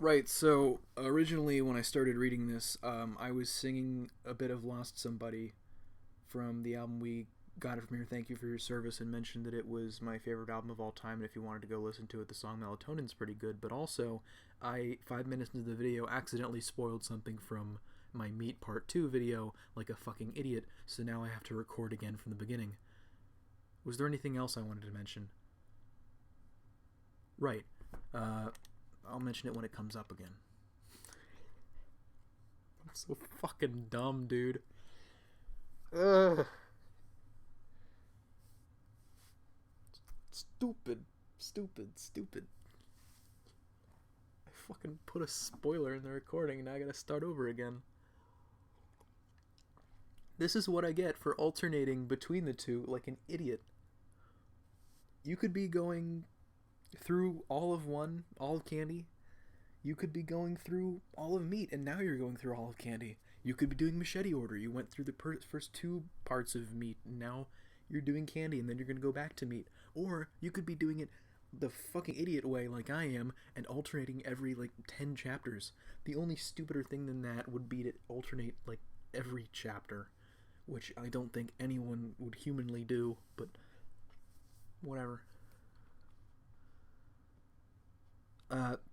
Right, so originally when I started reading this, I was singing a bit of Lost Somebody from the album We Got It From Here, Thank You For Your Service, and mentioned that it was my favorite album of all time, and if you wanted to go listen to it, the song Melatonin's pretty good, but also, 5 minutes into the video, accidentally spoiled something from my Meat Part 2 video like a fucking idiot, so now I have to record again from the beginning. Was there anything else I wanted to mention? Right. Uh, I'll mention it when it comes up again. I'm so fucking dumb, dude. Ugh. Stupid. Stupid. Stupid. I fucking put a spoiler in the recording and now I gotta start over again. This is what I get for alternating between the two like an idiot. You could be going through all of one, all of candy. You could be going through all of meat, and now you're going through all of candy. You could be doing machete order. You went through the first two parts of meat, and now you're doing candy, and then you're going to go back to meat. Or you could be doing it the fucking idiot way, like I am, and alternating every, 10 chapters. The only stupider thing than that would be to alternate, every chapter, which I don't think anyone would humanly do, but whatever.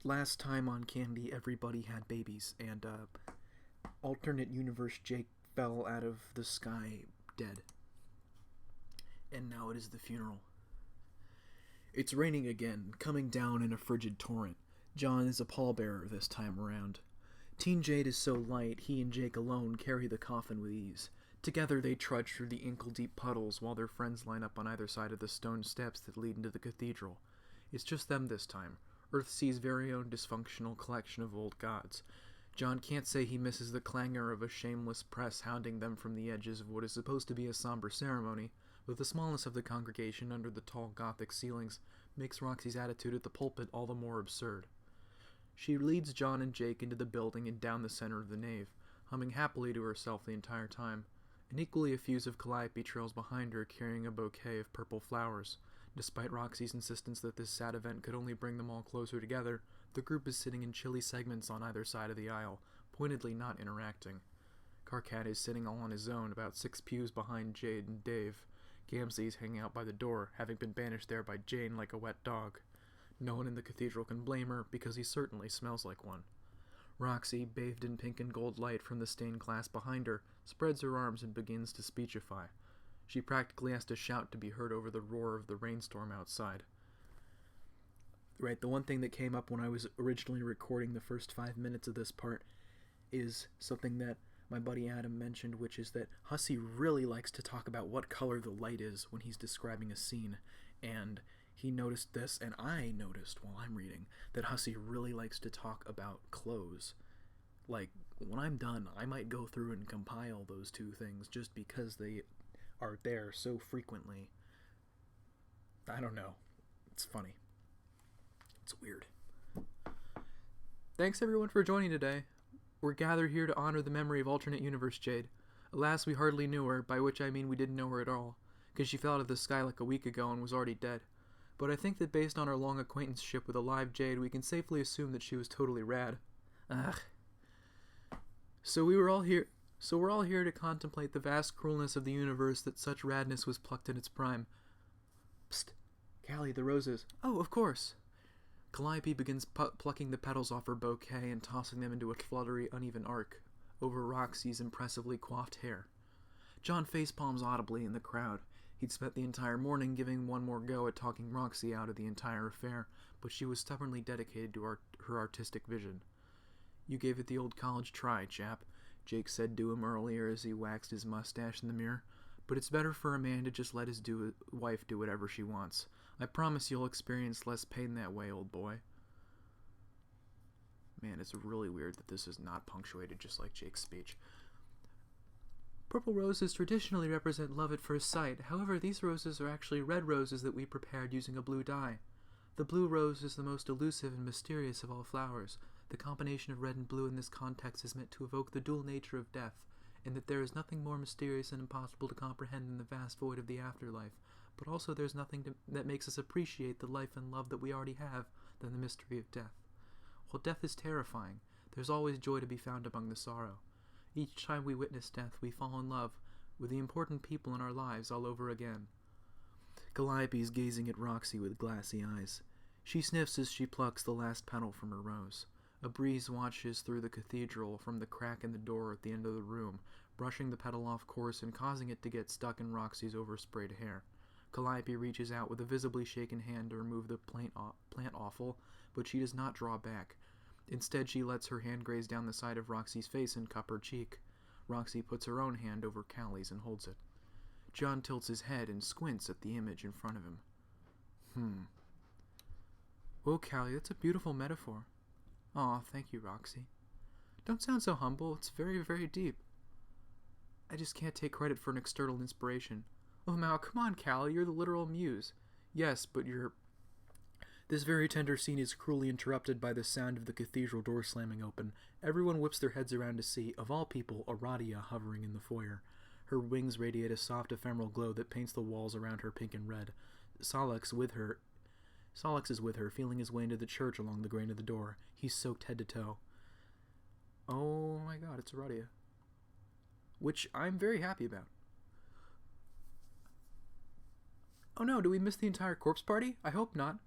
Last time on Candy, everybody had babies, and alternate universe Jake fell out of the sky dead. And now it is the funeral. It's raining again, coming down in a frigid torrent. John is a pallbearer this time around. Teen Jade is so light, he and Jake alone carry the coffin with ease. Together they trudge through the ankle-deep puddles while their friends line up on either side of the stone steps that lead into the cathedral. It's just them this time. Earthsea's very own dysfunctional collection of old gods. John can't say he misses the clangor of a shameless press hounding them from the edges of what is supposed to be a somber ceremony, but the smallness of the congregation under the tall Gothic ceilings makes Roxy's attitude at the pulpit all the more absurd. She leads John and Jake into the building and down the center of the nave, humming happily to herself the entire time. An equally effusive calliope trails behind her carrying a bouquet of purple flowers. Despite Roxy's insistence that this sad event could only bring them all closer together, the group is sitting in chilly segments on either side of the aisle, pointedly not interacting. Karkat is sitting all on his own, about 6 pews behind Jade and Dave. Gamzee is hanging out by the door, having been banished there by Jane like a wet dog. No one in the cathedral can blame her, because he certainly smells like one. Roxy, bathed in pink and gold light from the stained glass behind her, spreads her arms and begins to speechify. She practically has to shout to be heard over the roar of the rainstorm outside. Right, the one thing that came up when I was originally recording the first 5 minutes of this part is something that my buddy Adam mentioned, which is that Hussey really likes to talk about what color the light is when he's describing a scene, and he noticed this, and I noticed while I'm reading, that Hussey really likes to talk about clothes. Like, when I'm done, I might go through and compile those two things just because they are there so frequently. I don't know. It's funny. It's weird. Thanks everyone for joining today. We're gathered here to honor the memory of alternate universe Jade. Alas, we hardly knew her, by which I mean we didn't know her at all, because she fell out of the sky like a week ago and was already dead. But I think that based on our long acquaintanceship with a live Jade, we can safely assume that she was totally rad. Ugh. So we're all here to contemplate the vast cruelness of the universe that such radness was plucked in its prime. Psst, Callie, the roses. Oh, of course. Calliope begins plucking the petals off her bouquet and tossing them into a fluttery, uneven arc over Roxy's impressively coiffed hair. John facepalms audibly in the crowd. He'd spent the entire morning giving one more go at talking Roxy out of the entire affair, but she was stubbornly dedicated to her artistic vision. You gave it the old college try, chap, Jake said to him earlier as he waxed his mustache in the mirror. But it's better for a man to just let his wife do whatever she wants. I promise you'll experience less pain that way, old boy. Man, it's really weird that this is not punctuated just like Jake's speech. Purple roses traditionally represent love at first sight. However, these roses are actually red roses that we prepared using a blue dye. The blue rose is the most elusive and mysterious of all flowers. The combination of red and blue in this context is meant to evoke the dual nature of death, and that there is nothing more mysterious and impossible to comprehend than the vast void of the afterlife, but also there's nothing that makes us appreciate the life and love that we already have than the mystery of death. While death is terrifying, there's always joy to be found among the sorrow. Each time we witness death, we fall in love with the important people in our lives all over again. Calliope is gazing at Roxy with glassy eyes. She sniffs as she plucks the last petal from her rose. A breeze washes through the cathedral from the crack in the door at the end of the room, brushing the petal off course and causing it to get stuck in Roxy's oversprayed hair. Calliope reaches out with a visibly shaken hand to remove the plant offal, but she does not draw back. Instead, she lets her hand graze down the side of Roxy's face and cup her cheek. Roxy puts her own hand over Callie's and holds it. John tilts his head and squints at the image in front of him. Oh, Callie, that's a beautiful metaphor. Aw, thank you, Roxy. Don't sound so humble. It's very, very deep. I just can't take credit for an external inspiration. Oh, Mal, come on, Callie, you're the literal muse. Yes, but you're... This very tender scene is cruelly interrupted by the sound of the cathedral door slamming open. Everyone whips their heads around to see, of all people, Aradia hovering in the foyer. Her wings radiate a soft ephemeral glow that paints the walls around her pink and red. Solix is with her, feeling his way into the church along the grain of the door. He's soaked head to toe. Oh my god, it's Aradia. Which I'm very happy about. Oh no, do we miss the entire corpse party? I hope not.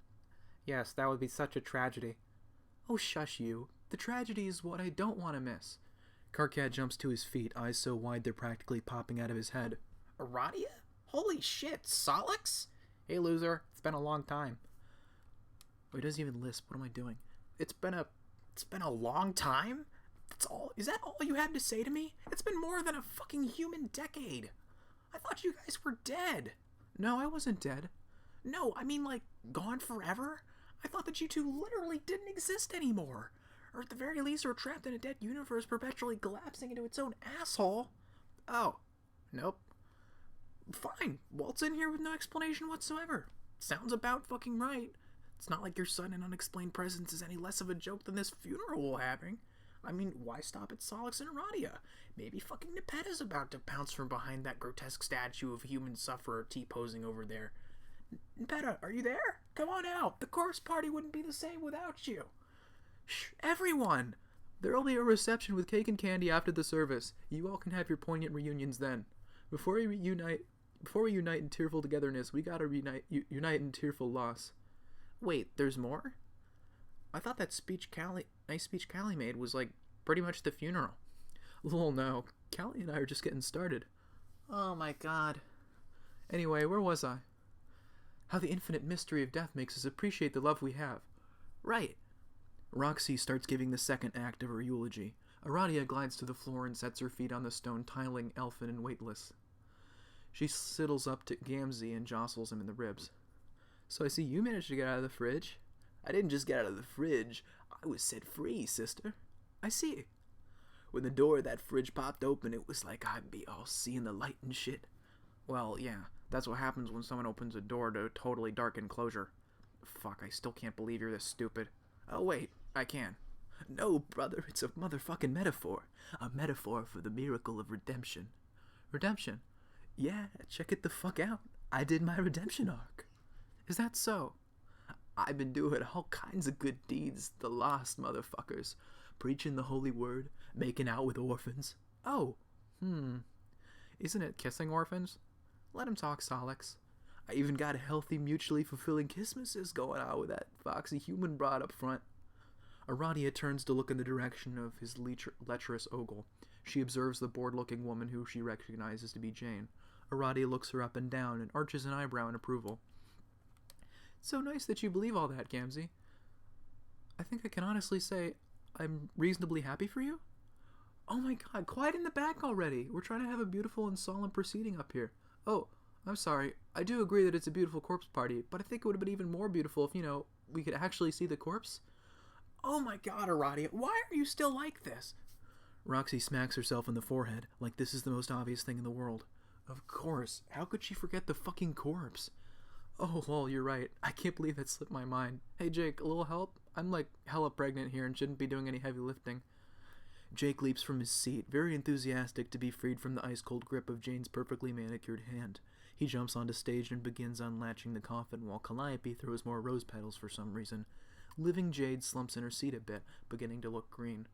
Yes, that would be such a tragedy. Oh, shush you. The tragedy is what I don't want to miss. Karkat jumps to his feet, eyes so wide they're practically popping out of his head. Aradia? Holy shit, Solix? Hey, loser. It's been a long time. Oh, he doesn't even lisp. What am I doing? It's been a long time? That's all? Is that all you had to say to me? It's been more than a fucking human decade. I thought you guys were dead. No, I wasn't dead. No, I mean, like, gone forever? I thought that you two literally didn't exist anymore. Or at the very least, were trapped in a dead universe perpetually collapsing into its own asshole. Oh. Nope. Fine. Waltz in here with no explanation whatsoever. Sounds about fucking right. It's not like your sudden and unexplained presence is any less of a joke than this funeral we're having. I mean, why stop at Solix and Aradia? Maybe fucking Nepeta's about to pounce from behind that grotesque statue of human sufferer T-posing over there. Nepeta, are you there? Come on out. The corpse party wouldn't be the same without you. Shh, everyone! There'll be a reception with cake and candy after the service. You all can have your poignant reunions then. Before we unite in tearful togetherness, we gotta unite in tearful loss. Wait, there's more? I thought that nice speech Callie made was like pretty much the funeral. Lol, no. Callie and I are just getting started. Oh my god. Anyway, where was I? How the infinite mystery of death makes us appreciate the love we have. Right. Roxy starts giving the second act of her eulogy. Aradia glides to the floor and sets her feet on the stone tiling, elfin and weightless. She sidles up to Gamzee and jostles him in the ribs. So I see you managed to get out of the fridge. I didn't just get out of the fridge. I was set free, sister. I see. When the door of that fridge popped open, it was like I'd be all seeing the light and shit. Well, yeah, that's what happens when someone opens a door to a totally dark enclosure. Fuck, I still can't believe you're this stupid. Oh, wait, I can. No, brother, it's a motherfucking metaphor. A metaphor for the miracle of redemption. Redemption? Yeah, check it the fuck out. I did my redemption arc. Is that so? I've been doing all kinds of good deeds, the lost motherfuckers. Preaching the holy word, making out with orphans. Oh, Isn't it kissing orphans? Let him talk, Solix. I even got a healthy, mutually fulfilling Christmases going on with that foxy human broad up front. Aradia turns to look in the direction of his lecherous ogle. She observes the bored-looking woman who she recognizes to be Jane. Aradia looks her up and down and arches an eyebrow in approval. It's so nice that you believe all that, Gamzee. I think I can honestly say I'm reasonably happy for you. Oh my god, quiet in the back already. We're trying to have a beautiful and solemn proceeding up here. Oh, I'm sorry. I do agree that it's a beautiful corpse party, but I think it would have been even more beautiful if, we could actually see the corpse. Oh my god, Aradia, why are you still like this? Roxy smacks herself in the forehead, like this is the most obvious thing in the world. Of course, how could she forget the fucking corpse? Oh, lol, you're right. I can't believe that slipped my mind. Hey Jake, a little help? I'm like hella pregnant here and shouldn't be doing any heavy lifting. Jake leaps from his seat, very enthusiastic to be freed from the ice-cold grip of Jane's perfectly manicured hand. He jumps onto stage and begins unlatching the coffin while Calliope throws more rose petals for some reason. Living Jade slumps in her seat a bit, beginning to look green.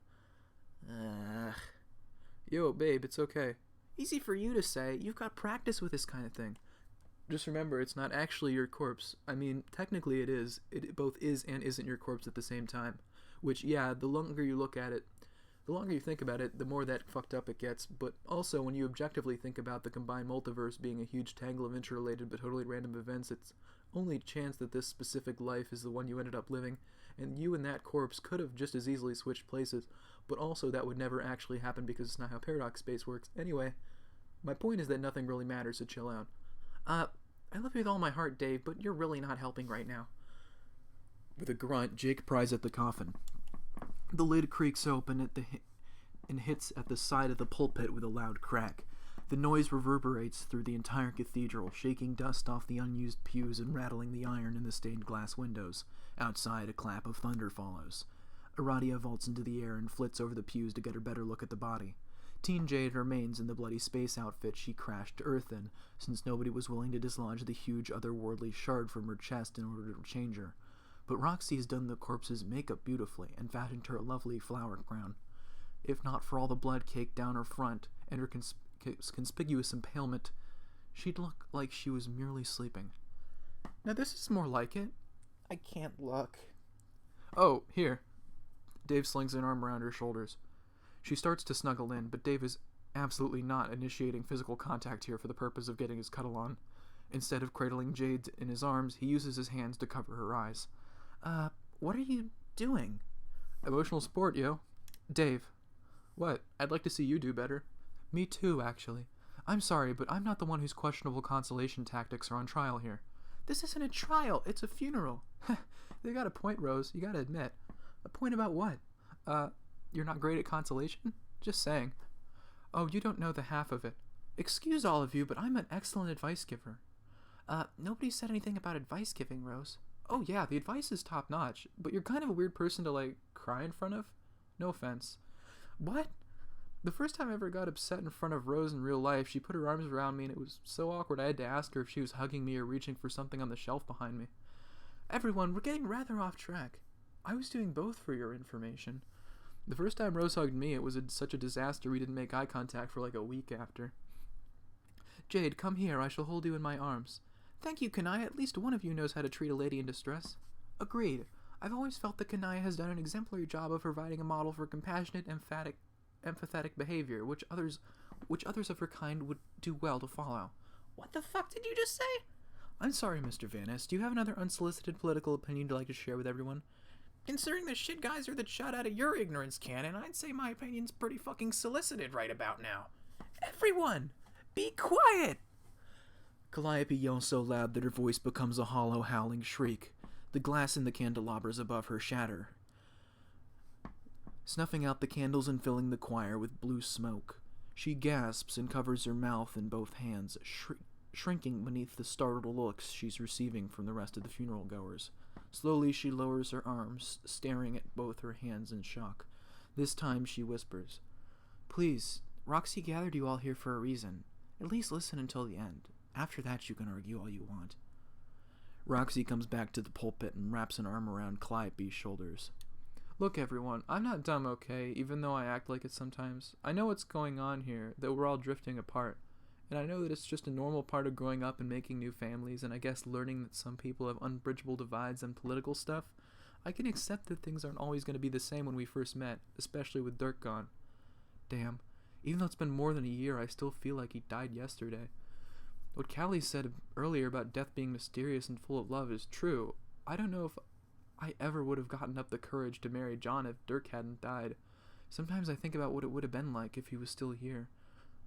Yo, babe, it's okay. Easy for you to say. You've got practice with this kind of thing. Just remember, it's not actually your corpse. I mean, technically it is. It both is and isn't your corpse at the same time. Which, yeah, the longer you look at it, the longer you think about it, the more that fucked up it gets. But also, when you objectively think about the combined multiverse being a huge tangle of interrelated but totally random events, it's only chance that this specific life is the one you ended up living, and you and that corpse could have just as easily switched places, but also that would never actually happen because it's not how paradox space works. Anyway, my point is that nothing really matters, so chill out. I love you with all my heart, Dave, but you're really not helping right now. With a grunt, Jake pries at the coffin. The lid creaks open and hits at the side of the pulpit with a loud crack. The noise reverberates through the entire cathedral, shaking dust off the unused pews and rattling the iron in the stained glass windows. Outside, a clap of thunder follows. Aradia vaults into the air and flits over the pews to get a better look at the body. Teen Jade remains in the bloody space outfit she crashed to Earth in, since nobody was willing to dislodge the huge otherworldly shard from her chest in order to change her. But Roxy has done the corpse's makeup beautifully and fashioned her a lovely flower crown. If not for all the blood caked down her front and her conspicuous impalement, she'd look like she was merely sleeping. Now this is more like it. I can't look. Oh, here. Dave slings an arm around her shoulders. She starts to snuggle in, but Dave is absolutely not initiating physical contact here for the purpose of getting his cuddle on. Instead of cradling Jade in his arms, he uses his hands to cover her eyes. What are you doing? Emotional support, yo. Dave. What? I'd like to see you do better. Me too, actually. I'm sorry, but I'm not the one whose questionable consolation tactics are on trial here. This isn't a trial, it's a funeral. They got a point, Rose, you gotta admit. A point about what? You're not great at consolation? Just saying. Oh, you don't know the half of it. Excuse all of you, but I'm an excellent advice giver. Nobody said anything about advice giving, Rose. Oh yeah, the advice is top notch, but you're kind of a weird person to, like, cry in front of? No offense. What? The first time I ever got upset in front of Rose in real life, she put her arms around me and it was so awkward I had to ask her if she was hugging me or reaching for something on the shelf behind me. Everyone, we're getting rather off track. I was doing both for your information. The first time Rose hugged me, it was such a disaster we didn't make eye contact for like a week after. Jade, come here, I shall hold you in my arms. Thank you, Kanaya, at least one of you knows how to treat a lady in distress. Agreed. I've always felt that Kanaya has done an exemplary job of providing a model for compassionate, empathetic behavior, which others of her kind would do well to follow. What the fuck did you just say? I'm sorry, Mr. Vanis. Do you have another unsolicited political opinion you'd like to share with everyone? Considering the shit guys are that shot out of your ignorance cannon, I'd say my opinion's pretty fucking solicited right about now. Everyone, be quiet! Calliope yells so loud that her voice becomes a hollow, howling shriek. The glass in the candelabras above her shatter, snuffing out the candles and filling the choir with blue smoke. She gasps and covers her mouth in both hands, shrinking beneath the startled looks she's receiving from the rest of the funeral goers. Slowly she lowers her arms, staring at both her hands in shock. This time she whispers, Please, Roxy gathered you all here for a reason. At least listen until the end. After that you can argue all you want. Roxy comes back to the pulpit and wraps an arm around Calliope's shoulders. Look, everyone, I'm not dumb, okay, even though I act like it sometimes. I know what's going on here, that we're all drifting apart. And I know that it's just a normal part of growing up and making new families, and I guess learning that some people have unbridgeable divides and political stuff. I can accept that things aren't always going to be the same when we first met, especially with Dirk gone. Damn, even though it's been more than a year, I still feel like he died yesterday. What Callie said earlier about death being mysterious and full of love is true. I don't know if I ever would have gotten up the courage to marry John if Dirk hadn't died. Sometimes I think about what it would have been like if he was still here.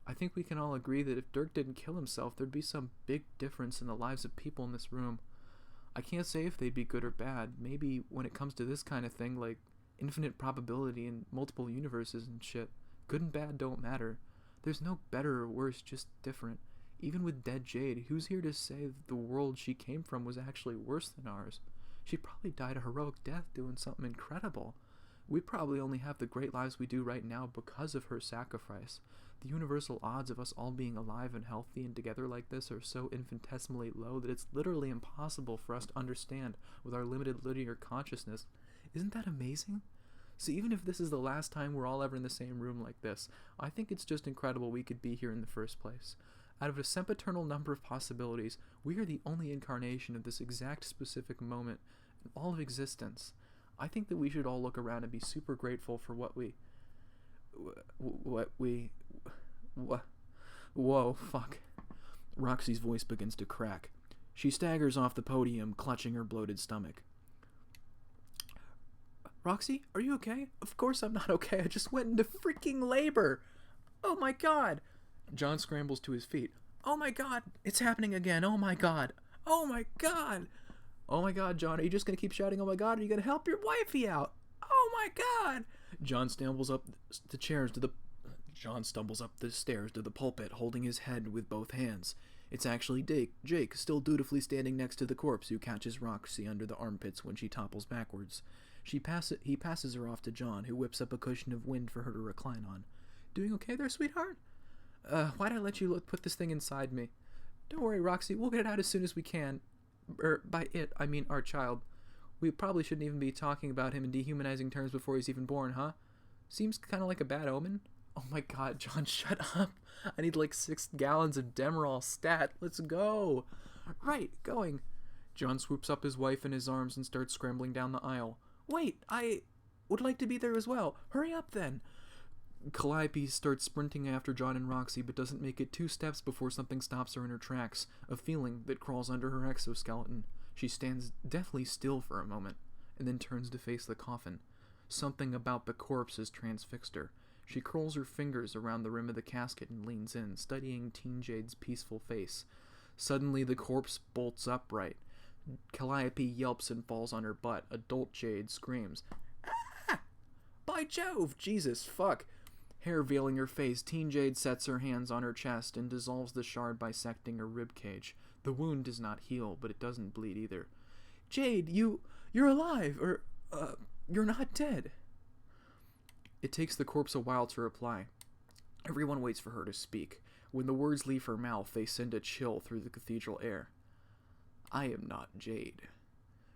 I think we can all agree that if Dirk didn't kill himself, there'd be some big difference in the lives of people in this room. I can't say if they'd be good or bad. Maybe when it comes to this kind of thing, like infinite probability and multiple universes and shit, good and bad don't matter. There's no better or worse, just different. Even with dead Jade, who's here to say that the world she came from was actually worse than ours? She probably died a heroic death doing something incredible. We probably only have the great lives we do right now because of her sacrifice. The universal odds of us all being alive and healthy and together like this are so infinitesimally low that it's literally impossible for us to understand with our limited linear consciousness Isn't that amazing? So even if this is the last time we're all ever in the same room like this, I think it's just incredible we could be here in the first place. Out of a sempiternal number of possibilities, we are the only incarnation of this exact specific moment in all of existence. I think that we should all look around and be super grateful for Whoa, fuck. Roxy's voice begins to crack. She staggers off the podium, clutching her bloated stomach. Roxy, are you okay? Of course I'm not okay. I just went into freaking labor. Oh my god. John scrambles to his feet. Oh my god, it's happening again. Oh my god. Oh my god. Oh my god, John, are you just going to keep shouting, oh my god? Are you going to help your wifey out? Oh my god. John stumbles up the stairs to the pulpit, holding his head with both hands. It's actually Jake, still dutifully standing next to the corpse, who catches Roxy under the armpits when she topples backwards. He passes her off to John, who whips up a cushion of wind for her to recline on. Doing okay there, sweetheart? Why'd I let you put this thing inside me? Don't worry, Roxy, we'll get it out as soon as we can. By it, I mean our child. We probably shouldn't even be talking about him in dehumanizing terms before he's even born, huh? Seems kind of like a bad omen. Oh my god, John, shut up. I need like 6 gallons of Demerol stat. Let's go. Right, going. John swoops up his wife in his arms and starts scrambling down the aisle. Wait, I would like to be there as well. Hurry up then. Calliope starts sprinting after John and Roxy, but doesn't make it 2 steps before something stops her in her tracks, a feeling that crawls under her exoskeleton. She stands deathly still for a moment, and then turns to face the coffin. Something about the corpse has transfixed her. She curls her fingers around the rim of the casket and leans in, studying Teen Jade's peaceful face. Suddenly the corpse bolts upright. Calliope yelps and falls on her butt. Adult Jade screams, "Ah! By Jove! Jesus, fuck!" Hair veiling her face, Teen Jade sets her hands on her chest and dissolves the shard bisecting her rib cage. The wound does not heal, but it doesn't bleed either. Jade, you're alive, or, you're not dead. It takes the corpse a while to reply. Everyone waits for her to speak. When the words leave her mouth, they send a chill through the cathedral air. I am not Jade.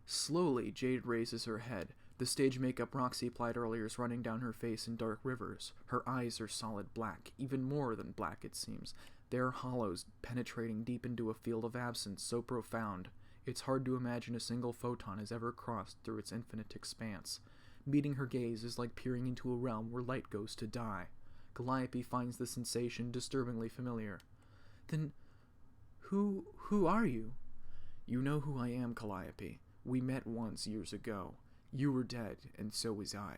Slowly, Jade raises her head. The stage makeup Roxy applied earlier is running down her face in dark rivers. Her eyes are solid black, even more than black it seems. They are hollows, penetrating deep into a field of absence so profound, it's hard to imagine a single photon has ever crossed through its infinite expanse. Meeting her gaze is like peering into a realm where light goes to die. Calliope finds the sensation disturbingly familiar. Then, who are you? You know who I am, Calliope. We met once years ago. You were dead, and so was I.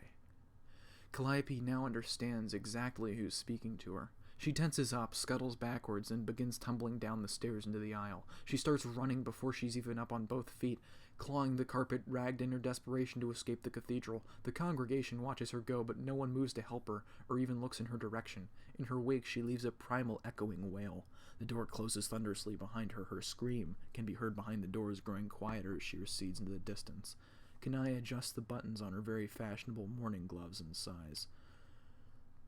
Calliope now understands exactly who's speaking to her. She tenses up, scuttles backwards, and begins tumbling down the stairs into the aisle. She starts running before she's even up on both feet, clawing the carpet, ragged in her desperation to escape the cathedral. The congregation watches her go, but no one moves to help her, or even looks in her direction. In her wake, she leaves a primal, echoing wail. The door closes thunderously behind her. Her scream can be heard behind the doors, growing quieter as she recedes into the distance. Kanaya adjusts the buttons on her very fashionable morning gloves and sighs.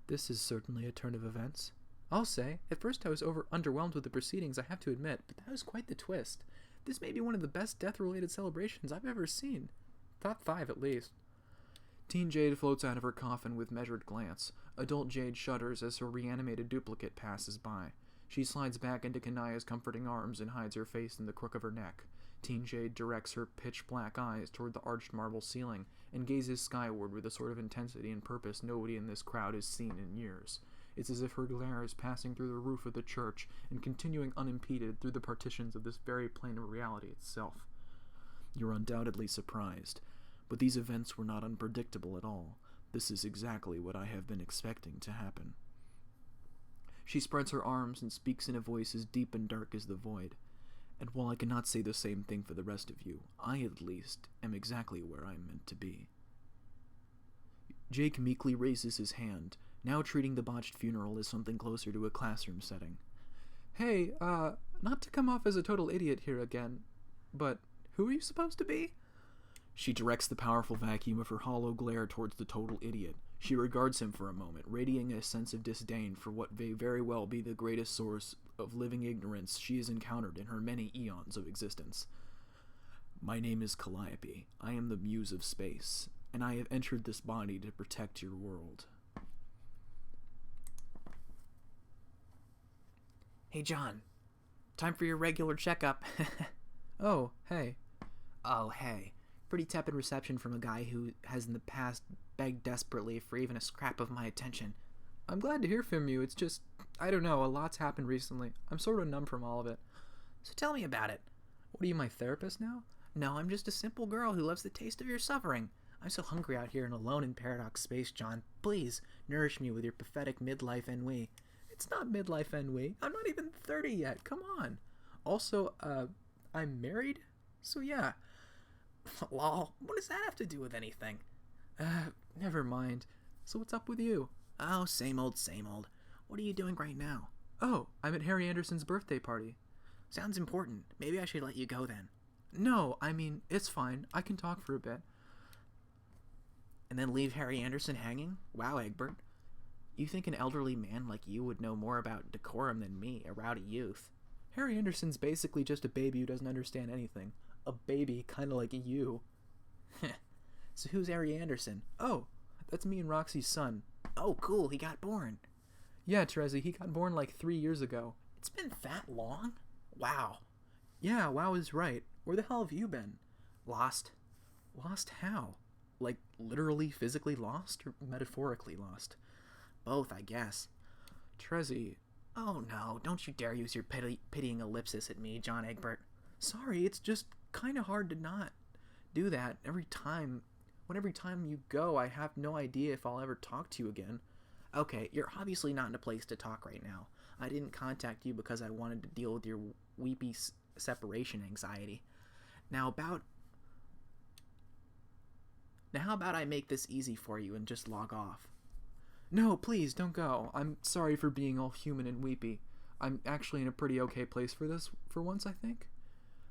This is certainly a turn of events. I'll say, at first I was underwhelmed with the proceedings, I have to admit, but that was quite the twist. This may be one of the best death-related celebrations I've ever seen. Top 5, at least. Teen Jade floats out of her coffin with measured glance. Adult Jade shudders as her reanimated duplicate passes by. She slides back into Kanaya's comforting arms and hides her face in the crook of her neck. Teen Jade directs her pitch-black eyes toward the arched marble ceiling and gazes skyward with a sort of intensity and purpose nobody in this crowd has seen in years. It's as if her glare is passing through the roof of the church and continuing unimpeded through the partitions of this very plane of reality itself. You're undoubtedly surprised, but these events were not unpredictable at all. This is exactly what I have been expecting to happen. She spreads her arms and speaks in a voice as deep and dark as the void. And while I cannot say the same thing for the rest of you, I, at least, am exactly where I'm meant to be. Jake meekly raises his hand, now treating the botched funeral as something closer to a classroom setting. Hey, not to come off as a total idiot here again, but who are you supposed to be? She directs the powerful vacuum of her hollow glare towards the total idiot. She regards him for a moment, radiating a sense of disdain for what may very well be the greatest source of living ignorance she has encountered in her many eons of existence. My name is Calliope. I am the muse of space. and I have entered this body to protect your world. Hey, John. Time for your regular checkup. Oh, hey. Oh, hey. Pretty tepid reception from a guy who has in the past begged desperately for even a scrap of my attention. I'm glad to hear from you. It's just, I don't know, a lot's happened recently. I'm sort of numb from all of it. So tell me about it. What, are you my therapist now? No, I'm just a simple girl who loves the taste of your suffering. I'm so hungry out here and alone in Paradox Space, John. Please, nourish me with your pathetic midlife ennui. It's not midlife ennui. I'm not even 30 yet. Come on. Also, I'm married? So yeah. Lol, what does that have to do with anything? Never mind. So what's up with you? Oh, same old, same old. What are you doing right now? Oh, I'm at Harry Anderson's birthday party. Sounds important. Maybe I should let you go then. No, I mean, it's fine. I can talk for a bit. And then leave Harry Anderson hanging? Wow, Egbert. You think an elderly man like you would know more about decorum than me, a rowdy youth? Harry Anderson's basically just a baby who doesn't understand anything. A baby kinda like you. So who's Harry Anderson? Oh, that's me and Roxy's son. Oh, cool, he got born. Yeah, Terezi, he got born like 3 years ago. It's been that long? Wow. Yeah, wow is right. Where the hell have you been? Lost. Lost how? Like, literally, physically lost, or metaphorically lost? Both, I guess. Terezi. Oh no, don't you dare use your pitying ellipsis at me, John Egbert. Sorry, it's just kinda hard to not do that every time. When every time you go, I have no idea if I'll ever talk to you again. Okay, you're obviously not in a place to talk right now. I didn't contact you because I wanted to deal with your weepy separation anxiety. Now how about I make this easy for you and just log off? No, please, don't go. I'm sorry for being all human and weepy. I'm actually in a pretty okay place for this, for once, I think.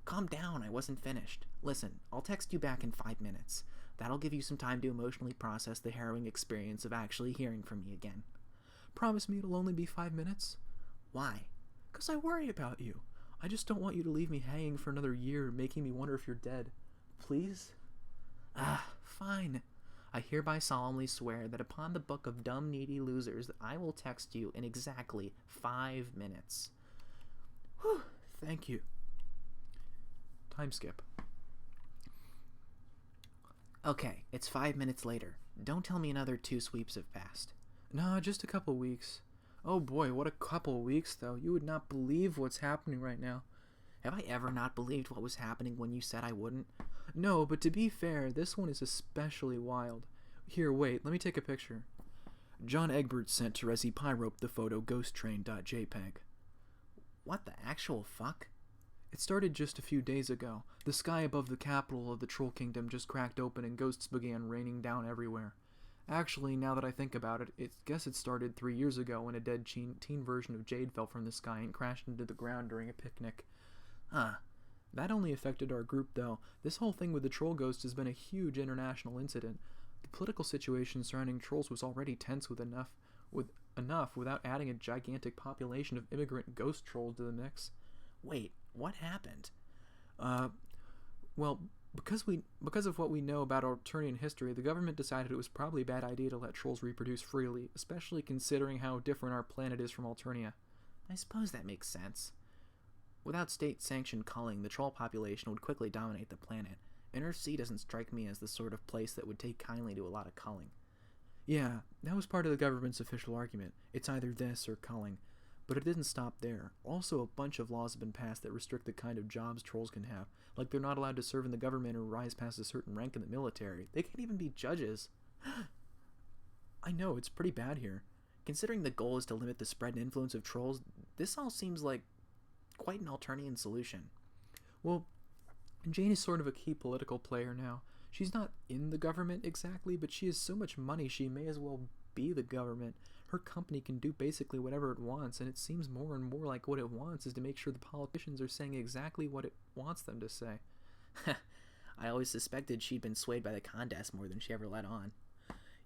Calm down, I wasn't finished. Listen, I'll text you back in 5 minutes. That'll give you some time to emotionally process the harrowing experience of actually hearing from me again. Promise me it'll only be 5 minutes? Why? 'Cause I worry about you. I just don't want you to leave me hanging for another year, making me wonder if you're dead. Please? Fine. I hereby solemnly swear that upon the book of dumb, needy losers that I will text you in exactly 5 minutes. Whew, thank you. Time skip. Okay, it's 5 minutes later. Don't tell me another 2 sweeps have passed. No, just a couple weeks. Oh boy, what a couple weeks, though. You would not believe what's happening right now. Have I ever not believed what was happening when you said I wouldn't? No, but to be fair, this one is especially wild. Here, wait, let me take a picture. John Egbert sent Terezi Pyrope the photo ghosttrain.jpg. What the actual fuck? It started just a few days ago. The sky above the capital of the Troll Kingdom just cracked open and ghosts began raining down everywhere. Actually, now that I think about it, I guess it started 3 years ago when a dead teen version of Jade fell from the sky and crashed into the ground during a picnic. Huh. That only affected our group, though. This whole thing with the troll ghost has been a huge international incident. The political situation surrounding trolls was already tense enough without adding a gigantic population of immigrant ghost trolls to the mix. Wait, what happened? Well, because of what we know about Alternian history, the government decided it was probably a bad idea to let trolls reproduce freely, especially considering how different our planet is from Alternia. I suppose that makes sense. Without state-sanctioned culling, the troll population would quickly dominate the planet. Inner Sea doesn't strike me as the sort of place that would take kindly to a lot of culling. Yeah, that was part of the government's official argument. It's either this or culling. But it didn't stop there. Also, a bunch of laws have been passed that restrict the kind of jobs trolls can have. Like they're not allowed to serve in the government or rise past a certain rank in the military. They can't even be judges. I know, it's pretty bad here. Considering the goal is to limit the spread and influence of trolls, this all seems like quite an Alternian solution. Well, Jane is sort of a key political player now. She's not in the government exactly, but she has so much money she may as well be the government. Her company can do basically whatever it wants, and it seems more and more like what it wants is to make sure the politicians are saying exactly what it wants them to say. I always suspected she'd been swayed by the contest more than she ever let on.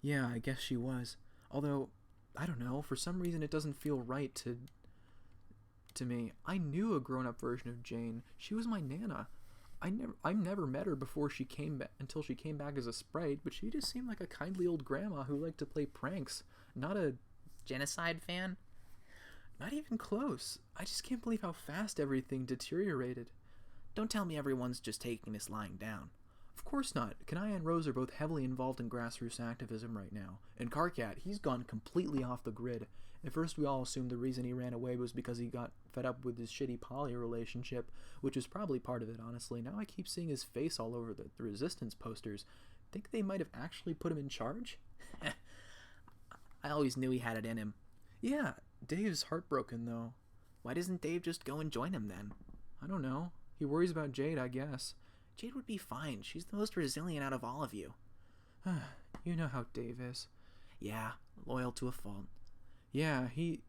Yeah, I guess she was. Although, I don't know, for some reason it doesn't feel right to me. I knew a grown-up version of Jane. She was my Nana. I never met her before she came back until she came back as a sprite, but she just seemed like a kindly old grandma who liked to play pranks. Not a Genocide fan? not even close. I just can't believe how fast everything deteriorated. Don't tell me everyone's just taking this lying down. Of course not. Kanaya and Rose are both heavily involved in grassroots activism right now. And Karkat, he's gone completely off the grid. At first we all assumed the reason he ran away was because he got fed up with his shitty poly relationship, which is probably part of it, honestly. Now I keep seeing his face all over the resistance posters. Think they might have actually put him in charge? I always knew he had it in him. Yeah, Dave's heartbroken though. Why doesn't Dave just go and join him then? I don't know. He worries about Jade, I guess. Jade would be fine. She's the most resilient out of all of you. You know how Dave is. Yeah, loyal to a fault. Yeah, he...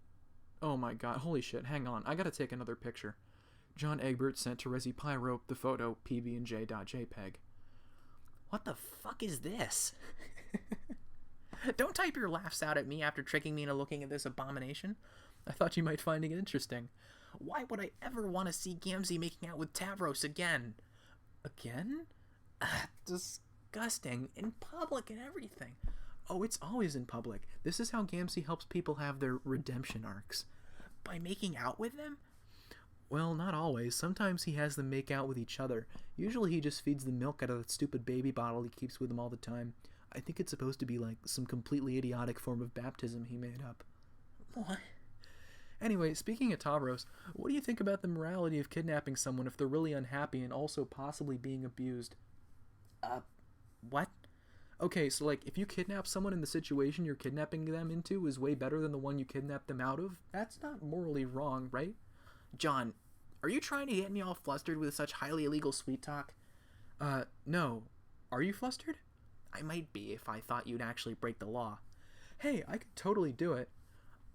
Oh my god, holy shit, hang on. I gotta take another picture. John Egbert sent to Resi Pyro the photo pb&j.jpg. What the fuck is this? Don't type your laughs out at me after tricking me into looking at this abomination. I thought you might find it interesting. Why would I ever want to see Gamzee making out with Tavros again? Again? Disgusting. In public and everything. Oh, it's always in public. This is how Gamzee helps people have their redemption arcs. By making out with them? Well, not always. Sometimes he has them make out with each other. Usually he just feeds them milk out of that stupid baby bottle he keeps with him all the time. I think it's supposed to be like some completely idiotic form of baptism he made up. What? Anyway, speaking of Tavros, what do you think about the morality of kidnapping someone if they're really unhappy and also possibly being abused? What? Okay, so like, if you kidnap someone and the situation you're kidnapping them into is way better than the one you kidnapped them out of, that's not morally wrong, right? John, are you trying to get me all flustered with such highly illegal sweet talk? No. Are you flustered? I might be if I thought you'd actually break the law. Hey, I could totally do it.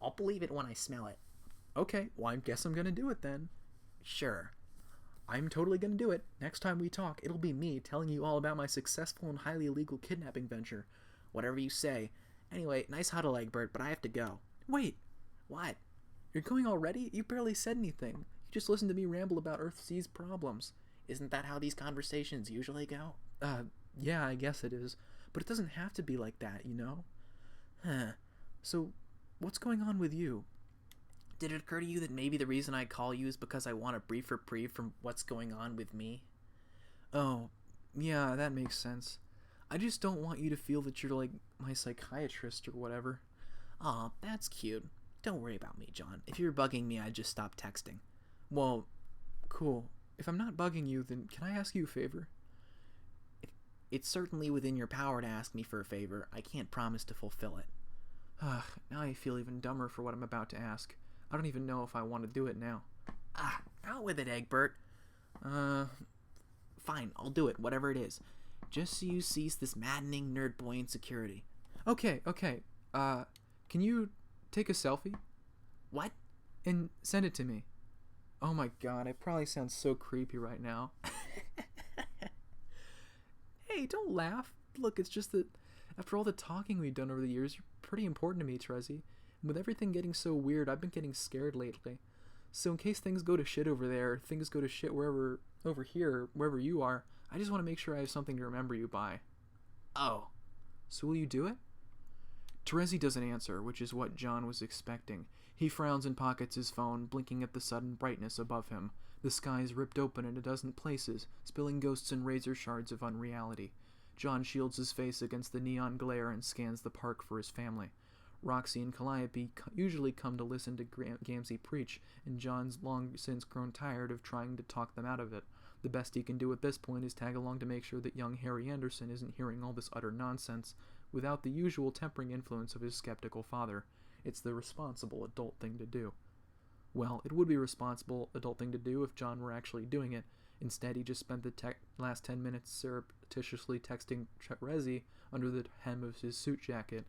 I'll believe it when I smell it. Okay, well I guess I'm gonna do it then. Sure. I'm totally gonna do it. Next time we talk, it'll be me telling you all about my successful and highly illegal kidnapping venture. Whatever you say. Anyway, nice huddle, Egbert, but I have to go. Wait. What? You're going already? You barely said anything. You just listened to me ramble about Earthsea's problems. Isn't that how these conversations usually go? Yeah, I guess it is. But it doesn't have to be like that, you know? Huh. So, what's going on with you? Did it occur to you that maybe the reason I call you is because I want a brief reprieve from what's going on with me? Oh, yeah, that makes sense. I just don't want you to feel that you're like my psychiatrist or whatever. Aw, that's cute. Don't worry about me, John. If you're bugging me, I'd just stop texting. Well, cool. If I'm not bugging you, then can I ask you a favor? It's certainly within your power to ask me for a favor. I can't promise to fulfill it. Now I feel even dumber for what I'm about to ask. I don't even know if I want to do it now. Out with it, Egbert. Fine, I'll do it, whatever it is. Just so you cease this maddening nerd boy insecurity. Okay. Can you take a selfie? What? And send it to me. Oh my god, I probably sound so creepy right now. Hey, don't laugh. Look, it's just that after all the talking we've done over the years, you're pretty important to me, Trezzy. And with everything getting so weird, I've been getting scared lately. So in case things go to shit over there, things go to shit over here, wherever you are, I just want to make sure I have something to remember you by. Oh. So will you do it? Terezi doesn't answer, which is what John was expecting. He frowns and pockets his phone, blinking at the sudden brightness above him. The sky is ripped open in a dozen places, spilling ghosts and razor shards of unreality. John shields his face against the neon glare and scans the park for his family. Roxy and Calliope usually come to listen to Gamzee preach, and John's long since grown tired of trying to talk them out of it. The best he can do at this point is tag along to make sure that young Harry Anderson isn't hearing all this utter nonsense, without the usual tempering influence of his skeptical father. It's the responsible adult thing to do. Well, it would be a responsible adult thing to do if John were actually doing it. Instead, he just spent the last 10 minutes surreptitiously texting Rezi under the hem of his suit jacket.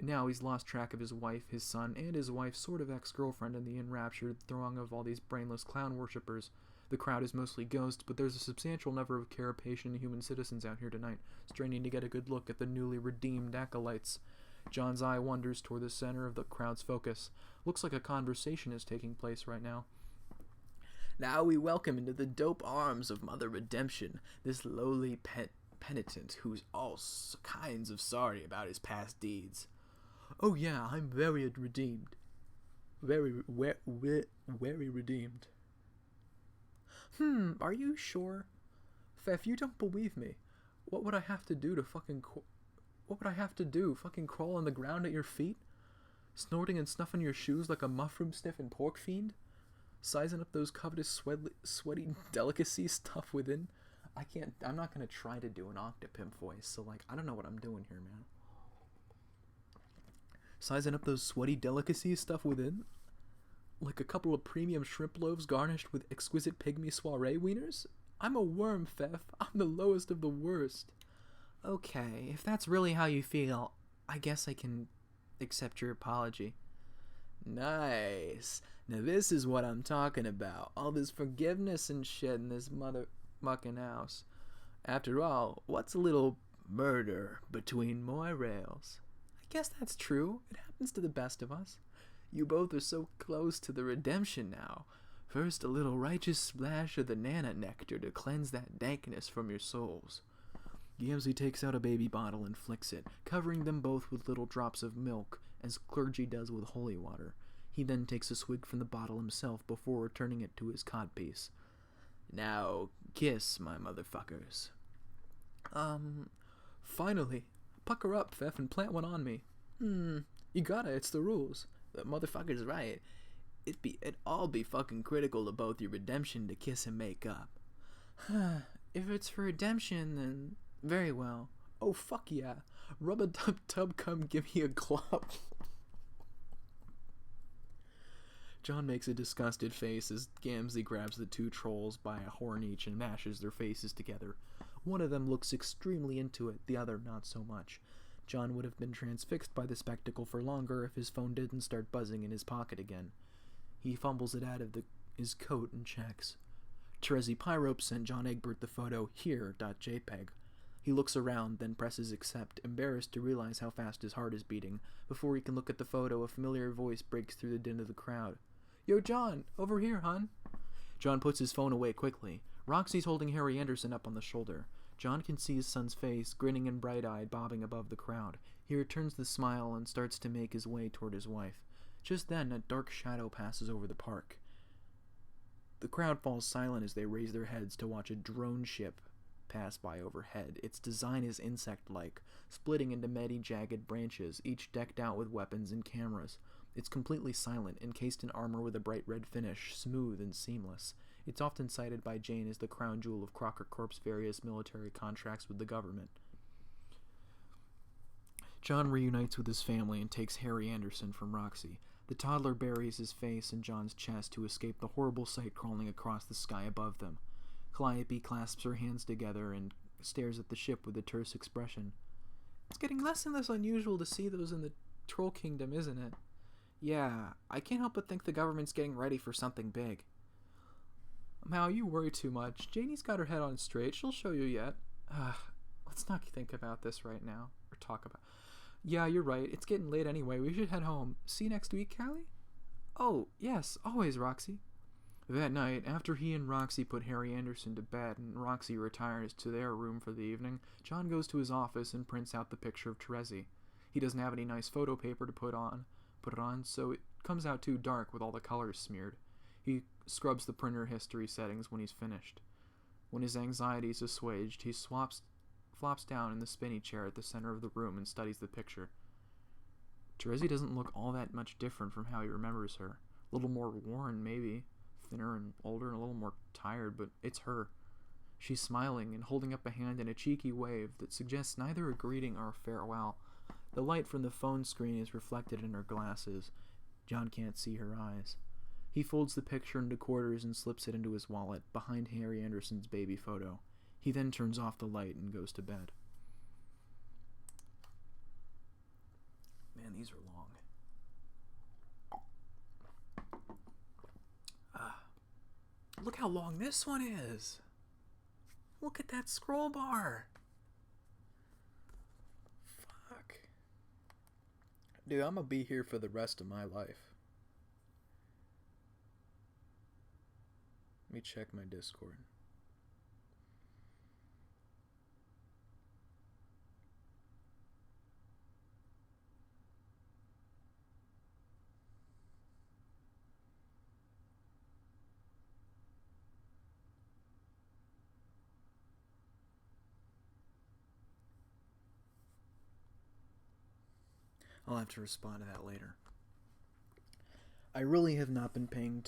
Now he's lost track of his wife, his son, and his wife's sort of ex-girlfriend in the enraptured throng of all these brainless clown worshippers. The crowd is mostly ghosts, but there's a substantial number of carapace and human citizens out here tonight, straining to get a good look at the newly redeemed acolytes. John's eye wanders toward the center of the crowd's focus. Looks like a conversation is taking place right now. Now we welcome into the dope arms of Mother Redemption this lowly penitent who's all kinds of sorry about his past deeds. Oh yeah, I'm very redeemed. Very redeemed. Are you sure? If you don't believe me, what would I have to do to what would I have to do? Fucking crawl on the ground at your feet? Snorting and snuffing your shoes like a mushroom-sniffing pork fiend? Sizing up those covetous sweaty delicacies stuff within? I'm not gonna try to do an Octopimp voice, so like, I don't know what I'm doing here, man. Sizing up those sweaty delicacies stuff within? Like a couple of premium shrimp loaves garnished with exquisite pygmy soiree wieners? I'm a worm, Fef. I'm the lowest of the worst. Okay, if that's really how you feel, I guess I can accept your apology. Nice. Now this is what I'm talking about. All this forgiveness and shit in this motherfucking house. After all, what's a little murder between more rails? I guess that's true. It happens to the best of us. You both are so close to the redemption now. First, a little righteous splash of the nana nectar to cleanse that dankness from your souls. Gamzee takes out a baby bottle and flicks it, covering them both with little drops of milk, as clergy does with holy water. He then takes a swig from the bottle himself before returning it to his codpiece. Now, kiss, my motherfuckers. Finally. Pucker up, Fef, and plant one on me. You gotta, it's the rules. The motherfucker's right. It'd all be fucking critical to both your redemption to kiss and make up. If it's for redemption, then very well. Oh, fuck yeah. Rub-a-dub-tub, come give me a glove. John makes a disgusted face as Gamzee grabs the two trolls by a horn each and mashes their faces together. One of them looks extremely into it, the other not so much. John would have been transfixed by the spectacle for longer if his phone didn't start buzzing in his pocket again. He fumbles it out of his coat and checks. Terezi Pyrope sent John Egbert the photo here.jpg. He looks around, then presses accept, embarrassed to realize how fast his heart is beating. Before he can look at the photo, a familiar voice breaks through the din of the crowd. Yo, John, over here, hon. John puts his phone away quickly. Roxy's holding Harry Anderson up on the shoulder. John can see his son's face, grinning and bright-eyed, bobbing above the crowd. He returns the smile and starts to make his way toward his wife. Just then, a dark shadow passes over the park. The crowd falls silent as they raise their heads to watch a drone ship pass by overhead. Its design is insect-like, splitting into many jagged branches, each decked out with weapons and cameras. It's completely silent, encased in armor with a bright red finish, smooth and seamless. It's often cited by Jane as the crown jewel of Crocker Corp's various military contracts with the government. John reunites with his family and takes Harry Anderson from Roxy. The toddler buries his face in John's chest to escape the horrible sight crawling across the sky above them. Calliope clasps her hands together and stares at the ship with a terse expression. It's getting less and less unusual to see those in the Troll Kingdom, isn't it? Yeah, I can't help but think the government's getting ready for something big. Mal, you worry too much. Janie's got her head on straight. She'll show you yet. Let's not think about this right now. Or talk about... Yeah, you're right. It's getting late anyway. We should head home. See you next week, Callie? Oh, yes. Always, Roxy. That night, after he and Roxy put Harry Anderson to bed and Roxy retires to their room for the evening, John goes to his office and prints out the picture of Terezi. He doesn't have any nice photo paper to put it on, so it comes out too dark with all the colors smeared. He scrubs the printer history settings when he's finished. When his anxiety is assuaged, he flops down in the spinny chair at the center of the room and studies the picture. Terezi doesn't look all that much different from how he remembers her. A little more worn, maybe. Thinner and older and a little more tired, but it's her. She's smiling and holding up a hand in a cheeky wave that suggests neither a greeting or a farewell. The light from the phone screen is reflected in her glasses. John can't see her eyes. He folds the picture into quarters and slips it into his wallet, behind Harry Anderson's baby photo. He then turns off the light and goes to bed. Man, these are long. Look how long this one is. Look at that scroll bar. Fuck. Dude, I'm gonna be here for the rest of my life. Man, these are long. Look at that scroll bar. Fuck. Dude, I'm gonna be here for the rest of my life. Let me check my Discord. I'll have to respond to that later. I really have not been paying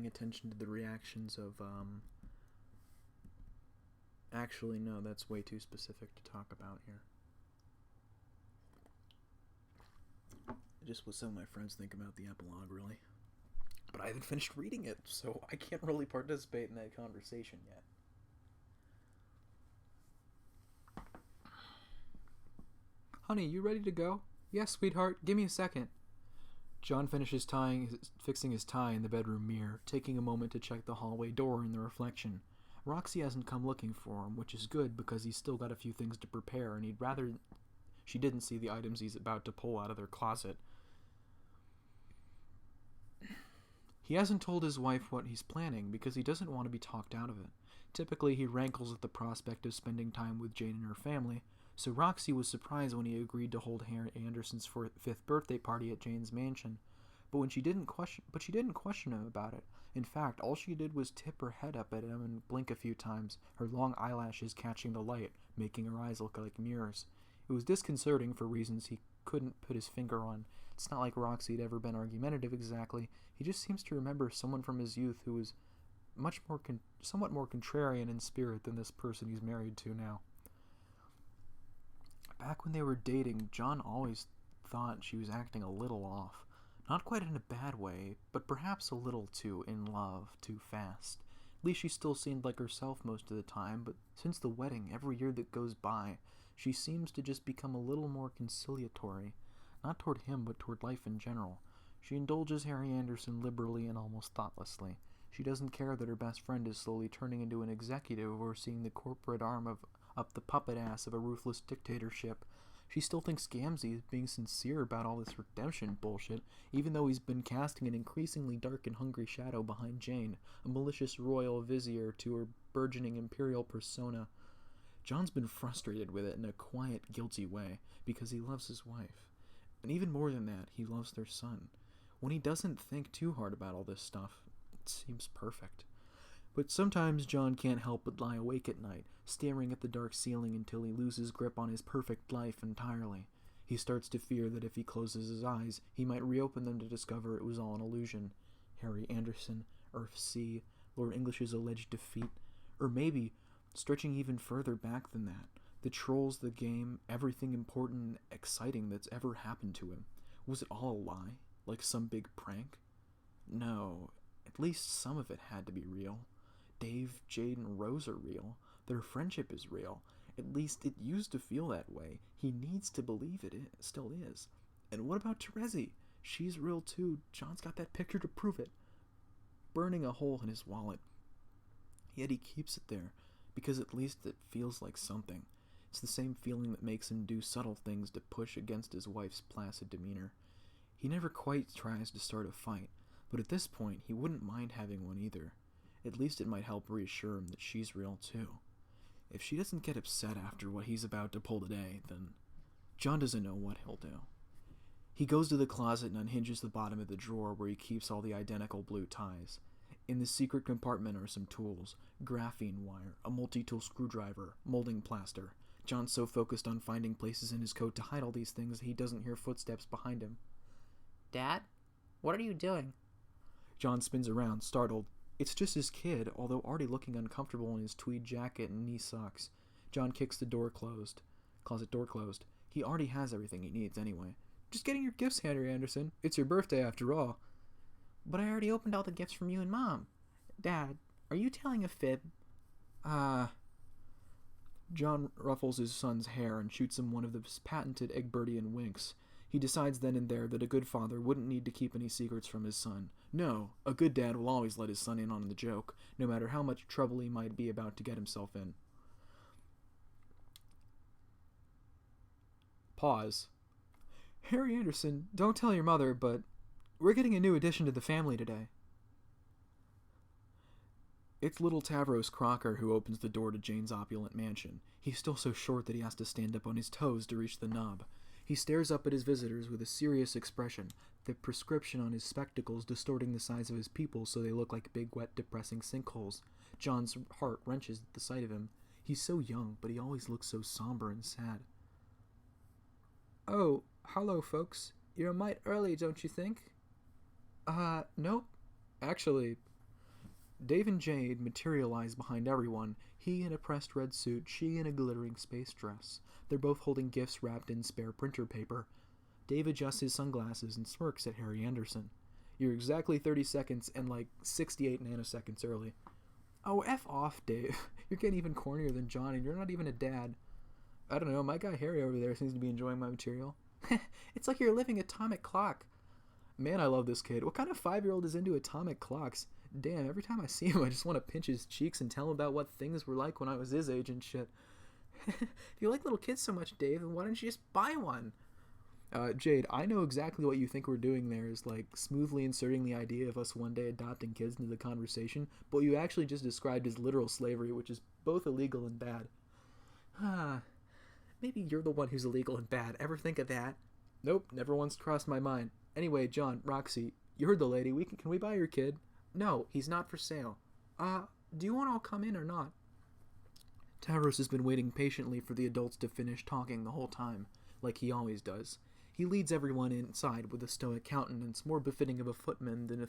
attention to the reactions of Actually, no, that's way too specific to talk about here. Just what some of my friends think about the epilogue, really. But I haven't finished reading it, so I can't really participate in that conversation yet. Honey, you ready to go? Yes, sweetheart. Give me a second. John finishes fixing his tie in the bedroom mirror, taking a moment to check the hallway door in the reflection. Roxy hasn't come looking for him, which is good because he's still got a few things to prepare, and he'd rather she didn't see the items he's about to pull out of their closet. He hasn't told his wife what he's planning because he doesn't want to be talked out of it. Typically, he rankles at the prospect of spending time with Jane and her family, so Roxy was surprised when he agreed to hold Harry Anderson's 5th birthday party at Jane's mansion. But she didn't question him about it. In fact, all she did was tip her head up at him and blink a few times, her long eyelashes catching the light, making her eyes look like mirrors. It was disconcerting for reasons he couldn't put his finger on. It's not like Roxy had ever been argumentative exactly. He just seems to remember someone from his youth who was somewhat more contrarian in spirit than this person he's married to now. Back when they were dating, John always thought she was acting a little off. Not quite in a bad way, but perhaps a little too in love, too fast. At least she still seemed like herself most of the time, but since the wedding, every year that goes by, she seems to just become a little more conciliatory. Not toward him, but toward life in general. She indulges Harry Anderson liberally and almost thoughtlessly. She doesn't care that her best friend is slowly turning into an executive overseeing the corporate arm up the puppet ass of a ruthless dictatorship. She still thinks Gamzee is being sincere about all this redemption bullshit, even though he's been casting an increasingly dark and hungry shadow behind Jane, a malicious royal vizier to her burgeoning imperial persona. John's been frustrated with it in a quiet, guilty way, because he loves his wife. And even more than that, he loves their son. When he doesn't think too hard about all this stuff, it seems perfect. But sometimes John can't help but lie awake at night, staring at the dark ceiling until he loses grip on his perfect life entirely. He starts to fear that if he closes his eyes, he might reopen them to discover it was all an illusion. Harry Anderson, Earth C, Lord English's alleged defeat, or maybe, stretching even further back than that, the trolls, the game, everything important and exciting that's ever happened to him. Was it all a lie? Like some big prank? No, at least some of it had to be real. Dave, Jade, and Rose are real. Their friendship is real. At least it used to feel that way. He needs to believe it still is. And what about Terezi? She's real too. John's got that picture to prove it. Burning a hole in his wallet. Yet he keeps it there, because at least it feels like something. It's the same feeling that makes him do subtle things to push against his wife's placid demeanor. He never quite tries to start a fight, but at this point he wouldn't mind having one either. At least it might help reassure him that she's real too. If she doesn't get upset after what he's about to pull today, then John doesn't know what he'll do. He goes to the closet and unhinges the bottom of the drawer where he keeps all the identical blue ties. In the secret compartment are some tools: graphene wire, a multi-tool screwdriver, molding plaster. John's so focused on finding places in his coat to hide all these things that he doesn't hear footsteps behind him. Dad? What are you doing? John spins around, startled. It's just his kid, although already looking uncomfortable in his tweed jacket and knee socks. John kicks the closet door closed. He already has everything he needs anyway. Just getting your gifts, Harry Anderson. It's your birthday after all. But I already opened all the gifts from you and Mom. Dad, are you telling a fib? John ruffles his son's hair and shoots him one of the patented Egbertian winks. He decides then and there that a good father wouldn't need to keep any secrets from his son. No, a good dad will always let his son in on the joke, no matter how much trouble he might be about to get himself in. Pause. Harry Anderson, don't tell your mother, but we're getting a new addition to the family today. It's little Tavros Crocker who opens the door to Jane's opulent mansion. He's still so short that he has to stand up on his toes to reach the knob. He stares up at his visitors with a serious expression, the prescription on his spectacles distorting the size of his pupils so they look like big, wet, depressing sinkholes. John's heart wrenches at the sight of him. He's so young, but he always looks so somber and sad. Oh, hello, folks. You're a mite early, don't you think? Nope. Actually, Dave and Jade materialize behind everyone, he in a pressed red suit, she in a glittering space dress. They're both holding gifts wrapped in spare printer paper. Dave adjusts his sunglasses and smirks at Harry Anderson. You're exactly 30 seconds and like 68 nanoseconds early. Oh, F off, Dave. You're getting even cornier than John, and you're not even a dad. I don't know, my guy Harry over there seems to be enjoying my material. It's like you're a living atomic clock. Man, I love this kid. What kind of 5-year-old is into atomic clocks? Damn, every time I see him, I just want to pinch his cheeks and tell him about what things were like when I was his age and shit. If you like little kids so much, Dave, then why don't you just buy one? Jade, I know exactly what you think we're doing there is like smoothly inserting the idea of us one day adopting kids into the conversation, but you actually just described as literal slavery, which is both illegal and bad. Maybe you're the one who's illegal and bad. Ever think of that? Nope, never once crossed my mind. Anyway, John, Roxy, you heard the lady. Can we buy your kid? No, he's not for sale. Do you want to all come in or not? Tavros has been waiting patiently for the adults to finish talking the whole time, like he always does. He leads everyone inside with a stoic countenance more befitting of a footman than the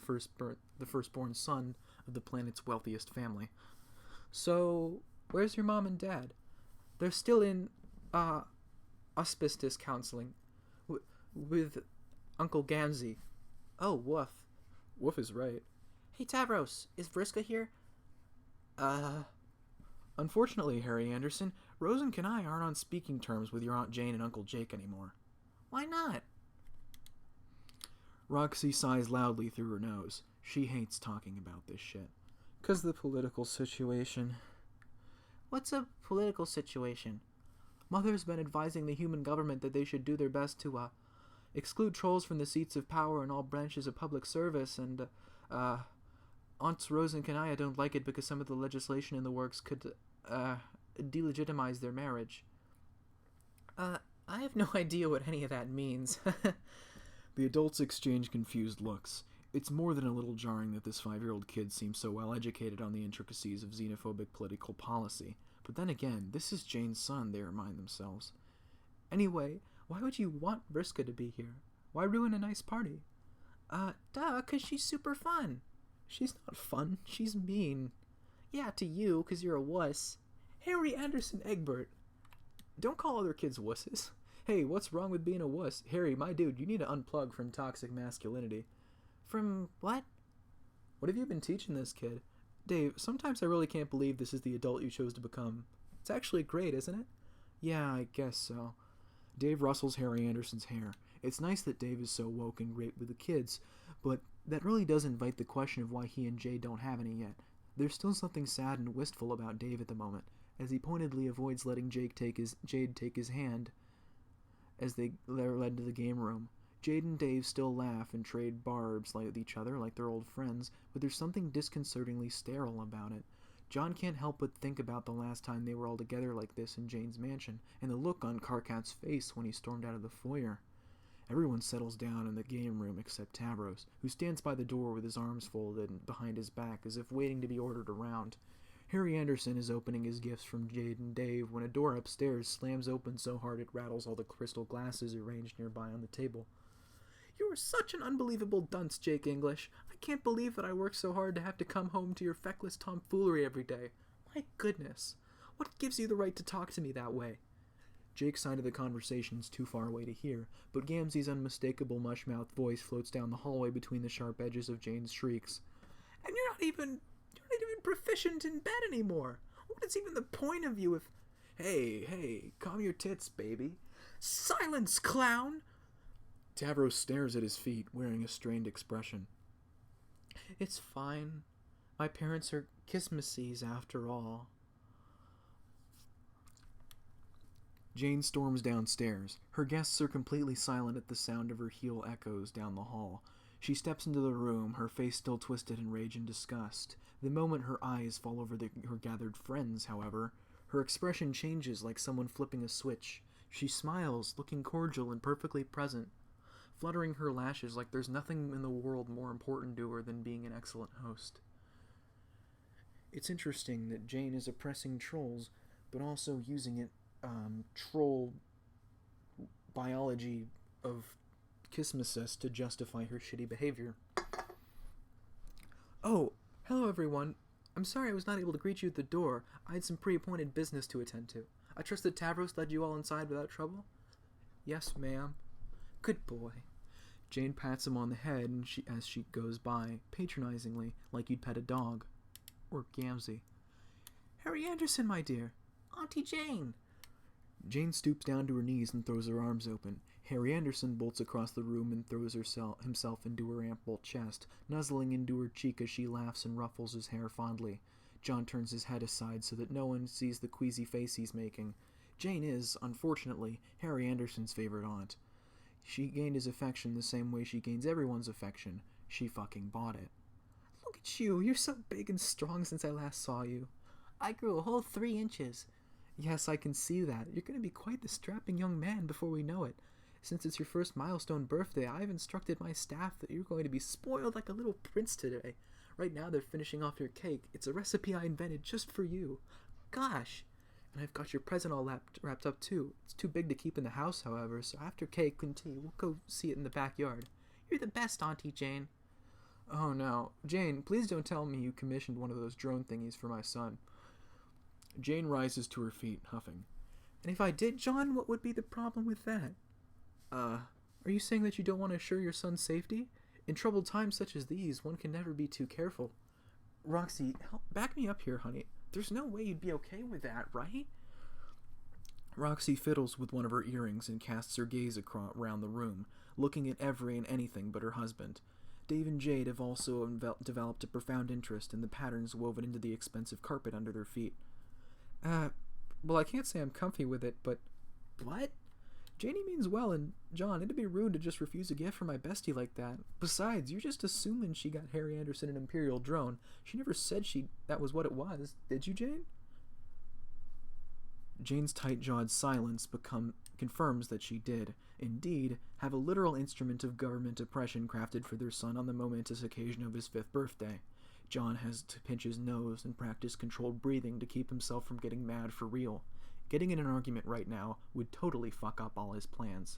firstborn son of the planet's wealthiest family. So, where's your mom and dad? They're still in, auspicious counseling. With Uncle Gamzee. Oh, woof. Woof is right. Hey, Tavros, is Vriska here? Unfortunately, Harry Anderson, Rosen and I aren't on speaking terms with your Aunt Jane and Uncle Jake anymore. Why not? Roxy sighs loudly through her nose. She hates talking about this shit. 'Cause the political situation. What's a political situation? Mother's been advising the human government that they should do their best to, exclude trolls from the seats of power in all branches of public service, and, Aunts Rose and Kanaya don't like it because some of the legislation in the works could, delegitimize their marriage. I have no idea what any of that means. The adults exchange confused looks. It's more than a little jarring that this 5-year-old kid seems so well educated on the intricacies of xenophobic political policy. But then again, this is Jane's son, they remind themselves. Anyway, why would you want Vriska to be here? Why ruin a nice party? 'Cause she's super fun. She's not fun, she's mean. Yeah, to you, 'cause you're a wuss. Harry Anderson Egbert. Don't call other kids wusses. Hey, what's wrong with being a wuss? Harry, my dude, you need to unplug from toxic masculinity. From what? What have you been teaching this kid? Dave, sometimes I really can't believe this is the adult you chose to become. It's actually great, isn't it? Yeah, I guess so. Dave rustles Harry Anderson's hair. It's nice that Dave is so woke and great with the kids, but that really does invite the question of why he and Jade don't have any yet. There's still something sad and wistful about Dave at the moment, as he pointedly avoids letting Jade take his hand as they're led to the game room. Jade and Dave still laugh and trade barbs with each other like they're old friends, but there's something disconcertingly sterile about it. John can't help but think about the last time they were all together like this in Jane's mansion, and the look on Karkat's face when he stormed out of the foyer. Everyone settles down in the game room except Tavros, who stands by the door with his arms folded behind his back as if waiting to be ordered around. Harry Anderson is opening his gifts from Jade and Dave when a door upstairs slams open so hard it rattles all the crystal glasses arranged nearby on the table. You are such an unbelievable dunce, Jake English. I can't believe that I work so hard to have to come home to your feckless tomfoolery every day. My goodness. What gives you the right to talk to me that way? Jake's side of the conversation's too far away to hear, but Gamzee's unmistakable mush-mouthed voice floats down the hallway between the sharp edges of Jane's shrieks. And you're not even proficient in bed anymore. What is even the point of you if... Hey, calm your tits, baby. Silence, clown! Tavros stares at his feet, wearing a strained expression. It's fine. My parents are Kismesies after all. Jane storms downstairs. Her guests are completely silent at the sound of her heel echoes down the hall. She steps into the room, her face still twisted in rage and disgust. The moment her eyes fall over her gathered friends, however, her expression changes like someone flipping a switch. She smiles, looking cordial and perfectly present, fluttering her lashes like there's nothing in the world more important to her than being an excellent host. It's interesting that Jane is oppressing trolls, but also using it, troll biology of Kismesis to justify her shitty behavior. Oh, hello everyone. I'm sorry I was not able to greet you at the door. I had some pre-appointed business to attend to. I trust that Tavros led you all inside without trouble? Yes, ma'am. Good boy. Jane pats him on the head as she goes by, patronizingly, like you'd pet a dog. Or Gamzee. Harry Anderson, my dear. Auntie Jane. Jane stoops down to her knees and throws her arms open. Harry Anderson bolts across the room and throws himself into her ample chest, nuzzling into her cheek as she laughs and ruffles his hair fondly. John turns his head aside so that no one sees the queasy face he's making. Jane is, unfortunately, Harry Anderson's favorite aunt. She gained his affection the same way she gains everyone's affection. She fucking bought it. Look at you, you're so big and strong since I last saw you. I grew a whole 3 inches. Yes, I can see that. You're going to be quite the strapping young man before we know it. Since it's your first milestone birthday, I've instructed my staff that you're going to be spoiled like a little prince today. Right now they're finishing off your cake. It's a recipe I invented just for you. Gosh! And I've got your present all wrapped up too. It's too big to keep in the house, however, so after cake and tea, we'll go see it in the backyard. You're the best, Auntie Jane. Oh no. Jane, please don't tell me you commissioned one of those drone thingies for my son. Jane rises to her feet, huffing. And if I did, John, what would be the problem with that? Are you saying that you don't want to assure your son's safety? In troubled times such as these, one can never be too careful. Roxy, back me up here, honey. There's no way you'd be okay with that, right? Roxy fiddles with one of her earrings and casts her gaze around the room, looking at every and anything but her husband. Dave and Jade have also developed a profound interest in the patterns woven into the expensive carpet under their feet. Well, I can't say I'm comfy with it, but... What? Janie means well, and John, it'd be rude to just refuse a gift from my bestie like that. Besides, you're just assuming she got Harry Anderson an Imperial drone. She never said that was what it was. Did you, Jane? Jane's tight-jawed silence confirms that she did, indeed, have a literal instrument of government oppression crafted for their son on the momentous occasion of his 5th birthday. John has to pinch his nose and practice controlled breathing to keep himself from getting mad for real. Getting in an argument right now would totally fuck up all his plans.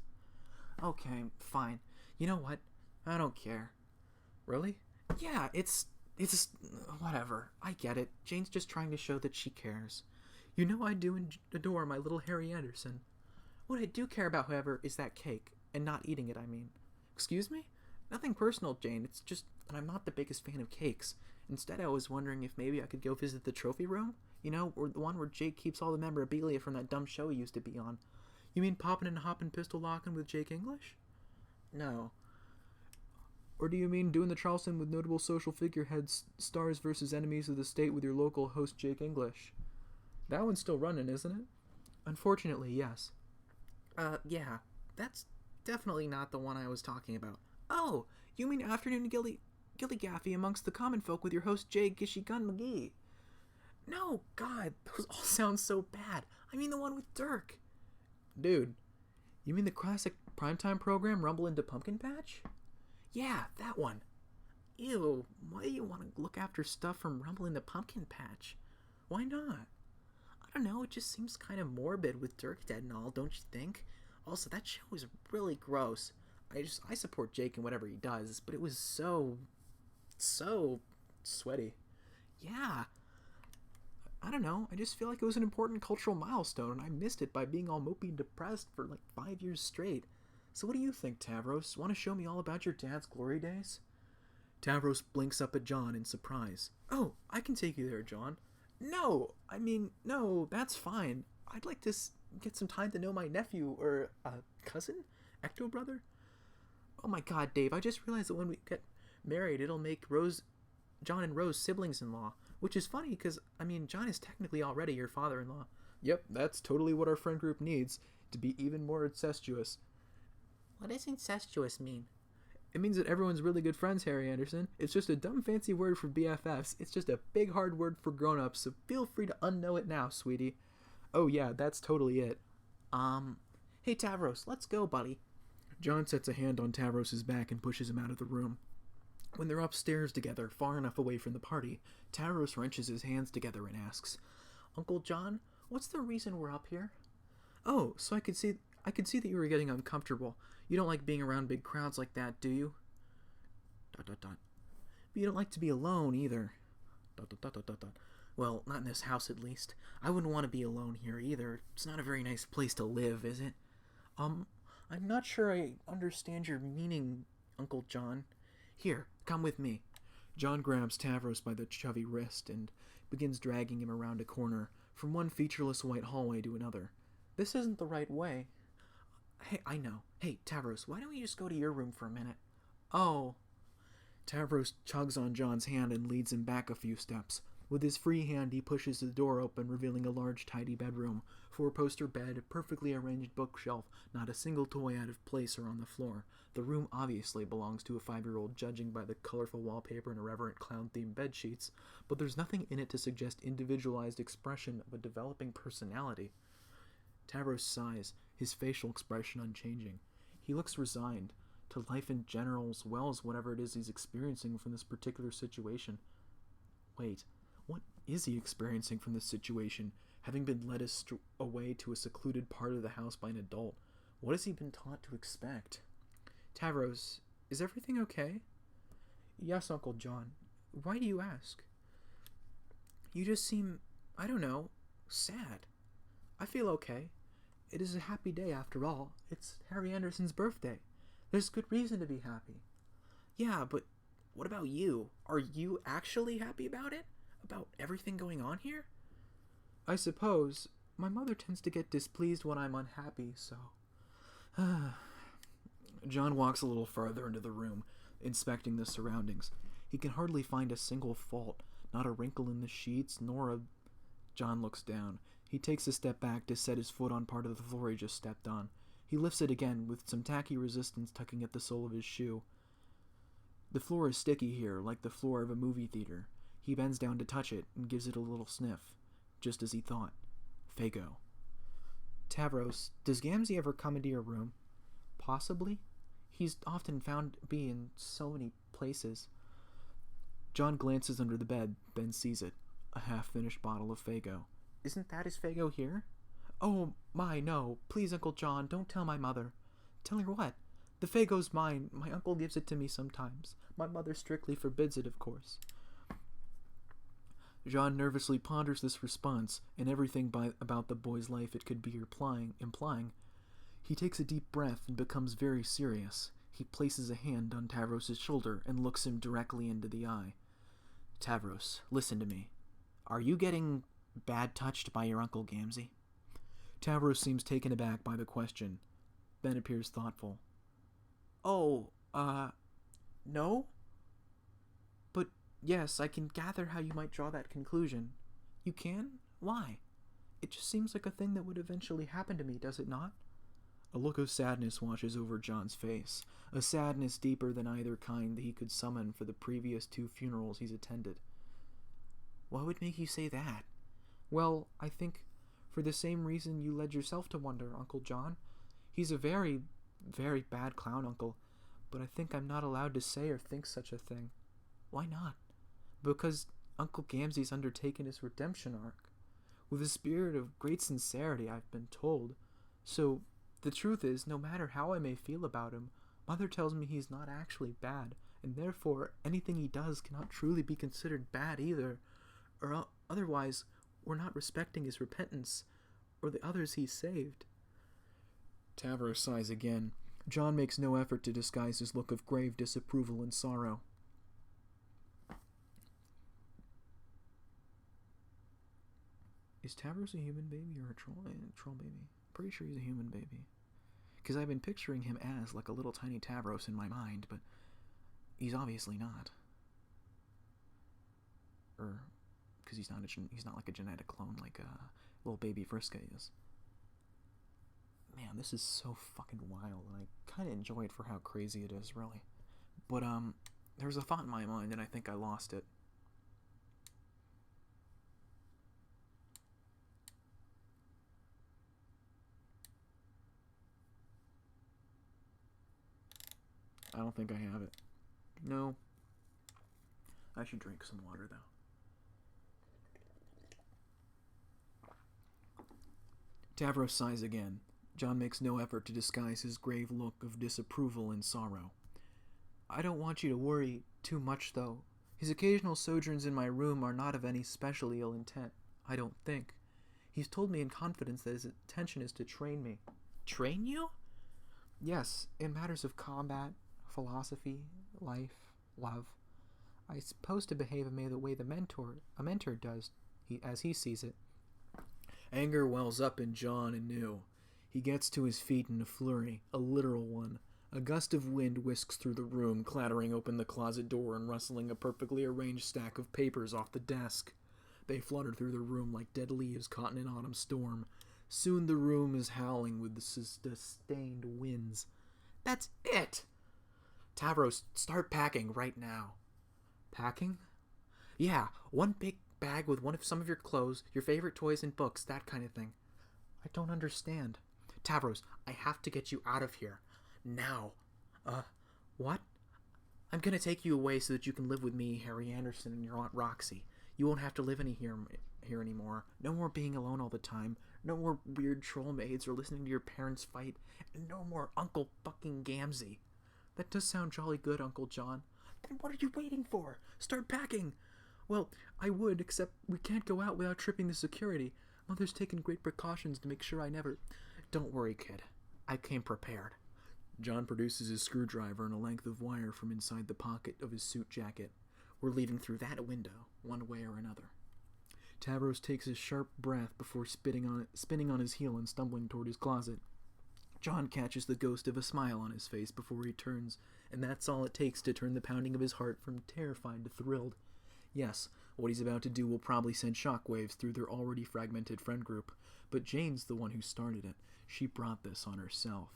Okay, fine. You know what? I don't care. Really? Yeah, it's whatever. I get it. Jane's just trying to show that she cares. You know I do adore my little Harry Anderson. What I do care about, however, is that cake. And not eating it, I mean. Excuse me? Nothing personal, Jane. It's just that I'm not the biggest fan of cakes. Instead, I was wondering if maybe I could go visit the trophy room? You know, or the one where Jake keeps all the memorabilia from that dumb show he used to be on. You mean poppin' and hoppin' pistol lockin' with Jake English? No. Or do you mean doing the Charleston with notable social figureheads, stars versus enemies of the state with your local host Jake English? That one's still running, isn't it? Unfortunately, yes. Yeah. That's definitely not the one I was talking about. Oh, you mean Afternoon Gillygaffy amongst the common folk with your host Jay Gishigun McGee? No, God, those all sound so bad. I mean the one with Dirk. Dude, you mean the classic primetime program Rumble into Pumpkin Patch? Yeah, that one. Ew, why do you want to look after stuff from Rumble into Pumpkin Patch? Why not? I don't know, it just seems kind of morbid with Dirk dead and all, don't you think? Also, that show was really gross. I support Jake in whatever he does, but it was so sweaty. Yeah. I don't know, I just feel like it was an important cultural milestone, and I missed it by being all mopey and depressed for like 5 years straight. So what do you think, Tavros? Want to show me all about your dad's glory days? Tavros blinks up at John in surprise. Oh, I can take you there, John. No, that's fine. I'd like to get some time to know my nephew, or cousin? Ecto-brother? Oh my god, Dave, I just realized that when we get married, it'll make John and Rose siblings-in-law. Which is funny, because, John is technically already your father-in-law. Yep, that's totally what our friend group needs, to be even more incestuous. What does incestuous mean? It means that everyone's really good friends, Harry Anderson. It's just a dumb fancy word for BFFs. It's just a big hard word for grown-ups, so feel free to unknow it now, sweetie. Oh yeah, that's totally it. Hey Tavros, let's go, buddy. John sets a hand on Tavros's back and pushes him out of the room. When they're upstairs together, far enough away from the party, Tavros wrenches his hands together and asks, Uncle John, what's the reason we're up here? Oh, so I could see that you were getting uncomfortable. You don't like being around big crowds like that, do you? ... But you don't like to be alone either. ... Well, not in this house at least. I wouldn't want to be alone here either. It's not a very nice place to live, is it? I'm not sure I understand your meaning, Uncle John. Here, come with me. John grabs Tavros by the chubby wrist and begins dragging him around a corner, from one featureless white hallway to another. This isn't the right way. Hey, I know. Hey, Tavros, why don't we just go to your room for a minute? Oh. Tavros tugs on John's hand and leads him back a few steps. With his free hand, he pushes the door open, revealing a large, tidy bedroom. Four-poster bed, a perfectly arranged bookshelf, not a single toy out of place or on the floor. The room obviously belongs to a 5-year-old, judging by the colorful wallpaper and irreverent clown-themed bedsheets, but there's nothing in it to suggest individualized expression of a developing personality. Tavros sighs, his facial expression unchanging. He looks resigned to life in general as well as whatever it is he's experiencing from this particular situation. Wait, what is he experiencing from this situation, having been led away to a secluded part of the house by an adult? What has he been taught to expect? Tavros, is everything okay? Yes, Uncle John. Why do you ask? You just seem, I don't know, sad. I feel okay. It is a happy day after all. It's Harry Anderson's birthday. There's good reason to be happy. Yeah, but what about you? Are you actually happy about it? About everything going on here? I suppose. My mother tends to get displeased when I'm unhappy, so... John walks a little farther into the room, inspecting the surroundings. He can hardly find a single fault, not a wrinkle in the sheets, nor a... John looks down. He takes a step back to set his foot on part of the floor he just stepped on. He lifts it again, with some tacky resistance tugging at the sole of his shoe. The floor is sticky here, like the floor of a movie theater. He bends down to touch it and gives it a little sniff, just as he thought. Fago. Tavros, does Gamzee ever come into your room? Possibly. He's often found to be in so many places. John glances under the bed, then sees it. A half-finished bottle of Fago. Isn't that his Fago here? Oh, my, no. Please, Uncle John, don't tell my mother. Tell her what? The Fago's mine. My uncle gives it to me sometimes. My mother strictly forbids it, of course. John nervously ponders this response and everything about the boy's life it could be implying. He takes a deep breath and becomes very serious. He places a hand on Tavros' shoulder and looks him directly into the eye. Tavros, listen to me. Are you getting bad touched by your Uncle Gamzee? Tavros seems taken aback by the question, then appears thoughtful. Oh, no? But yes, I can gather how you might draw that conclusion. You can? Why? It just seems like a thing that would eventually happen to me, does it not? A look of sadness washes over John's face, a sadness deeper than either kind that he could summon for the previous 2 funerals he's attended. What would make you say that? Well, I think for the same reason you led yourself to wonder, Uncle John. He's a very, very bad clown uncle, but I think I'm not allowed to say or think such a thing. Why not? Because Uncle Gamzee's undertaken his redemption arc. With a spirit of great sincerity, I've been told. So, the truth is, no matter how I may feel about him, Mother tells me he's not actually bad, and therefore anything he does cannot truly be considered bad either, or otherwise we're not respecting his repentance, or the others he saved. Tavros sighs again. John makes no effort to disguise his look of grave disapproval and sorrow. Is Tavros a human baby or a troll baby? Pretty sure he's a human baby. Because I've been picturing him as like a little tiny Tavros in my mind, but he's obviously not. Or, because he's not like a genetic clone like little baby Vriska is. Man, this is so fucking wild, and I kind of enjoy it for how crazy it is, really. but, there was a thought in my mind, and I think I lost it. I don't think I have it. No. I should drink some water, though. Tavros sighs again. John makes no effort to disguise his grave look of disapproval and sorrow. I don't want you to worry too much, though. His occasional sojourns in my room are not of any specially ill intent, I don't think. He's told me in confidence that his intention is to train me. Train you? Yes, in matters of combat, philosophy, life, love. I suppose to behave in the way a mentor does, as he sees it. Anger wells up in John anew. He gets to his feet in a flurry, a literal one. A gust of wind whisks through the room, clattering open the closet door and rustling a perfectly arranged stack of papers off the desk. They flutter through the room like dead leaves caught in an autumn storm. Soon the room is howling with the sustained winds. That's it! Tavros, start packing right now. Packing? Yeah, one big bag with some of your clothes, your favorite toys and books, that kind of thing. I don't understand. Tavros, I have to get you out of here. Now. What? I'm gonna take you away so that you can live with me, Harry Anderson, and your Aunt Roxy. You won't have to live here anymore. No more being alone all the time. No more weird troll maids or listening to your parents fight. And no more Uncle fucking Gamzee. That does sound jolly good, Uncle John. Then what are you waiting for? Start packing! Well, I would, except we can't go out without tripping the security. Mother's taken great precautions to make sure I never... Don't worry, kid. I came prepared. John produces his screwdriver and a length of wire from inside the pocket of his suit jacket. We're leaving through that window, one way or another. Tavros takes a sharp breath before spinning on his heel and stumbling toward his closet. John catches the ghost of a smile on his face before he turns, and that's all it takes to turn the pounding of his heart from terrified to thrilled. Yes, what he's about to do will probably send shockwaves through their already fragmented friend group, but Jane's the one who started it. She brought this on herself.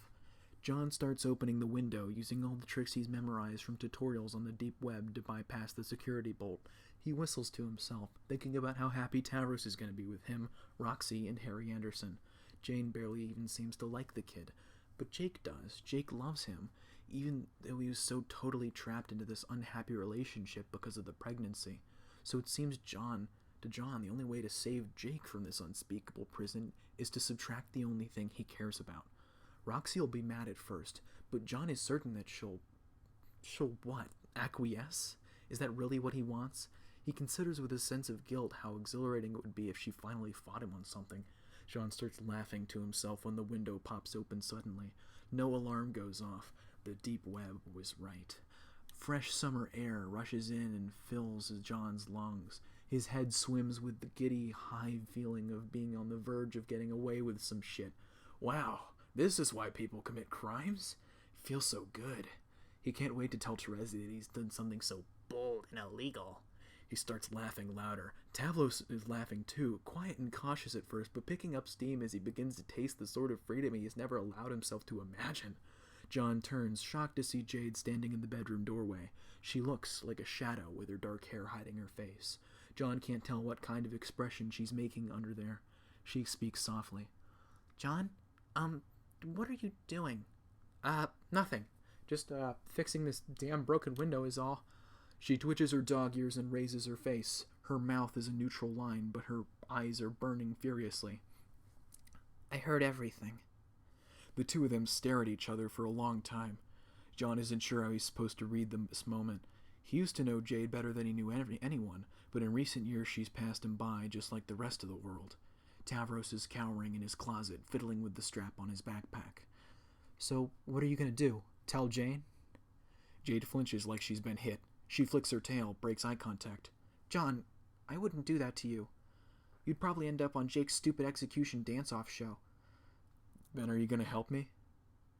John starts opening the window, using all the tricks he's memorized from tutorials on the deep web to bypass the security bolt. He whistles to himself, thinking about how happy Tavros is going to be with him, Roxy, and Harry Anderson. Jane barely even seems to like the kid, but Jake does. Jake loves him, even though he was so totally trapped into this unhappy relationship because of the pregnancy. So it seems to John, the only way to save Jake from this unspeakable prison is to subtract the only thing he cares about. Roxy will be mad at first, but John is certain that she'll what? Acquiesce? Is that really what he wants? He considers with a sense of guilt how exhilarating it would be if she finally fought him on something. John starts laughing to himself when the window pops open suddenly. No alarm goes off. The deep web was right. Fresh summer air rushes in and fills John's lungs. His head swims with the giddy, high feeling of being on the verge of getting away with some shit. Wow, this is why people commit crimes? It feels so good. He can't wait to tell Terezi that he's done something so bold and illegal. He starts laughing louder. Tavros is laughing too, quiet and cautious at first, but picking up steam as he begins to taste the sort of freedom he has never allowed himself to imagine. John turns, shocked to see Jade standing in the bedroom doorway. She looks like a shadow with her dark hair hiding her face. John can't tell what kind of expression she's making under there. She speaks softly. John, what are you doing? Nothing. Just, fixing this damn broken window is all. She twitches her dog ears and raises her face. Her mouth is a neutral line, but her eyes are burning furiously. I heard everything. The two of them stare at each other for a long time. John isn't sure how he's supposed to read this moment. He used to know Jade better than he knew anyone, but in recent years she's passed him by just like the rest of the world. Tavros is cowering in his closet, fiddling with the strap on his backpack. So, what are you going to do? Tell Jane? Jade flinches like she's been hit. She flicks her tail, breaks eye contact. John, I wouldn't do that to you. You'd probably end up on Jake's stupid execution dance-off show. Then are you going to help me?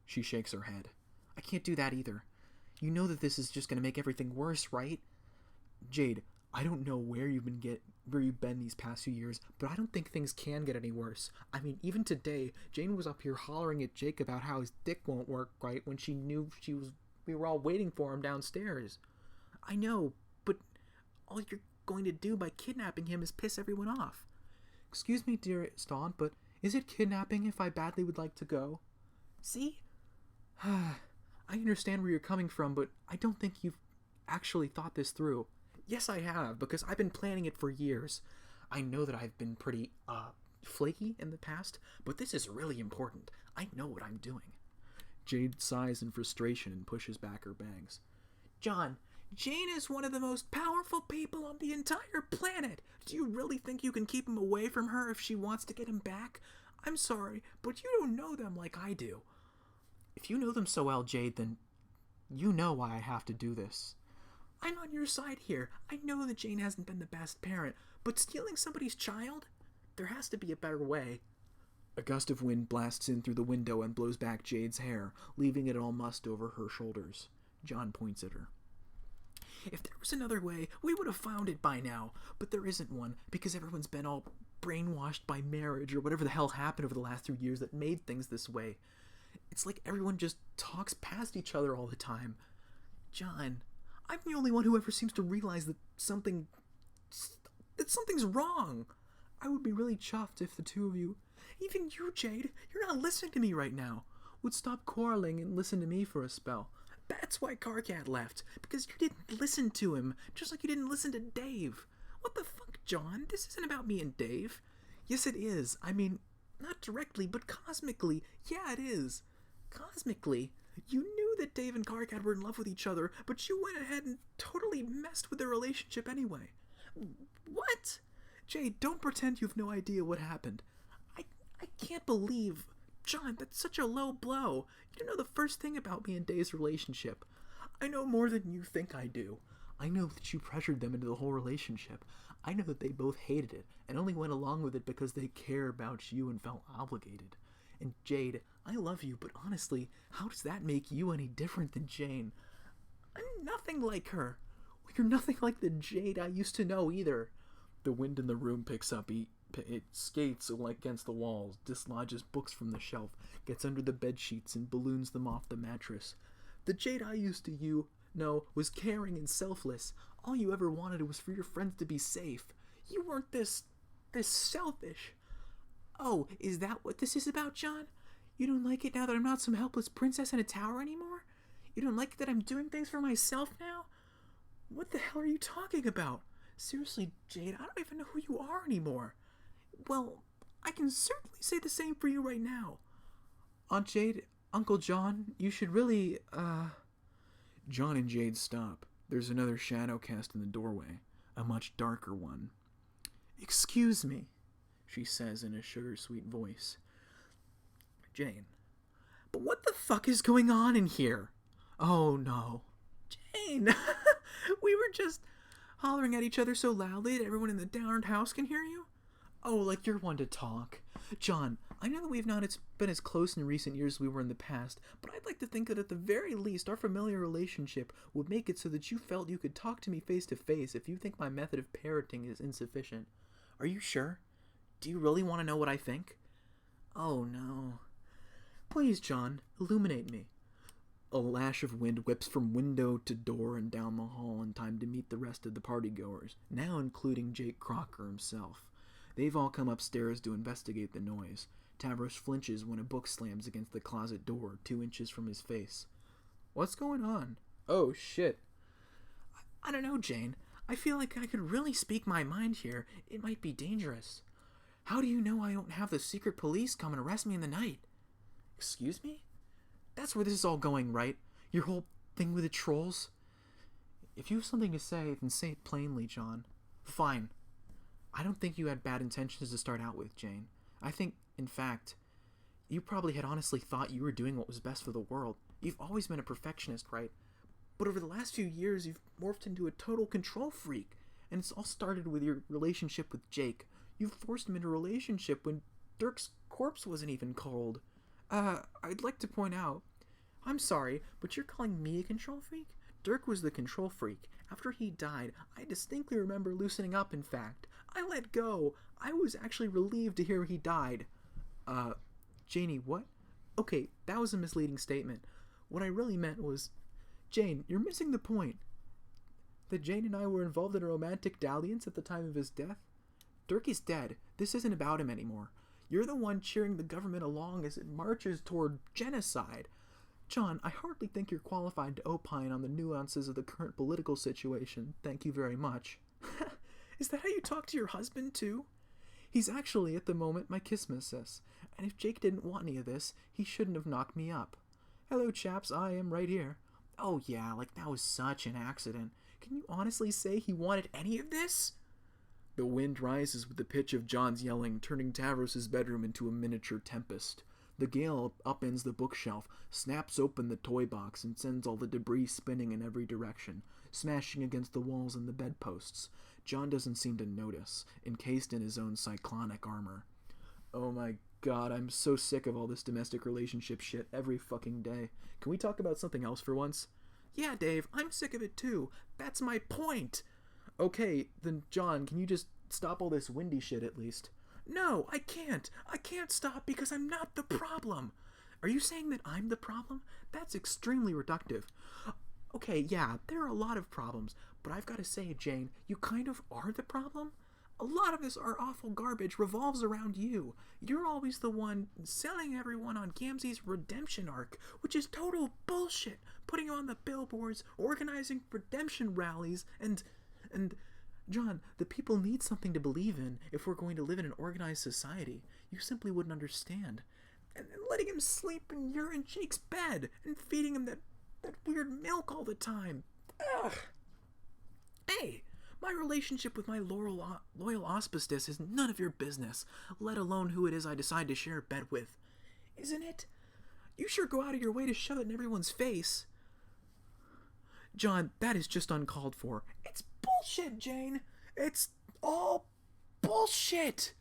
She shakes her head. I can't do that either. You know that this is just going to make everything worse, right? Jade, I don't know where you've been these past few years, but I don't think things can get any worse. I mean, even today, Jane was up here hollering at Jake about how his dick won't work right when she knew she was We were all waiting for him downstairs. I know, but all you're going to do by kidnapping him is piss everyone off. Excuse me, dearest aunt, but is it kidnapping if I badly would like to go? See? I understand where you're coming from, but I don't think you've actually thought this through. Yes, I have, because I've been planning it for years. I know that I've been pretty, flaky in the past, but this is really important. I know what I'm doing. Jade sighs in frustration and pushes back her bangs. John, Jane is one of the most powerful people on the entire planet. Do you really think you can keep him away from her if she wants to get him back? I'm sorry, but you don't know them like I do. If you know them so well, Jade, then you know why I have to do this. I'm on your side here. I know that Jane hasn't been the best parent, but stealing somebody's child? There has to be a better way. A gust of wind blasts in through the window and blows back Jade's hair, leaving it all mussed over her shoulders. John points at her. If there was another way, we would have found it by now, but there isn't one, because everyone's been all brainwashed by marriage or whatever the hell happened over the last 2 years that made things this way. It's like everyone just talks past each other all the time. John, I'm the only one who ever seems to realize that something's wrong. I would be really chuffed if the two of you, even you, Jade, you're not listening to me right now, would stop quarreling and listen to me for a spell. That's why Carcat left, because you didn't listen to him, just like you didn't listen to Dave. What the fuck, John? This isn't about me and Dave. Yes, it is. I mean, not directly, but cosmically. Yeah, it is. Cosmically. You knew that Dave and Carcat were in love with each other, but you went ahead and totally messed with their relationship anyway. What? Jade, don't pretend you have no idea what happened. I can't believe... John, that's such a low blow. You don't know the first thing about me and Dave's relationship. I know more than you think I do. I know that you pressured them into the whole relationship. I know that they both hated it and only went along with it because they care about you and felt obligated. And Jade, I love you, but honestly, how does that make you any different than Jane? I'm nothing like her. You're nothing like the Jade I used to know either. The wind in the room picks up. It skates against the walls, dislodges books from the shelf, gets under the bed sheets and balloons them off the mattress. The Jade I used to know was caring and selfless. All you ever wanted was for your friends to be safe. You weren't this selfish. Oh, is that what this is about, John? You don't like it now that I'm not some helpless princess in a tower anymore? You don't like it that I'm doing things for myself now? What the hell are you talking about? Seriously, Jade, I don't even know who you are anymore. Well, I can certainly say the same for you right now. Aunt Jade, Uncle John, you should really, John and Jade stop. There's another shadow cast in the doorway, a much darker one. Excuse me, she says in a sugar-sweet voice. Jane, but what the fuck is going on in here? Oh, no. Jane, we were just hollering at each other so loudly that everyone in the downed house can hear you? Oh, like you're one to talk. John, I know that we've not been as close in recent years as we were in the past, but I'd like to think that at the very least our familiar relationship would make it so that you felt you could talk to me face to face if you think my method of parroting is insufficient. Are you sure? Do you really want to know what I think? Oh, no. Please, John, illuminate me. A lash of wind whips from window to door and down the hall in time to meet the rest of the partygoers, now including Jake Crocker himself. They've all come upstairs to investigate the noise. Tavros flinches when a book slams against the closet door 2 inches from his face. What's going on? Oh, shit. I don't know, Jane. I feel like I could really speak my mind here. It might be dangerous. How do you know I don't have the secret police come and arrest me in the night? Excuse me? That's where this is all going, right? Your whole thing with the trolls? If you have something to say, then say it plainly, John. Fine. I don't think you had bad intentions to start out with, Jane. I think, in fact, you probably had honestly thought you were doing what was best for the world. You've always been a perfectionist, right? But over the last few years, you've morphed into a total control freak. And it's all started with your relationship with Jake. You forced him into a relationship when Dirk's corpse wasn't even cold. I'd like to point out, I'm sorry, but you're calling me a control freak? Dirk was the control freak. After he died, I distinctly remember loosening up, in fact. I let go. I was actually relieved to hear he died. Janie, what? Okay, that was a misleading statement. What I really meant was, Jane, you're missing the point. That Jane and I were involved in a romantic dalliance at the time of his death? Dirk is dead. This isn't about him anymore. You're the one cheering the government along as it marches toward genocide. John, I hardly think you're qualified to opine on the nuances of the current political situation. Thank you very much. Is that how you talk to your husband, too? He's actually, at the moment, my kismistress, and if Jake didn't want any of this, he shouldn't have knocked me up. Hello, chaps, I am right here. Oh yeah, like that was such an accident. Can you honestly say he wanted any of this? The wind rises with the pitch of John's yelling, turning Tavros' bedroom into a miniature tempest. The gale upends the bookshelf, snaps open the toy box, and sends all the debris spinning in every direction, smashing against the walls and the bedposts. John doesn't seem to notice, encased in his own cyclonic armor. Oh my god, I'm so sick of all this domestic relationship shit every fucking day. Can we talk about something else for once? Yeah, Dave, I'm sick of it too. That's my point. Okay, then John, can you just stop all this windy shit at least? No, I can't. I can't stop because I'm not the problem. Are you saying that I'm the problem? That's extremely reductive. Okay, yeah, there are a lot of problems, but I've got to say, Jane, you kind of are the problem. A lot of this our awful garbage revolves around you. You're always the one selling everyone on Gamzee's redemption arc, which is total bullshit. Putting on the billboards, organizing redemption rallies, and John, the people need something to believe in if we're going to live in an organized society. You simply wouldn't understand. And letting him sleep in your and Jake's bed and feeding him that weird milk all the time. Ugh. Hey, my relationship with my loyal auspicious is none of your business, let alone who it is I decide to share a bed with. Isn't it? You sure go out of your way to shove it in everyone's face. John, that is just uncalled for. It's bullshit, Jane. It's all bullshit.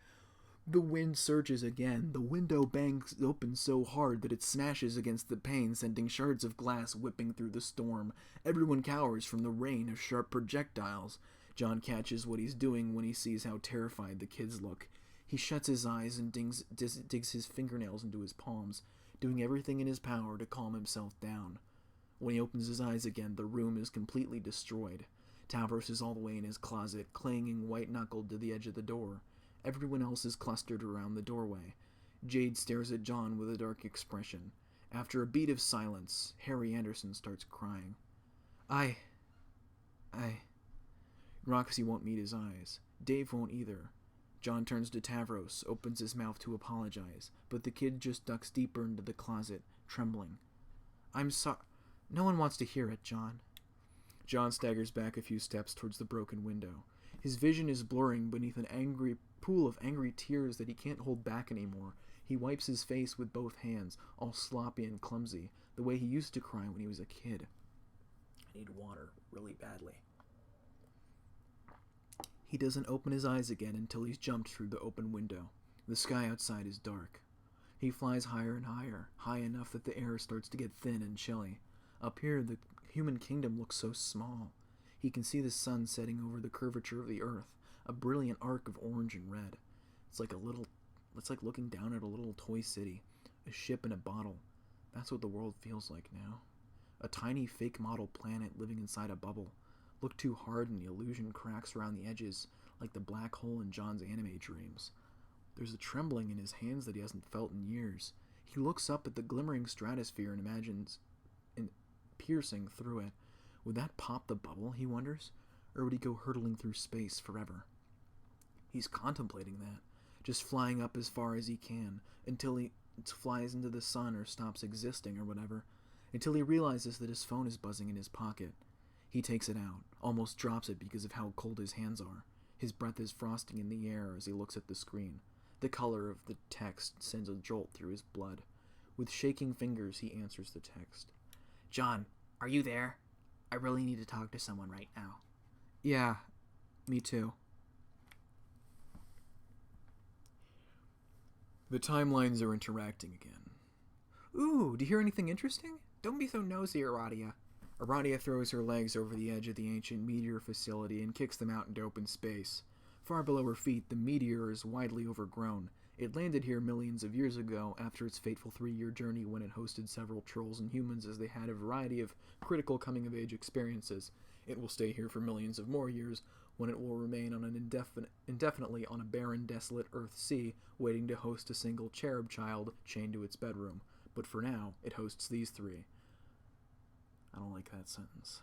The wind surges again. The window bangs open so hard that it smashes against the pane, sending shards of glass whipping through the storm. Everyone cowers from the rain of sharp projectiles. John catches what he's doing when he sees how terrified the kids look. He shuts his eyes and digs his fingernails into his palms, doing everything in his power to calm himself down. When he opens his eyes again, the room is completely destroyed. Tavros is all the way in his closet, clinging white-knuckled to the edge of the door. Everyone else is clustered around the doorway. Jade stares at John with a dark expression. After a beat of silence, Harry Anderson starts crying. Roxy won't meet his eyes. Dave won't either. John turns to Tavros, opens his mouth to apologize, but the kid just ducks deeper into the closet, trembling. I'm sorry. No one wants to hear it, John. John staggers back a few steps towards the broken window. His vision is blurring beneath an angry pool of angry tears that he can't hold back anymore. He wipes his face with both hands, all sloppy and clumsy, the way he used to cry when he was a kid. I need water really badly. He doesn't open his eyes again until he's jumped through the open window. The sky outside is dark. He flies higher and higher, high enough that the air starts to get thin and chilly. Up here, the human kingdom looks so small. He can see the sun setting over the curvature of the earth, a brilliant arc of orange and red. It's like looking down at a little toy city, a ship in a bottle. That's what the world feels like now. A tiny fake model planet living inside a bubble. Look too hard and the illusion cracks around the edges, like the black hole in John's anime dreams. There's a trembling in his hands that he hasn't felt in years. He looks up at the glimmering stratosphere and imagines piercing through it. Would that pop the bubble, he wonders? Or would he go hurtling through space forever? He's contemplating that, just flying up as far as he can, until he flies into the sun or stops existing or whatever, until he realizes that his phone is buzzing in his pocket. He takes it out, almost drops it because of how cold his hands are. His breath is frosting in the air as he looks at the screen. The color of the text sends a jolt through his blood. With shaking fingers, he answers the text. John, are you there? I really need to talk to someone right now. Yeah, me too. The timelines are interacting again. Ooh, do you hear anything interesting? Don't be so nosy, Aradia. Aradia throws her legs over the edge of the ancient meteor facility and kicks them out into open space. Far below her feet, the meteor is widely overgrown. It landed here millions of years ago after its fateful 3-year journey when it hosted several trolls and humans as they had a variety of critical coming-of-age experiences. It will stay here for millions of more years when it will remain on an indefinitely on a barren, desolate Earth sea, waiting to host a single cherub child chained to its bedroom. But for now, it hosts these 3. I don't like that sentence.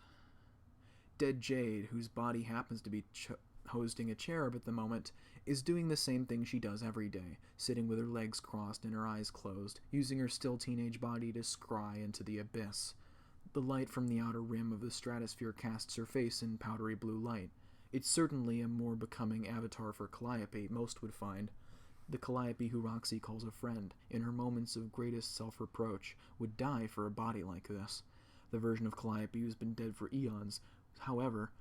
Dead Jade, whose body happens to be hosting a cherub at the moment, is doing the same thing she does every day, sitting with her legs crossed and her eyes closed, using her still teenage body to scry into the abyss. The light from the outer rim of the stratosphere casts her face in powdery blue light. It's certainly a more becoming avatar for Calliope, most would find. The Calliope who Roxy calls a friend, in her moments of greatest self-reproach, would die for a body like this. The version of Calliope who's been dead for eons, however,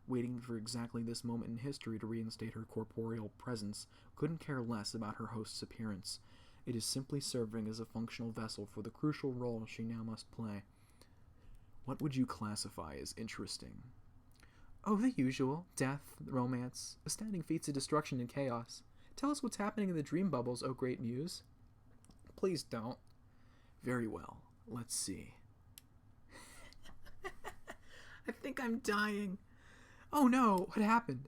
waiting for exactly this moment in history to reinstate her corporeal presence, couldn't care less about her host's appearance. It is simply serving as a functional vessel for the crucial role she now must play. What would you classify as interesting? Oh, the usual. Death, romance, astounding feats of destruction and chaos. Tell us what's happening in the dream bubbles, oh great muse. Please don't. Very well. Let's see. I think I'm dying. Oh no, what happened?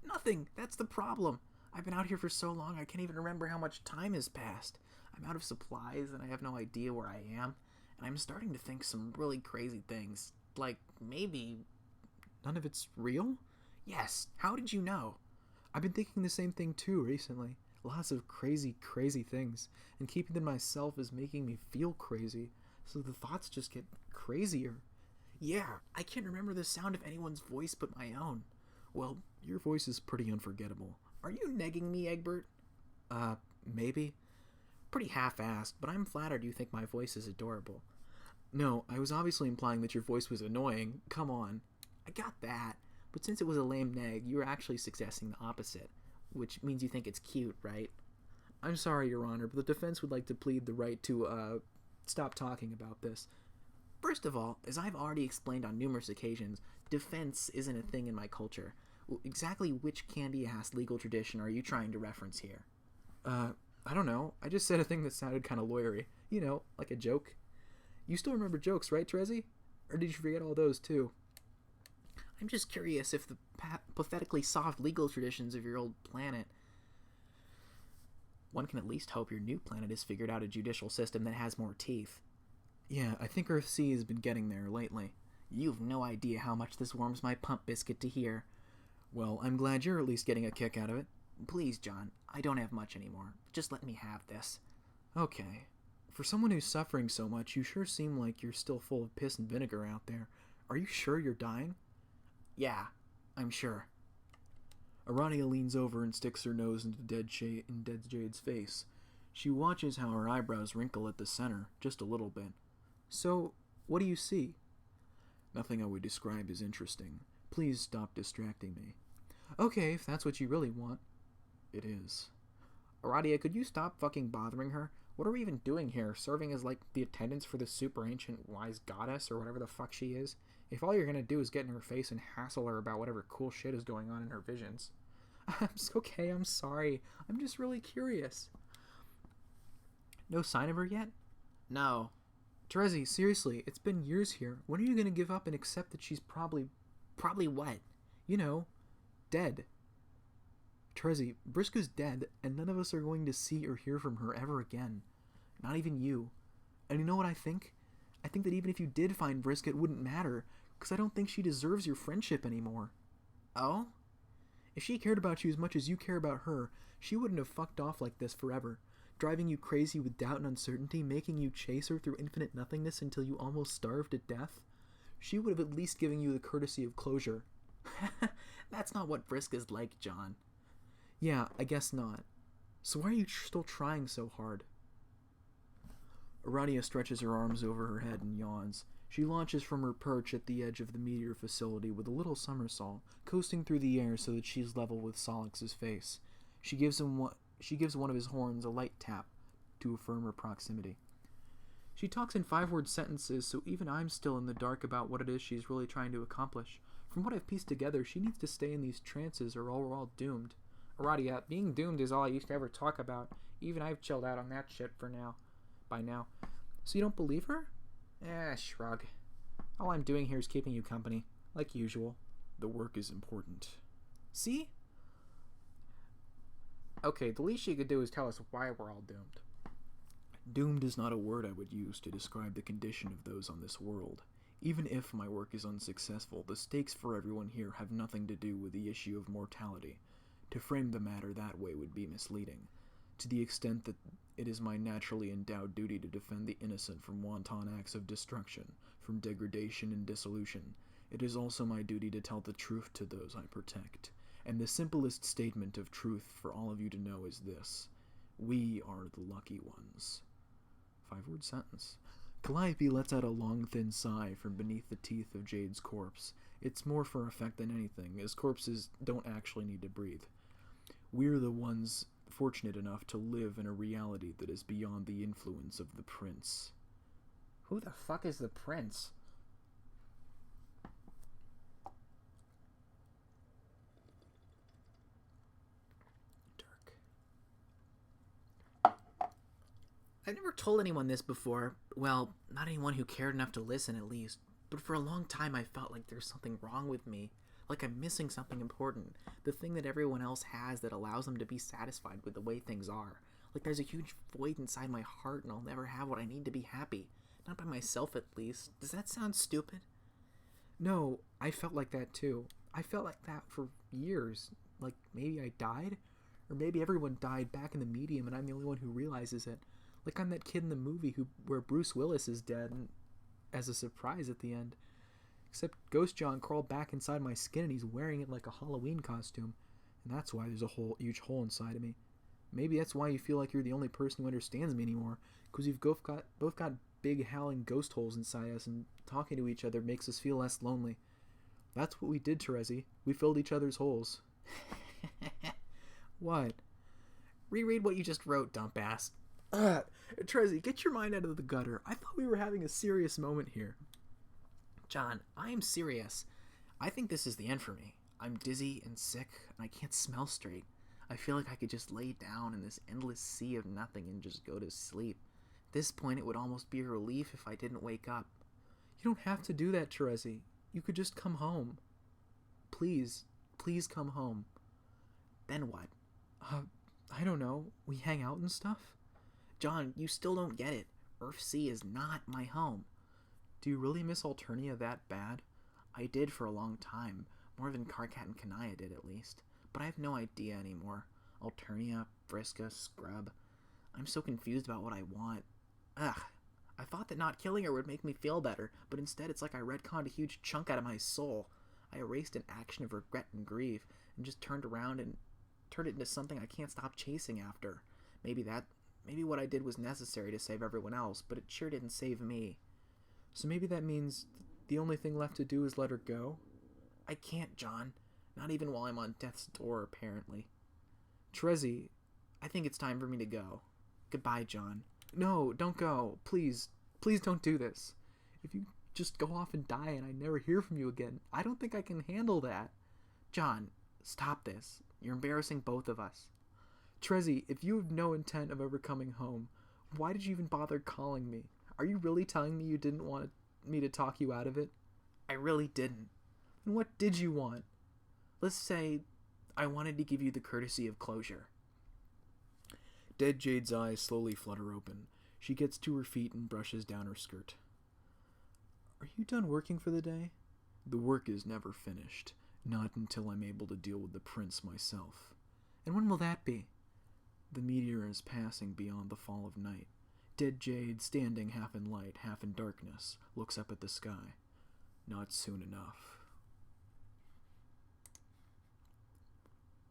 Nothing, that's the problem. I've been out here for so long I can't even remember how much time has passed. I'm out of supplies and I have no idea where I am. And I'm starting to think some really crazy things. Like, maybe... None of it's real? Yes, how did you know? I've been thinking the same thing too recently. Lots of crazy, crazy things. And keeping them to myself is making me feel crazy. So the thoughts just get crazier. Yeah, I can't remember the sound of anyone's voice but my own. Well, your voice is pretty unforgettable. Are you negging me, Egbert? Maybe. Pretty half-assed, but I'm flattered you think my voice is adorable. No, I was obviously implying that your voice was annoying. Come on. I got that, but since it was a lame neg, you were actually suggesting the opposite, which means you think it's cute, right? I'm sorry, Your Honor, but the defense would like to plead the right to, stop talking about this. First of all, as I've already explained on numerous occasions, defense isn't a thing in my culture. Exactly which candy-ass legal tradition are you trying to reference here? I don't know. I just said a thing that sounded kind of lawyery. You know, like a joke. You still remember jokes, right, Trezzy? Or did you forget all those, too? I'm just curious if the pathetically soft legal traditions of your old planet... One can at least hope your new planet has figured out a judicial system that has more teeth. Yeah, I think Earth C has been getting there lately. You've no idea how much this warms my pump biscuit to hear. Well, I'm glad you're at least getting a kick out of it. Please, John, I don't have much anymore. Just let me have this. Okay. For someone who's suffering so much, you sure seem like you're still full of piss and vinegar out there. Are you sure you're dying? Yeah, I'm sure. Aradia leans over and sticks her nose into Dead Jade's face. She watches how her eyebrows wrinkle at the center, just a little bit. So, what do you see? Nothing I would describe as interesting. Please stop distracting me. Okay, if that's what you really want. It is. Aradia, could you stop fucking bothering her? What are we even doing here? Serving as, like, the attendants for the super ancient wise goddess or whatever the fuck she is? If all you're gonna do is get in her face and hassle her about whatever cool shit is going on in her visions. It's okay, I'm sorry. I'm just really curious. No sign of her yet? No. Terezi, seriously, it's been years here. When are you gonna give up and accept that she's probably... Probably what? You know, dead. Terezi, Briscoe's dead, and none of us are going to see or hear from her ever again. Not even you. And you know what I think? I think that even if you did find Briscoe, it wouldn't matter, because I don't think she deserves your friendship anymore. Oh? If she cared about you as much as you care about her, she wouldn't have fucked off like this forever, driving you crazy with doubt and uncertainty, making you chase her through infinite nothingness until you almost starved to death. She would have at least given you the courtesy of closure. That's not what Briscoe's like, John. Yeah, I guess not. So why are you still trying so hard? Aradia stretches her arms over her head and yawns. She launches from her perch at the edge of the meteor facility with a little somersault, coasting through the air so that she's level with Solix's face. She gives one of his horns a light tap to affirm her proximity. She talks in 5-word sentences, so even I'm still in the dark about what it is she's really trying to accomplish. From what I've pieced together, she needs to stay in these trances or we're all doomed. Radia, being doomed is all I used to ever talk about. Even I've chilled out on that shit by now. So you don't believe her? Shrug. All I'm doing here is keeping you company, like usual. The work is important. See? Okay, the least you could do is tell us why we're all doomed. Doomed is not a word I would use to describe the condition of those on this world. Even if my work is unsuccessful, the stakes for everyone here have nothing to do with the issue of mortality. To frame the matter that way would be misleading. To the extent that it is my naturally endowed duty to defend the innocent from wanton acts of destruction, from degradation and dissolution, it is also my duty to tell the truth to those I protect. And the simplest statement of truth for all of you to know is this: we are the lucky ones. 5-word sentence. Calliope lets out a long, thin sigh from beneath the teeth of Jade's corpse. It's more for effect than anything, as corpses don't actually need to breathe. We're the ones fortunate enough to live in a reality that is beyond the influence of the prince. Who the fuck is the prince? I've never told anyone this before. Well, not anyone who cared enough to listen, at least. But for a long time, I felt like there's something wrong with me. Like I'm missing something important. The thing that everyone else has that allows them to be satisfied with the way things are. Like there's a huge void inside my heart and I'll never have what I need to be happy. Not by myself, at least. Does that sound stupid? No, I felt like that too. I felt like that for years. Like maybe I died? Or maybe everyone died back in the medium and I'm the only one who realizes it. Like I'm that kid in the movie where Bruce Willis is dead and as a surprise at the end. Except Ghost John crawled back inside my skin and he's wearing it like a Halloween costume. And that's why there's a huge hole inside of me. Maybe that's why you feel like you're the only person who understands me anymore. Because we've both got big howling ghost holes inside us and talking to each other makes us feel less lonely. That's what we did, Terezi. We filled each other's holes. What? Reread what you just wrote, dump ass. Terezi, get your mind out of the gutter. I thought we were having a serious moment here. John, I am serious. I think this is the end for me. I'm dizzy and sick, and I can't smell straight. I feel like I could just lay down in this endless sea of nothing and just go to sleep. At this point, it would almost be a relief if I didn't wake up. You don't have to do that, Terezi. You could just come home. Please come home. Then what? I don't know. We hang out and stuff? John, you still don't get it. Earthsea is not my home. Do you really miss Alternia that bad? I did for a long time. More than Karkat and Kanaya did, at least. But I have no idea anymore. Alternia, Vriska, Scrub. I'm so confused about what I want. Ugh. I thought that not killing her would make me feel better, but instead it's like I retconned a huge chunk out of my soul. I erased an action of regret and grief, and just turned around and turned it into something I can't stop chasing after. Maybe what I did was necessary to save everyone else, but it sure didn't save me. So maybe that means the only thing left to do is let her go? I can't, John. Not even while I'm on death's door, apparently. Terezi, I think it's time for me to go. Goodbye, John. No, don't go. Please don't do this. If you just go off and die and I never hear from you again, I don't think I can handle that. John, stop this. You're embarrassing both of us. Terezi, if you have no intent of ever coming home, why did you even bother calling me? Are you really telling me you didn't want me to talk you out of it? I really didn't. And what did you want? Let's say I wanted to give you the courtesy of closure. Dead Jade's eyes slowly flutter open. She gets to her feet and brushes down her skirt. Are you done working for the day? The work is never finished. Not until I'm able to deal with the prince myself. And when will that be? The meteor is passing beyond the fall of night. Dead Jade, standing half in light, half in darkness, looks up at the sky. Not soon enough.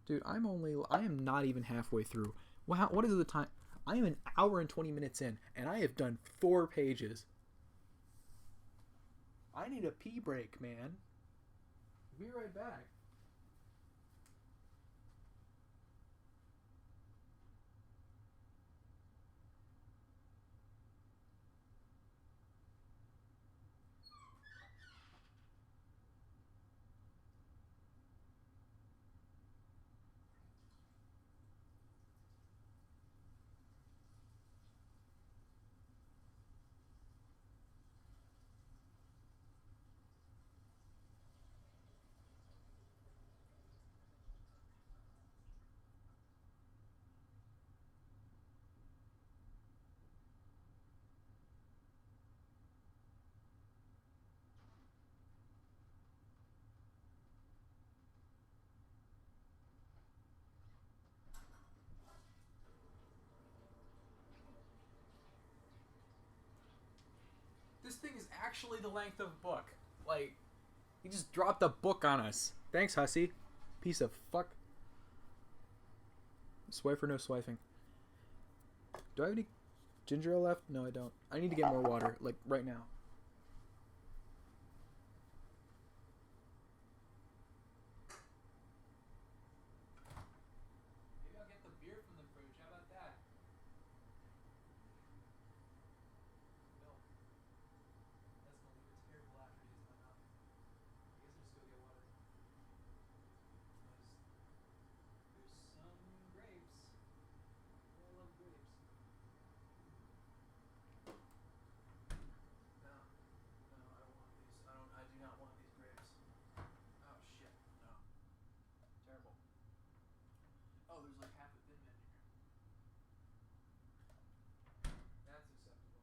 Dude, I am not even halfway through. Wow, what is the time? I am an hour and 20 minutes in, and I have done 4 pages. I need a pee break, man. Be right back. This thing is actually the length of a book. Like, he just dropped a book on us. Thanks, hussy. Piece of fuck. Swipe or no swiping? Do I have any ginger ale left? No, I don't. I need to get more water, like, right now. Maybe I'll get the beer from the fridge. How about that? Milk. That's gonna leave a terrible aftertaste in my mouth. I guess I'll just go get water. There's some grapes. I love grapes. No, I don't want these. I do not want these grapes. Oh shit, no. Terrible. Oh, there's like half a Thin Man in here. That's acceptable.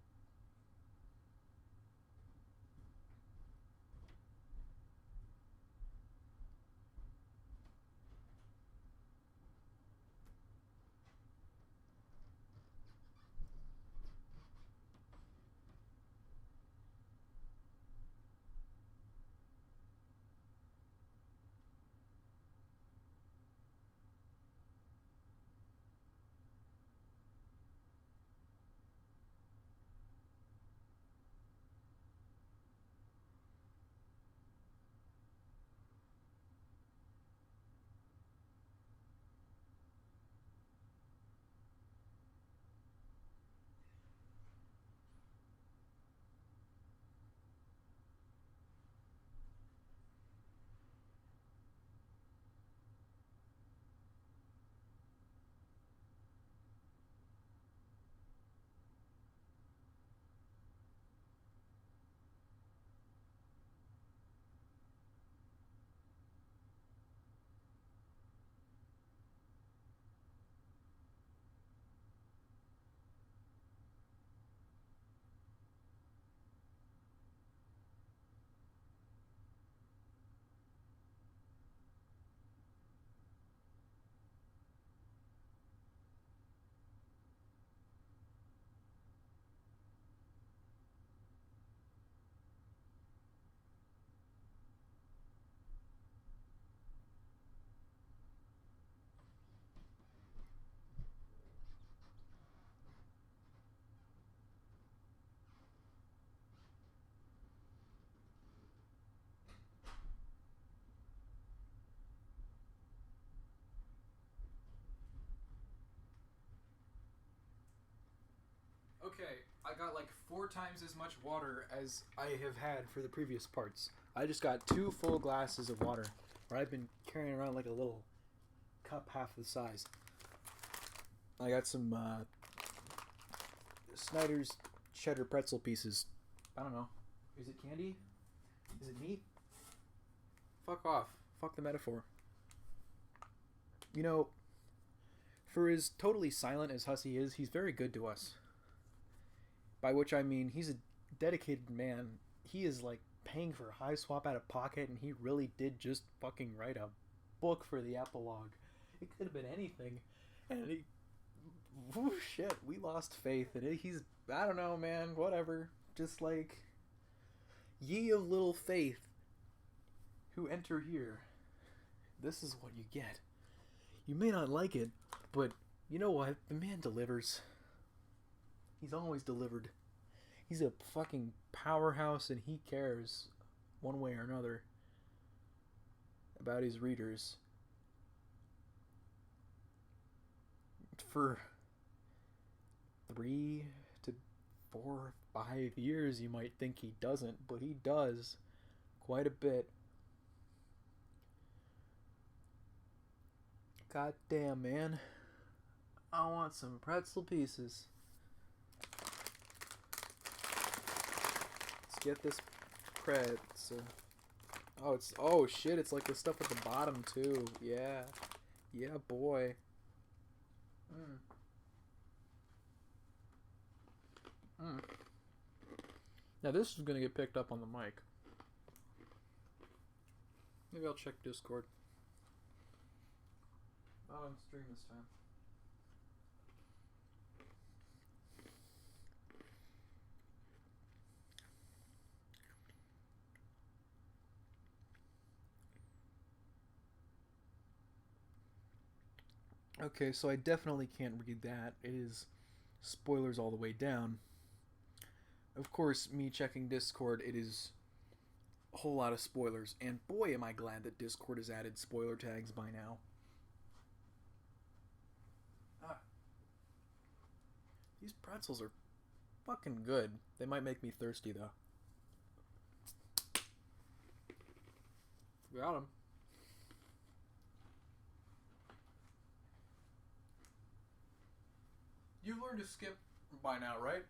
Okay, I got like 4 times as much water as I have had for the previous parts. I just got 2 full glasses of water, where I've been carrying around like a little cup half the size. I got some Snyder's cheddar pretzel pieces. I don't know. Is it candy? Is it meat? Fuck off. Fuck the metaphor. You know, for as totally silent as Hussy is, he's very good to us. By which I mean he's a dedicated man. He is like paying for high swap out of pocket, and he really did just fucking write a book for the epilogue. It could have been anything, and he, whoo, shit, we lost faith in it. He's, I don't know, man, whatever. Just like, ye of little faith, who enter here, this is what you get. You may not like it, but you know what? The man delivers. He's always delivered. He's a fucking powerhouse, and he cares one way or another about his readers. For 3 to 4, 5 years, you might think he doesn't, but he does quite a bit. God damn, man. I want some pretzel pieces. Let's get this pretzel. Oh, it's, oh shit, it's like the stuff at the bottom too. Yeah. Yeah, boy. Now this is gonna get picked up on the mic. Maybe I'll check Discord. Not on stream this time. Okay, so I definitely can't read that. It is spoilers all the way down. Of course, me checking Discord, it is a whole lot of spoilers. And boy, am I glad that Discord has added spoiler tags by now. Ah. These pretzels are fucking good. They might make me thirsty, though. Got them. You've learned to skip by now, right?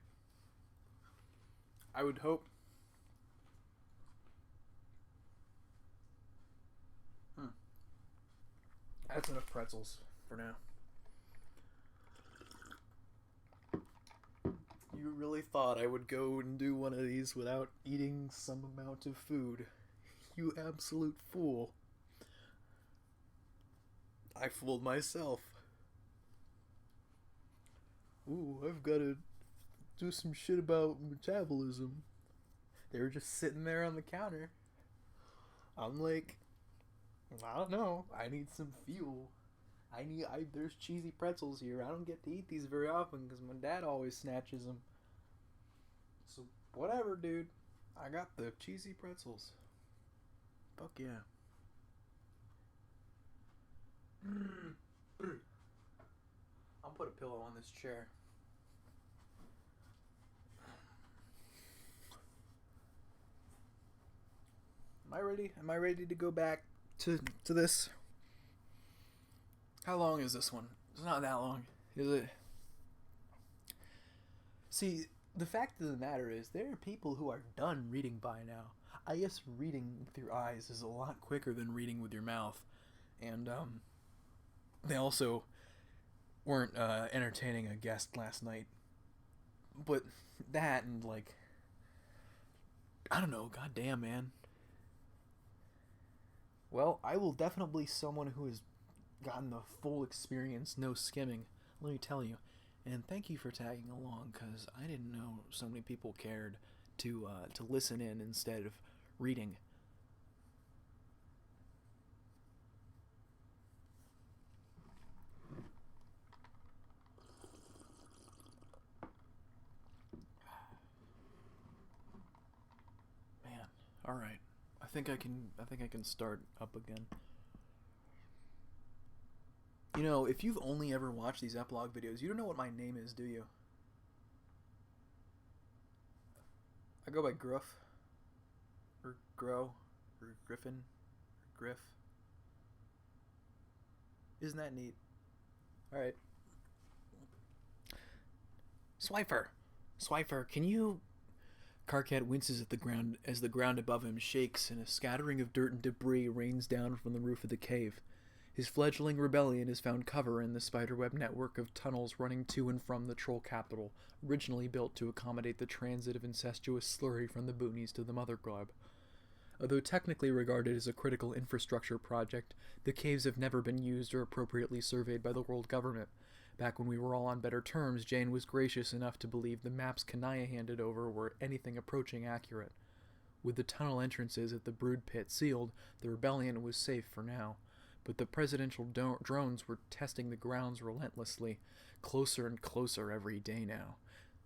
I would hope. That's enough pretzels for now. You really thought I would go and do one of these without eating some amount of food. You absolute fool. I fooled myself. Ooh, I've got to do some shit about metabolism. They were just sitting there on the counter. I'm like, I don't know. I need some fuel. There's cheesy pretzels here. I don't get to eat these very often because my dad always snatches them. So, whatever, dude. I got the cheesy pretzels. Fuck yeah. I'll put a pillow on this chair. Am I ready? Am I ready to go back to this? How long is this one? It's not that long, is it? See, the fact of the matter is, there are people who are done reading by now. I guess reading with your eyes is a lot quicker than reading with your mouth. And, they also weren't, entertaining a guest last night. But that and, like, I don't know, goddamn, man. Well, I will definitely be someone who has gotten the full experience, no skimming, let me tell you. And thank you for tagging along, because I didn't know so many people cared to listen in instead of reading. Man, all right. I think I can start up again. You know, if you've only ever watched these epilogue videos, you don't know what my name is, do you? I go by Gruff, or Grow, or Griffin, or Griff. Isn't that neat? Alright. Swifer, can you... Karkat winces at the ground as the ground above him shakes and a scattering of dirt and debris rains down from the roof of the cave. His fledgling rebellion has found cover in the spiderweb network of tunnels running to and from the troll capital, originally built to accommodate the transit of incestuous slurry from the boonies to the Mother Globe. Although technically regarded as a critical infrastructure project, the caves have never been used or appropriately surveyed by the world government. Back when we were all on better terms, Jane was gracious enough to believe the maps Kanaya handed over were anything approaching accurate. With the tunnel entrances at the brood pit sealed, the rebellion was safe for now. But the presidential drones were testing the grounds relentlessly, closer and closer every day now.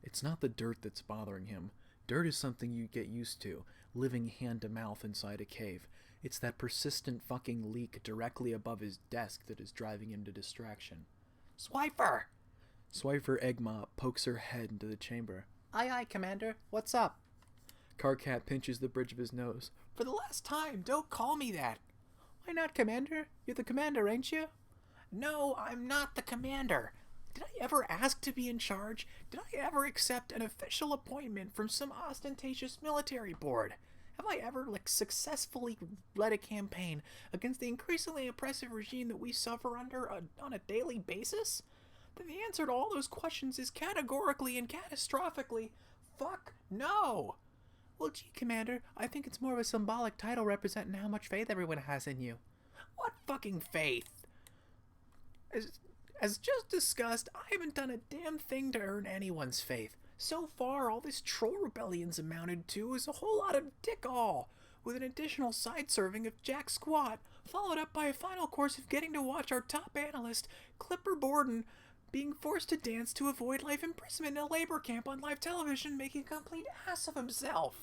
It's not the dirt that's bothering him. Dirt is something you get used to, living hand to mouth inside a cave. It's that persistent fucking leak directly above his desk that is driving him to distraction. Swifer! Swifer Eggma pokes her head into the chamber. Aye, Commander. What's up? Karkat pinches the bridge of his nose. For the last time, don't call me that. Why not, Commander? You're the commander, ain't you? No, I'm not the commander. Did I ever ask to be in charge? Did I ever accept an official appointment from some ostentatious military board? Have I ever, successfully led a campaign against the increasingly oppressive regime that we suffer under on a daily basis? Then the answer to all those questions is categorically and catastrophically, fuck no! Well, gee, Commander, I think it's more of a symbolic title representing how much faith everyone has in you. What fucking faith? As just discussed, I haven't done a damn thing to earn anyone's faith. So far, all this troll rebellion's amounted to is a whole lot of dick-all. with an additional side serving of Jack Squat, followed up by a final course of getting to watch our top analyst, Clipper Borden, being forced to dance to avoid life imprisonment in a labor camp on live television, making a complete ass of himself.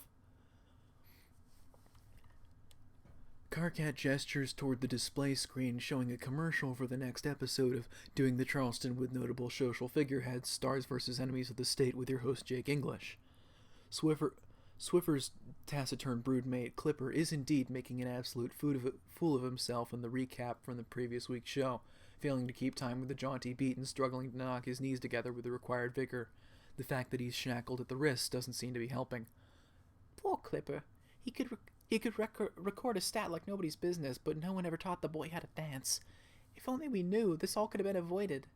Karkat gestures toward the display screen showing a commercial for the next episode of Doing the Charleston with Notable Social Figureheads, Stars vs. Enemies of the State with your host Jake English. Swiffer's taciturn broodmate, Clipper, is indeed making an absolute fool of himself in the recap from the previous week's show, failing to keep time with the jaunty beat and struggling to knock his knees together with the required vigor. The fact that he's shackled at the wrists doesn't seem to be helping. Poor Clipper. He could record a stat like nobody's business, but no one ever taught the boy how to dance. If only we knew, this all could have been avoided.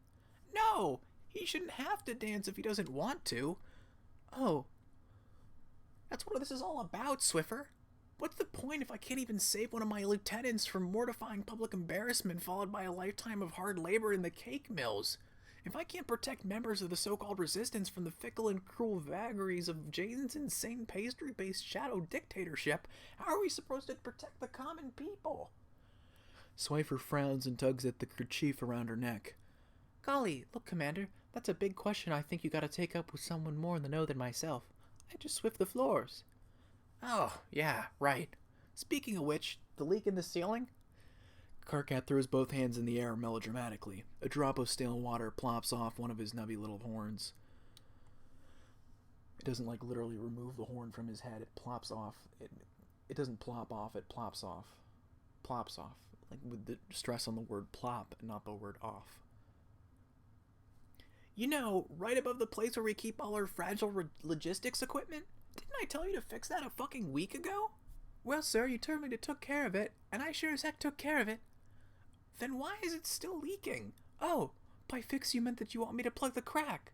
No! He shouldn't have to dance if he doesn't want to. Oh. That's what this is all about, Swiffer. What's the point if I can't even save one of my lieutenants from mortifying public embarrassment followed by a lifetime of hard labor in the cake mills? If I can't protect members of the so-called resistance from the fickle and cruel vagaries of Jason's insane pastry-based shadow dictatorship, how are we supposed to protect the common people? Swiffer frowns and tugs at the kerchief around her neck. Golly, look, Commander, that's a big question I think you gotta take up with someone more in the know than myself. I just swift the floors. Oh, yeah, right. Speaking of which, the leak in the ceiling? Karkat throws both hands in the air melodramatically. A drop of stale water plops off one of his nubby little horns. It doesn't, like, literally remove the horn from his head. It plops off. It doesn't plop off. It plops off. Plops off. Like, with the stress on the word plop and not the word off. You know, right above the place where we keep all our fragile logistics equipment? Didn't I tell you to fix that a fucking week ago? Well, sir, you told me to took care of it, and I sure as heck took care of it. Then why is it still leaking? Oh, by fix you meant that you want me to plug the crack.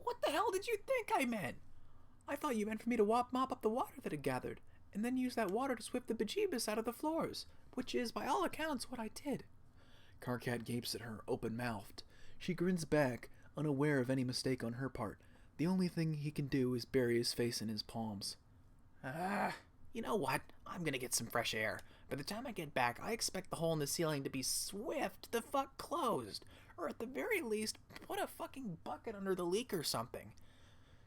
What the hell did you think I meant? I thought you meant for me to mop up the water that had gathered, and then use that water to swift the bejeebus out of the floors, which is, by all accounts, what I did. Karkat gapes at her, open-mouthed. She grins back, unaware of any mistake on her part. The only thing he can do is bury his face in his palms. You know what? I'm gonna get some fresh air. By the time I get back, I expect the hole in the ceiling to be swift the fuck closed. Or at the very least, put a fucking bucket under the leak or something.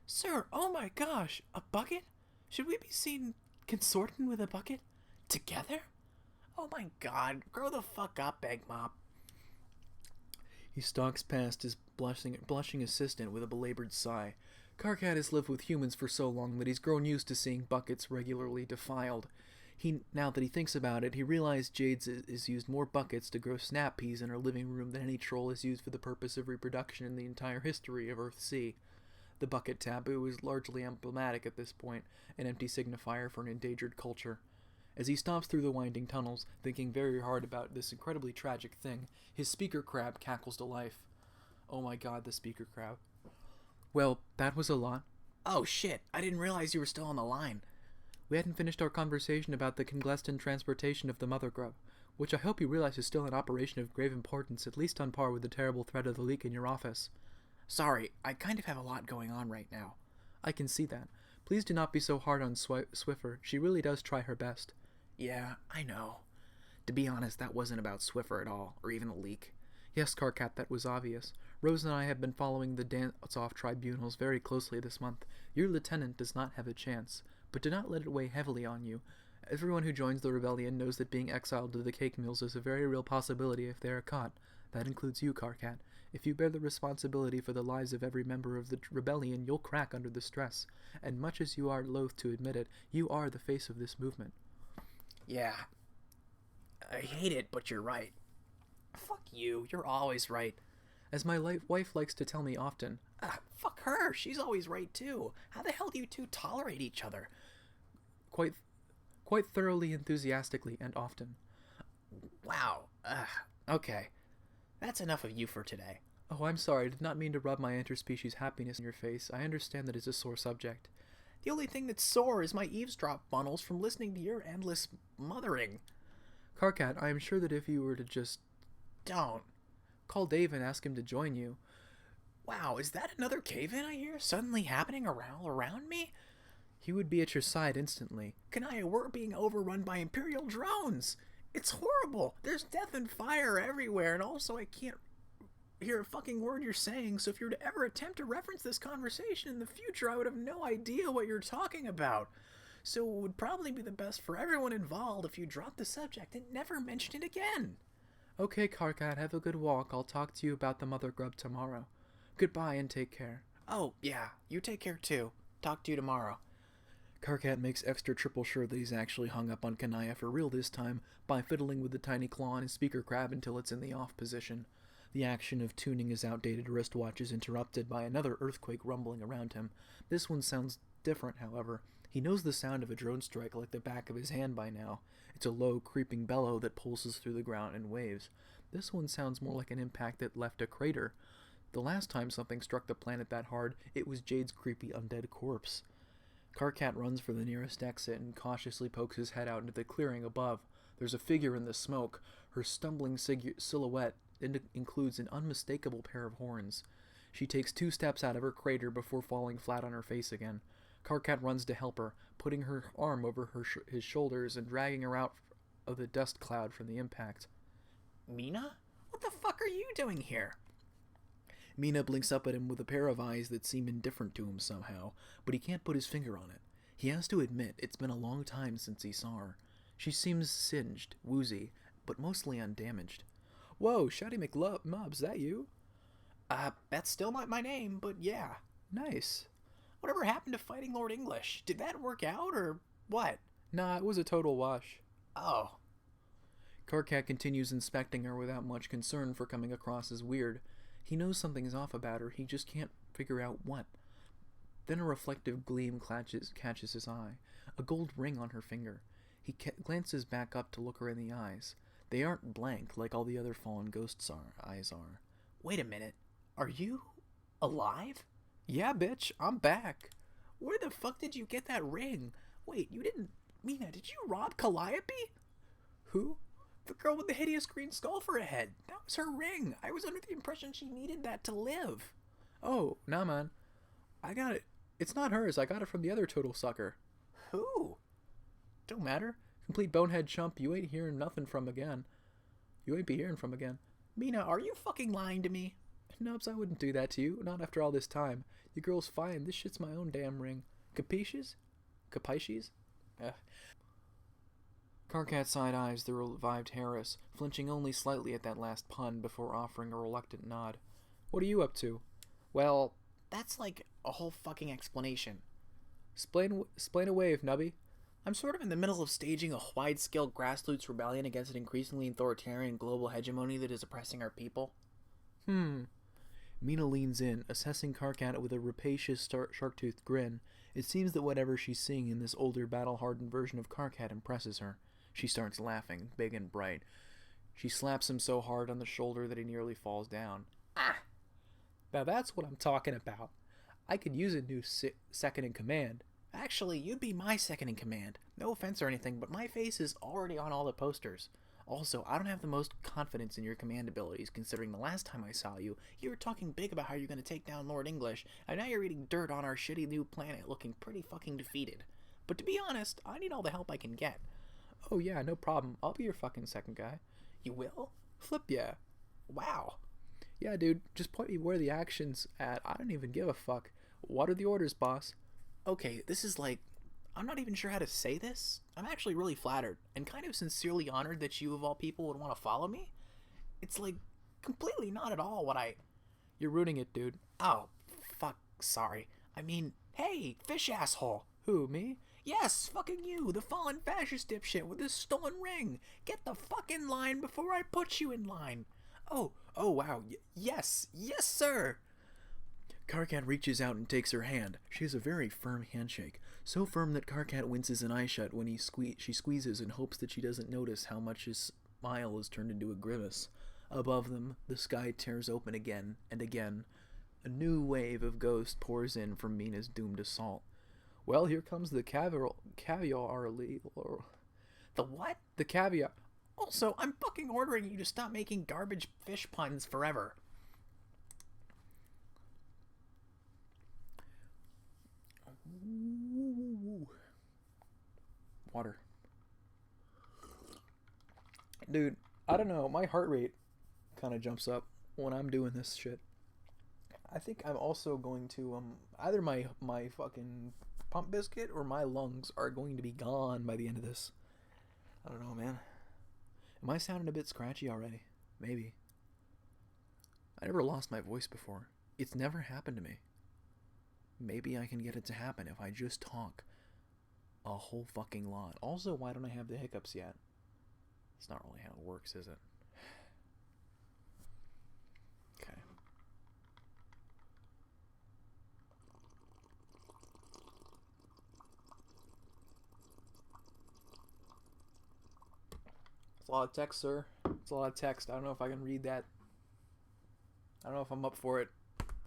Sir, oh my gosh, a bucket? Should we be seen consorting with a bucket? Together? Oh my god, grow the fuck up, Egg Mop. He stalks past his blushing assistant with a belabored sigh. Karkat has lived with humans for so long that he's grown used to seeing buckets regularly defiled. Now that he thinks about it, he realized Jade has used more buckets to grow snap peas in her living room than any troll has used for the purpose of reproduction in the entire history of Earthsea. The bucket taboo is largely emblematic at this point, an empty signifier for an endangered culture. As he stomps through the winding tunnels, thinking very hard about this incredibly tragic thing, his speaker crab cackles to life. Oh my god, the speaker crab. Well, that was a lot. Oh shit, I didn't realize you were still on the line. We hadn't finished our conversation about the clandestine transportation of the mother grub, which I hope you realize is still an operation of grave importance, at least on par with the terrible threat of the leak in your office. Sorry, I kind of have a lot going on right now. I can see that. Please do not be so hard on Swiffer. She really does try her best. Yeah, I know. To be honest, that wasn't about Swiffer at all, or even the leak. Yes, Karkat, that was obvious. Rose and I have been following the dance-off tribunals very closely this month. Your lieutenant does not have a chance, but do not let it weigh heavily on you. Everyone who joins the rebellion knows that being exiled to the cake mills is a very real possibility if they are caught. That includes you, Karkat. If you bear the responsibility for the lives of every member of the rebellion, you'll crack under the stress. And much as you are loath to admit it, you are the face of this movement. Yeah. I hate it, but you're right. Fuck you, you're always right. As my wife likes to tell me often. Fuck her, she's always right too. How the hell do you two tolerate each other? Quite thoroughly, enthusiastically, and often. Wow. Okay. That's enough of you for today. Oh, I'm sorry. I did not mean to rub my interspecies happiness in your face. I understand that it's a sore subject. The only thing that's sore is my eavesdrop funnels from listening to your endless mothering. Karkat, I am sure that if you were to just... Don't. Call Dave and ask him to join you. Wow, is that another cave-in I hear suddenly happening around me? He would be at your side instantly. Kanaya, we're being overrun by Imperial drones! It's horrible! There's death and fire everywhere, and also I can't hear a fucking word you're saying, so if you were to ever attempt to reference this conversation in the future, I would have no idea what you're talking about. So it would probably be the best for everyone involved if you dropped the subject and never mentioned it again. Okay, Karkat, have a good walk. I'll talk to you about the mother grub tomorrow. Goodbye and take care. Oh, yeah, you take care too. Talk to you tomorrow. Karkat makes extra triple sure that he's actually hung up on Kanaya for real this time by fiddling with the tiny claw on his speaker crab until it's in the off position. The action of tuning his outdated wristwatch is interrupted by another earthquake rumbling around him. This one sounds different, however. He knows the sound of a drone strike like the back of his hand by now. It's a low, creeping bellow that pulses through the ground in waves. This one sounds more like an impact that left a crater. The last time something struck the planet that hard, it was Jade's creepy undead corpse. Karkat runs for the nearest exit and cautiously pokes his head out into the clearing above. There's a figure in the smoke. Her stumbling silhouette includes an unmistakable pair of horns. She takes 2 steps out of her crater before falling flat on her face again. Karkat runs to help her, putting her arm over his shoulders and dragging her out of the dust cloud from the impact. Mina? What the fuck are you doing here? Mina blinks up at him with a pair of eyes that seem indifferent to him somehow, but he can't put his finger on it. He has to admit it's been a long time since he saw her. She seems singed, woozy, but mostly undamaged. Whoa, Shouty McMubs, that you? That's still not my name, but yeah. Nice. Whatever happened to fighting Lord English? Did that work out, or what? Nah, it was a total wash. Oh. Karkat continues inspecting her without much concern for coming across as weird. He knows something's off about her, he just can't figure out what. Then a reflective gleam catches his eye, a gold ring on her finger. He glances back up to look her in the eyes. They aren't blank like all the other fallen ghosts' eyes are. Wait a minute. Are you alive? Yeah, bitch, I'm back. Where the fuck did you get that ring? Wait, you didn't... Mina, did you rob Calliope? Who? The girl with the hideous green skull for a head. That was her ring. I was under the impression she needed that to live. Oh, nah, man. I got it. It's not hers. I got it from the other total sucker. Who? Don't matter. Complete bonehead chump you ain't hearing nothing from again. You ain't be hearing from again. Mina, are you fucking lying to me? Nubs, I wouldn't do that to you. Not after all this time. Your girl's fine. This shit's my own damn ring. Capisces? Capisces? Karkat side-eyes the revived Harris, flinching only slightly at that last pun before offering a reluctant nod. What are you up to? Well, that's like a whole fucking explanation. Explain away, Nubby. I'm sort of in the middle of staging a wide-scale grassroots rebellion against an increasingly authoritarian global hegemony that is oppressing our people. Mina leans in, assessing Karkat with a rapacious shark-toothed grin. It seems that whatever she's seeing in this older, battle-hardened version of Karkat impresses her. She starts laughing, big and bright. She slaps him so hard on the shoulder that he nearly falls down. Ah! Now that's what I'm talking about. I could use a new second in command. Actually, you'd be my second in command. No offense or anything, but my face is already on all the posters. Also, I don't have the most confidence in your command abilities, considering the last time I saw you, you were talking big about how you're going to take down Lord English, and now you're eating dirt on our shitty new planet looking pretty fucking defeated. But to be honest, I need all the help I can get. Oh yeah, no problem. I'll be your fucking second guy. You will? Flip yeah. Wow. Yeah, dude, just point me where the action's at. I don't even give a fuck. What are the orders, boss? Okay, this is like... I'm not even sure how to say this. I'm actually really flattered, and kind of sincerely honored that you of all people would want to follow me. It's like, completely not at all what I... You're ruining it, dude. Oh, fuck, sorry. I mean, hey, fish asshole. Who, me? Yes, fucking you, the fallen fascist dipshit with this stolen ring. Get the fuck in line before I put you in line. Oh, wow, yes, sir. Karkat reaches out and takes her hand. She has a very firm handshake. So firm that Karkat winces an eye shut when she squeezes and hopes that she doesn't notice how much his smile is turned into a grimace. Above them, the sky tears open again and again. A new wave of ghosts pours in from Mina's doomed assault. Well, here comes the caviar. The what? The caviar. Also, I'm fucking ordering you to stop making garbage fish puns forever. water. Dude, I don't know. My heart rate kind of jumps up when I'm doing this shit. I think I'm also going to either my fucking pump biscuit or my lungs are going to be gone by the end of this. I don't know, man. Am I sounding a bit scratchy already? Maybe. I never lost my voice before. It's never happened to me. Maybe I can get it to happen if I just talk a whole fucking lot. Also, why don't I have the hiccups yet? It's not really how it works, is it? Okay. It's a lot of text, sir. It's a lot of text. I don't know if I can read that. I don't know if I'm up for it.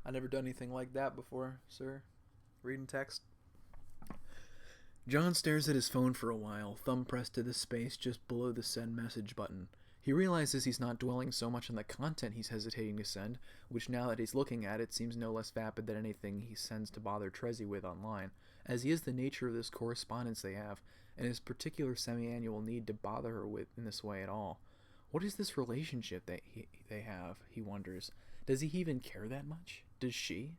I've never done anything like that before, sir. Reading text. John stares at his phone for a while, thumb pressed to the space just below the send message button. He realizes he's not dwelling so much on the content he's hesitating to send, which now that he's looking at it seems no less vapid than anything he sends to bother Trezzy with online, as he is the nature of this correspondence they have, and his particular semi-annual need to bother her with in this way at all. What is this relationship that they have, he wonders. Does he even care that much? Does she?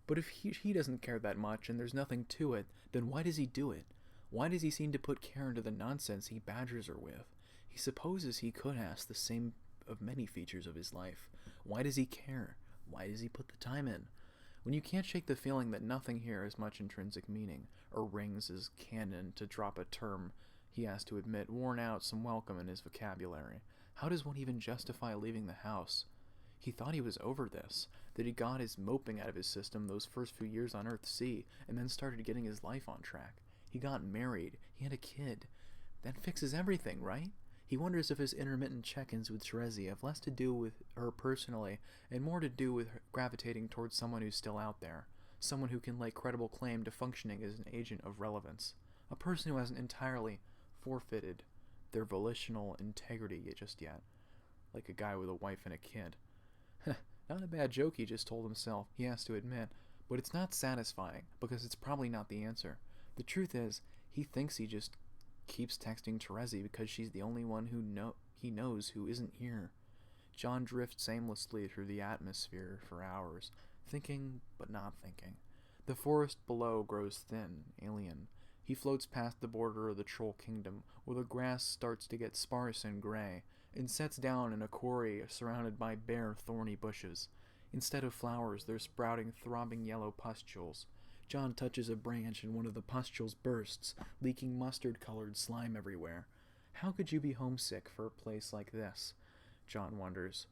But if he doesn't care that much and there's nothing to it, then why does he do it? Why does he seem to put care into the nonsense he badgers her with? He supposes he could ask the same of many features of his life. Why does he care? Why does he put the time in? When you can't shake the feeling that nothing here has much intrinsic meaning, or rings as canon to drop a term he has to admit worn out some welcome in his vocabulary, how does one even justify leaving the house? He thought he was over this, that he got his moping out of his system those first few years on Earth-C, and then started getting his life on track. He got married. He had a kid. That fixes everything, right? He wonders if his intermittent check-ins with Trezzy have less to do with her personally, and more to do with her gravitating towards someone who's still out there. Someone who can lay credible claim to functioning as an agent of relevance. A person who hasn't entirely forfeited their volitional integrity just yet. Like a guy with a wife and a kid. Not a bad joke he just told himself, he has to admit, but it's not satisfying, because it's probably not the answer. The truth is, he thinks he just keeps texting Trezzy because she's the only one he knows who isn't here. John drifts aimlessly through the atmosphere for hours, thinking but not thinking. The forest below grows thin, alien. He floats past the border of the Troll Kingdom, where the grass starts to get sparse and gray, and sets down in a quarry surrounded by bare, thorny bushes. Instead of flowers, they're sprouting throbbing yellow pustules. John touches a branch and one of the pustules bursts, leaking mustard-colored slime everywhere. How could you be homesick for a place like this? John wonders.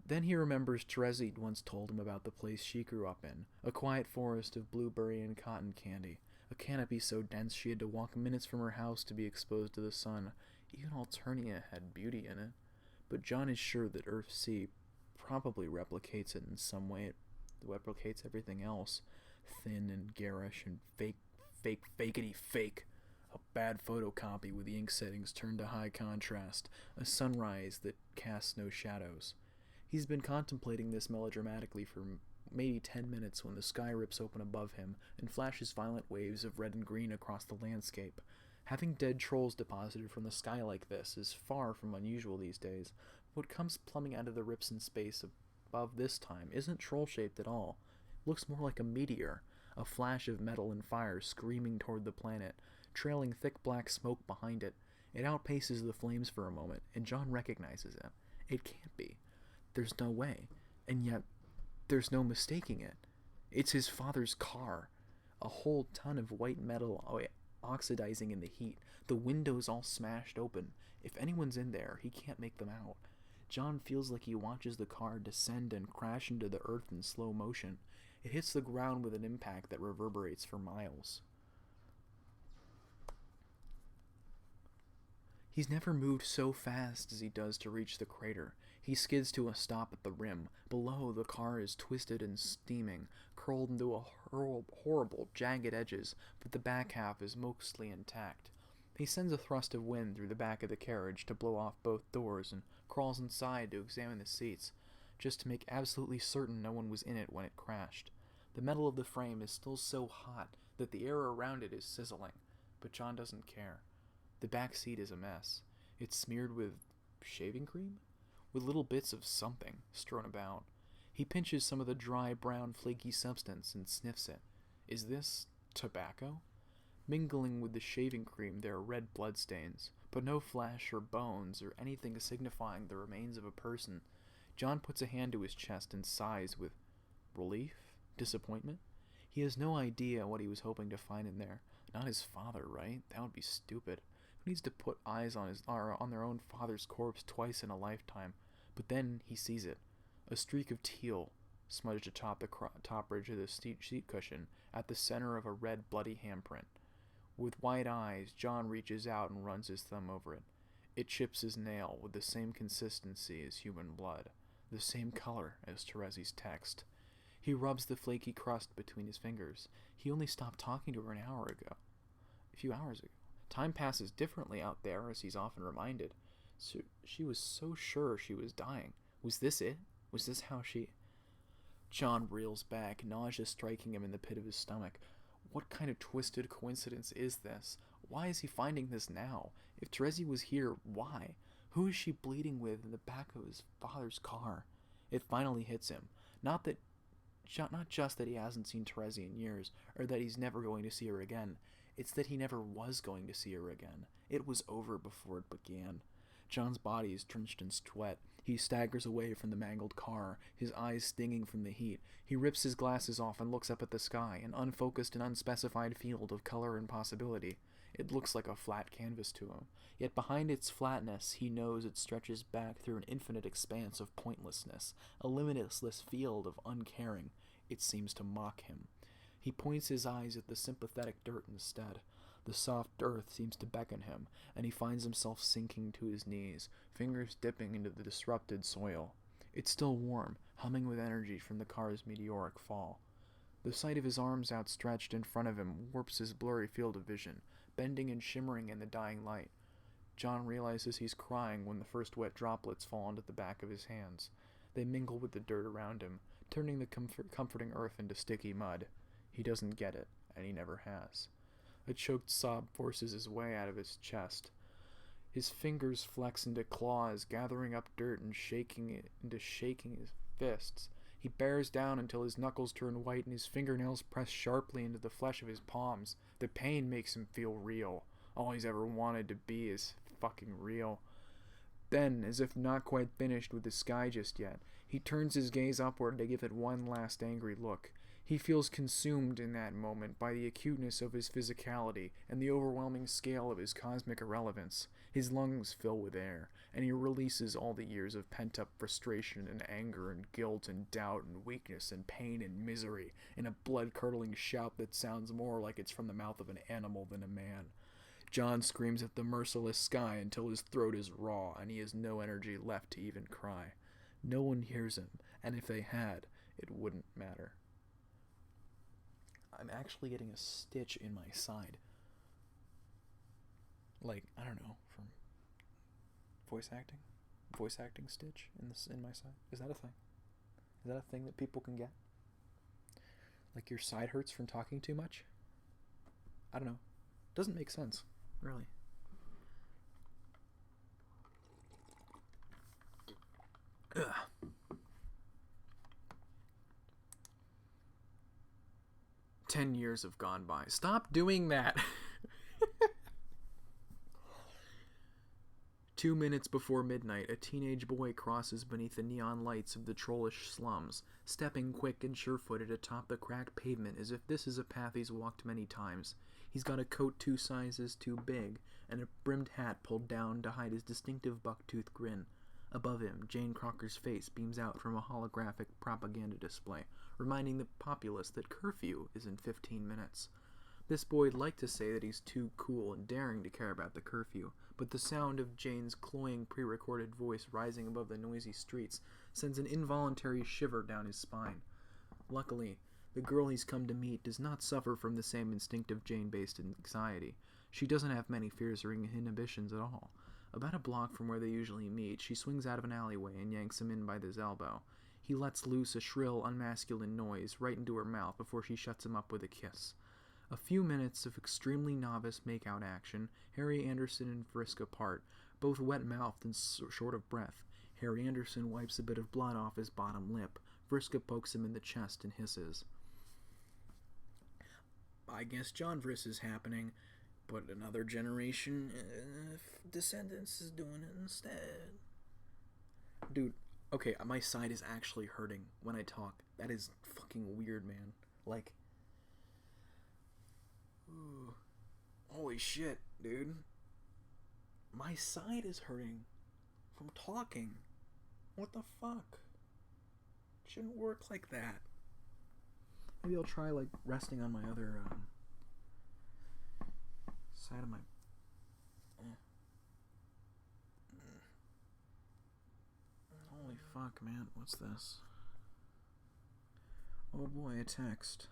Then he remembers Trezzy once told him about the place she grew up in, a quiet forest of blueberry and cotton candy, a canopy so dense she had to walk minutes from her house to be exposed to the sun. Even Alternia had beauty in it, but John is sure that Earth-C probably replicates it in some way. It replicates everything else. Thin and garish and fakety fake. A bad photocopy with the ink settings turned to high contrast. A sunrise that casts no shadows. He's been contemplating this melodramatically for maybe 10 minutes when the sky rips open above him and flashes violent waves of red and green across the landscape. Having dead trolls deposited from the sky like this is far from unusual these days. What comes plumbing out of the rips in space above this time isn't troll-shaped at all. It looks more like a meteor, a flash of metal and fire screaming toward the planet, trailing thick black smoke behind it. It outpaces the flames for a moment, and John recognizes it. It can't be. There's no way. And yet, there's no mistaking it. It's his father's car. A whole ton of white metal oxidizing in the heat, the windows all smashed open. If anyone's in there, he can't make them out. John feels like he watches the car descend and crash into the earth in slow motion. It hits the ground with an impact that reverberates for miles. He's never moved so fast as he does to reach the crater. He skids to a stop at the rim. Below, the car is twisted and steaming, curled into a horrible, jagged edges, but the back half is mostly intact. He sends a thrust of wind through the back of the carriage to blow off both doors and crawls inside to examine the seats, just to make absolutely certain no one was in it when it crashed. The metal of the frame is still so hot that the air around it is sizzling. but John doesn't care. The back seat is a mess. It's smeared with shaving cream? With little bits of something strewn about. He pinches some of the dry, brown, flaky substance and sniffs it. Is this tobacco? Mingling with the shaving cream there are red bloodstains, but no flesh or bones or anything signifying the remains of a person. John puts a hand to his chest and sighs with relief? Disappointment? He has no idea what he was hoping to find in there. Not his father, right? That would be stupid. Who needs to put eyes on their own father's corpse twice in a lifetime? But then he sees it. A streak of teal smudged atop the top ridge of the seat cushion at the center of a red bloody handprint. With wide eyes, John reaches out and runs his thumb over it. It chips his nail with the same consistency as human blood, the same color as Terezi's text. He rubs the flaky crust between his fingers. He only stopped talking to her an hour ago. A few hours ago. Time passes differently out there, as he's often reminded. So she was so sure she was dying. Was this it? Was this how she... John reels back, nausea striking him in the pit of his stomach. What kind of twisted coincidence is this? Why is he finding this now? If Terezi was here, why? Who is she bleeding with in the back of his father's car? It finally hits him. Not just that he hasn't seen Terezi in years, or that he's never going to see her again. It's that he never was going to see her again. It was over before it began. John's body is drenched in sweat. He staggers away from the mangled car, his eyes stinging from the heat. He rips his glasses off and looks up at the sky, an unfocused and unspecified field of color and possibility. It looks like a flat canvas to him. Yet behind its flatness, he knows it stretches back through an infinite expanse of pointlessness, a limitless field of uncaring. It seems to mock him. He points his eyes at the sympathetic dirt instead. The soft earth seems to beckon him, and he finds himself sinking to his knees, fingers dipping into the disrupted soil. It's still warm, humming with energy from the car's meteoric fall. The sight of his arms outstretched in front of him warps his blurry field of vision, bending and shimmering in the dying light. John realizes he's crying when the first wet droplets fall onto the back of his hands. They mingle with the dirt around him, turning the comforting earth into sticky mud. He doesn't get it, and he never has. A choked sob forces his way out of his chest. His fingers flex into claws, gathering up dirt and shaking his fists. He bears down until his knuckles turn white and his fingernails press sharply into the flesh of his palms. The pain makes him feel real. All he's ever wanted to be is fucking real. Then, as if not quite finished with the sky just yet, he turns his gaze upward to give it one last angry look. He feels consumed in that moment by the acuteness of his physicality and the overwhelming scale of his cosmic irrelevance. His lungs fill with air, and he releases all the years of pent-up frustration and anger and guilt and doubt and weakness and pain and misery in a blood-curdling shout that sounds more like it's from the mouth of an animal than a man. John screams at the merciless sky until his throat is raw and he has no energy left to even cry. No one hears him, and if they had, it wouldn't matter. I'm actually getting a stitch in my side. Like, I don't know, from voice acting? Voice acting stitch in my side? Is that a thing? Is that a thing that people can get? Like your side hurts from talking too much? I don't know. Doesn't make sense, really. Ugh. 10 years have gone by. Stop doing that! 2 minutes before midnight, a teenage boy crosses beneath the neon lights of the trollish slums, stepping quick and sure-footed atop the cracked pavement as if this is a path he's walked many times. He's got a coat 2 sizes too big, and a brimmed hat pulled down to hide his distinctive buck-toothed grin. Above him, Jane Crocker's face beams out from a holographic propaganda display, reminding the populace that curfew is in 15 minutes. This boy'd like to say that he's too cool and daring to care about the curfew, but the sound of Jane's cloying pre-recorded voice rising above the noisy streets sends an involuntary shiver down his spine. Luckily, the girl he's come to meet does not suffer from the same instinctive Jane-based anxiety. She doesn't have many fears or inhibitions at all. About a block from where they usually meet, she swings out of an alleyway and yanks him in by his elbow. He lets loose a shrill, unmasculine noise right into her mouth before she shuts him up with a kiss. A few minutes of extremely novice make-out action. Harry Anderson and Vriska part, both wet-mouthed and short of breath. Harry Anderson wipes a bit of blood off his bottom lip. Vriska pokes him in the chest and hisses. I guess John Vriss is happening, but another generation of descendants is doing it instead. Dude, okay, my side is actually hurting when I talk. That is fucking weird, man. Like, ooh, holy shit, dude. My side is hurting from talking. What the fuck? It shouldn't work like that. Maybe I'll try, like, resting on my other, side of my... Holy fuck, man. What's this? Oh boy, a text.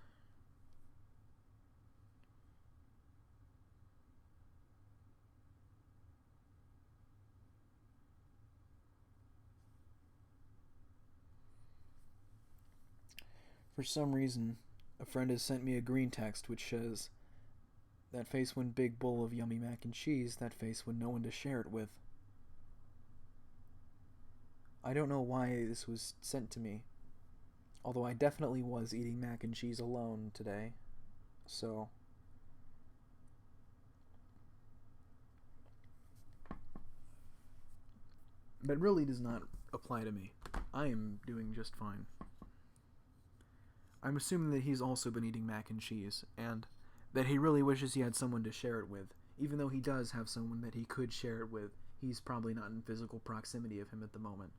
For some reason, a friend has sent me a green text which says, that face when big bowl of yummy mac and cheese, that face when no one to share it with. I don't know why this was sent to me, although I definitely was eating mac and cheese alone today, so... But really does not apply to me. I am doing just fine. I'm assuming that he's also been eating mac and cheese, and that he really wishes he had someone to share it with. Even though he does have someone that he could share it with, he's probably not in physical proximity of him at the moment.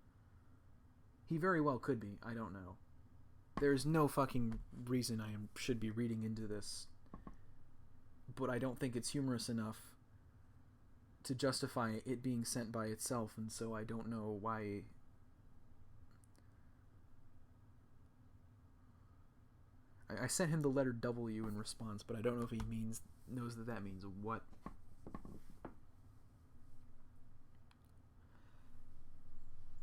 He very well could be, I don't know. There's no fucking reason I should be reading into this, but I don't think it's humorous enough to justify it being sent by itself, and so I don't know why... I sent him the letter W in response, but I don't know if he knows that means what.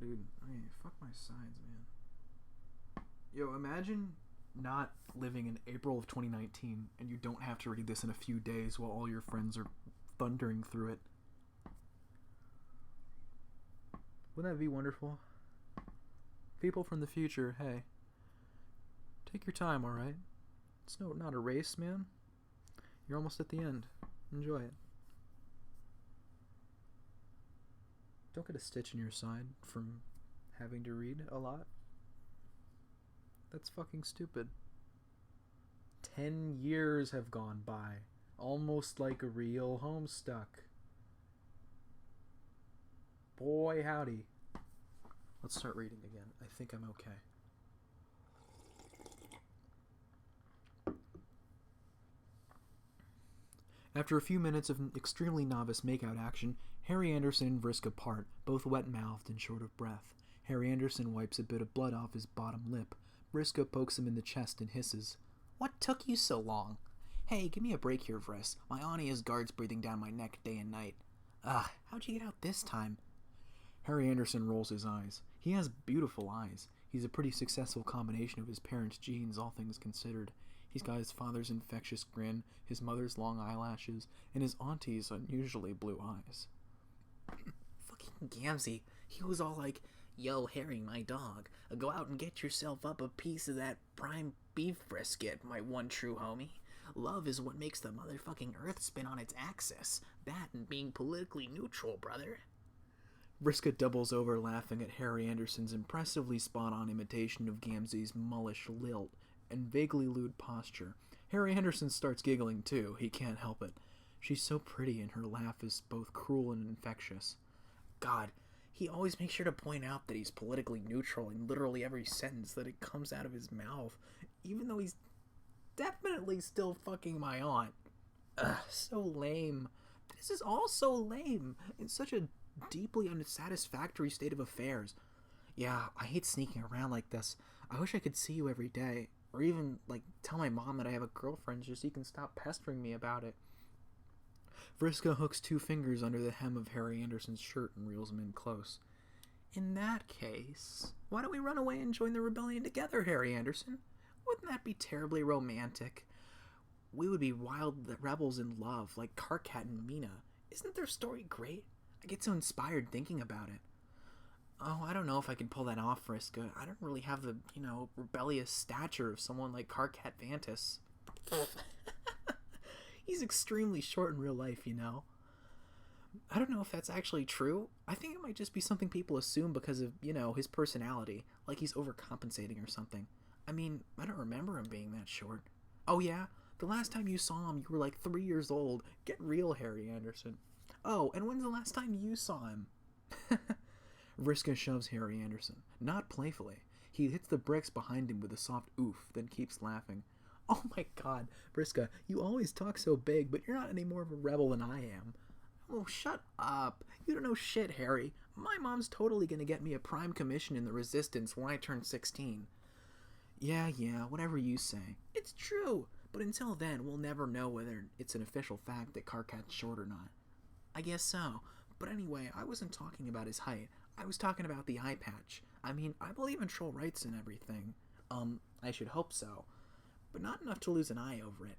Dude, okay, fuck my sides, man. Yo, imagine not living in April of 2019 and you don't have to read this in a few days while all your friends are thundering through it. Wouldn't that be wonderful? People from the future, hey. Take your time, alright? It's not a race, man. You're almost at the end. Enjoy it. Don't get a stitch in your side from having to read a lot. That's fucking stupid. 10 years have gone by. Almost like a real Homestuck. Boy, howdy. Let's start reading again. I think I'm okay. After a few minutes of extremely novice make-out action, Harry Anderson and Vriska part, both wet-mouthed and short of breath. Harry Anderson wipes a bit of blood off his bottom lip. Vriska pokes him in the chest and hisses, "What took you so long? Hey, give me a break here, Vriss. My auntie has guards breathing down my neck day and night. Ugh, how'd you get out this time?" Harry Anderson rolls his eyes. He has beautiful eyes. He's a pretty successful combination of his parents' genes, all things considered. He's got his father's infectious grin, his mother's long eyelashes, and his auntie's unusually blue eyes. Fucking Gamzee. He was all like, "Yo, Harry, my dog, go out and get yourself up a piece of that prime beef brisket, my one true homie. Love is what makes the motherfucking earth spin on its axis. That and being politically neutral, brother." Vriska doubles over laughing at Harry Anderson's impressively spot-on imitation of Gamzee's mullish lilt and vaguely lewd posture. Harry Anderson starts giggling too. He can't help it. She's so pretty and her laugh is both cruel and infectious. God, he always makes sure to point out that he's politically neutral in literally every sentence that it comes out of his mouth, even though he's definitely still fucking my aunt. Ugh, so lame. This is all so lame. In such a deeply unsatisfactory state of affairs. Yeah, I hate sneaking around like this. I wish I could see you every day. Or even, like, tell my mom that I have a girlfriend just so you can stop pestering me about it. Vriska hooks 2 fingers under the hem of Harry Anderson's shirt and reels him in close. In that case, why don't we run away and join the rebellion together, Harry Anderson? Wouldn't that be terribly romantic? We would be wild rebels in love, like Karkat and Mina. Isn't their story great? I get so inspired thinking about it. Oh, I don't know if I can pull that off, Vriska. I don't really have the, rebellious stature of someone like Karkat Vantis. He's extremely short in real life, I don't know if that's actually true. I think it might just be something people assume because of, his personality. Like he's overcompensating or something. I mean, I don't remember him being that short. Oh yeah? The last time you saw him, you were like 3 years old. Get real, Harry Anderson. Oh, and when's the last time you saw him? Vriska shoves Harry Anderson, not playfully. He hits the bricks behind him with a soft oof, then keeps laughing. Oh my god, Vriska, you always talk so big, but you're not any more of a rebel than I am. Oh, shut up. You don't know shit, Harry. My mom's totally gonna get me a prime commission in the Resistance when I turn 16. Yeah, whatever you say. It's true, but until then, we'll never know whether it's an official fact that Karkat's short or not. I guess so. But anyway, I wasn't talking about his height. I was talking about the eye patch. I mean, I believe in troll rights and everything. I should hope so. But not enough to lose an eye over it.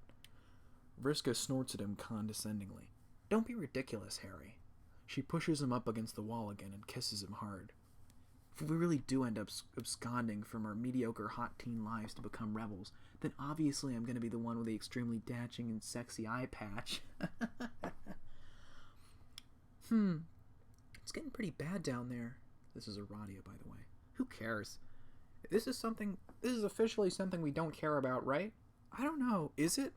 Vriska snorts at him condescendingly. Don't be ridiculous, Harry. She pushes him up against the wall again and kisses him hard. If we really do end up absconding from our mediocre hot teen lives to become rebels, then obviously I'm going to be the one with the extremely dashing and sexy eye patch. It's getting pretty bad down there. This is Aradia, by the way. Who cares? This is officially something we don't care about, right? I don't know. Is it?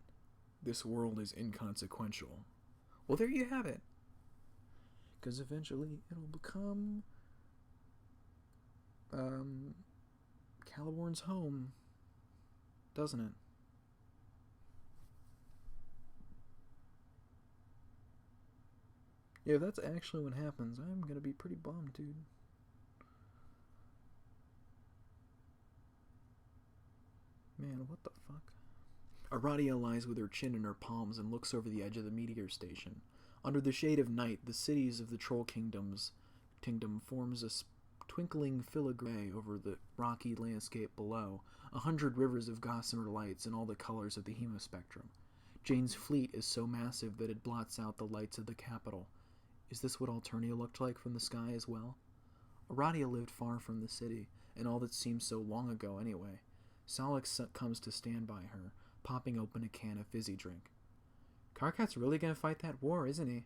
This world is inconsequential. Well, there you have it. Because eventually it'll become Caliborn's home, doesn't it? Yeah, if that's actually what happens, I'm gonna be pretty bummed, dude. Man, what the fuck? Aradia lies with her chin in her palms and looks over the edge of the meteor station. Under the shade of night, the cities of the Troll Kingdom forms a twinkling filigree over the rocky landscape below, 100 rivers of gossamer lights in all the colors of the hemaspectrum. Jane's fleet is so massive that it blots out the lights of the capital. Is this what Alternia looked like from the sky as well? Aradia lived far from the city, and all that seems so long ago anyway. Solix comes to stand by her, popping open a can of fizzy drink. Karkat's really gonna fight that war, isn't he?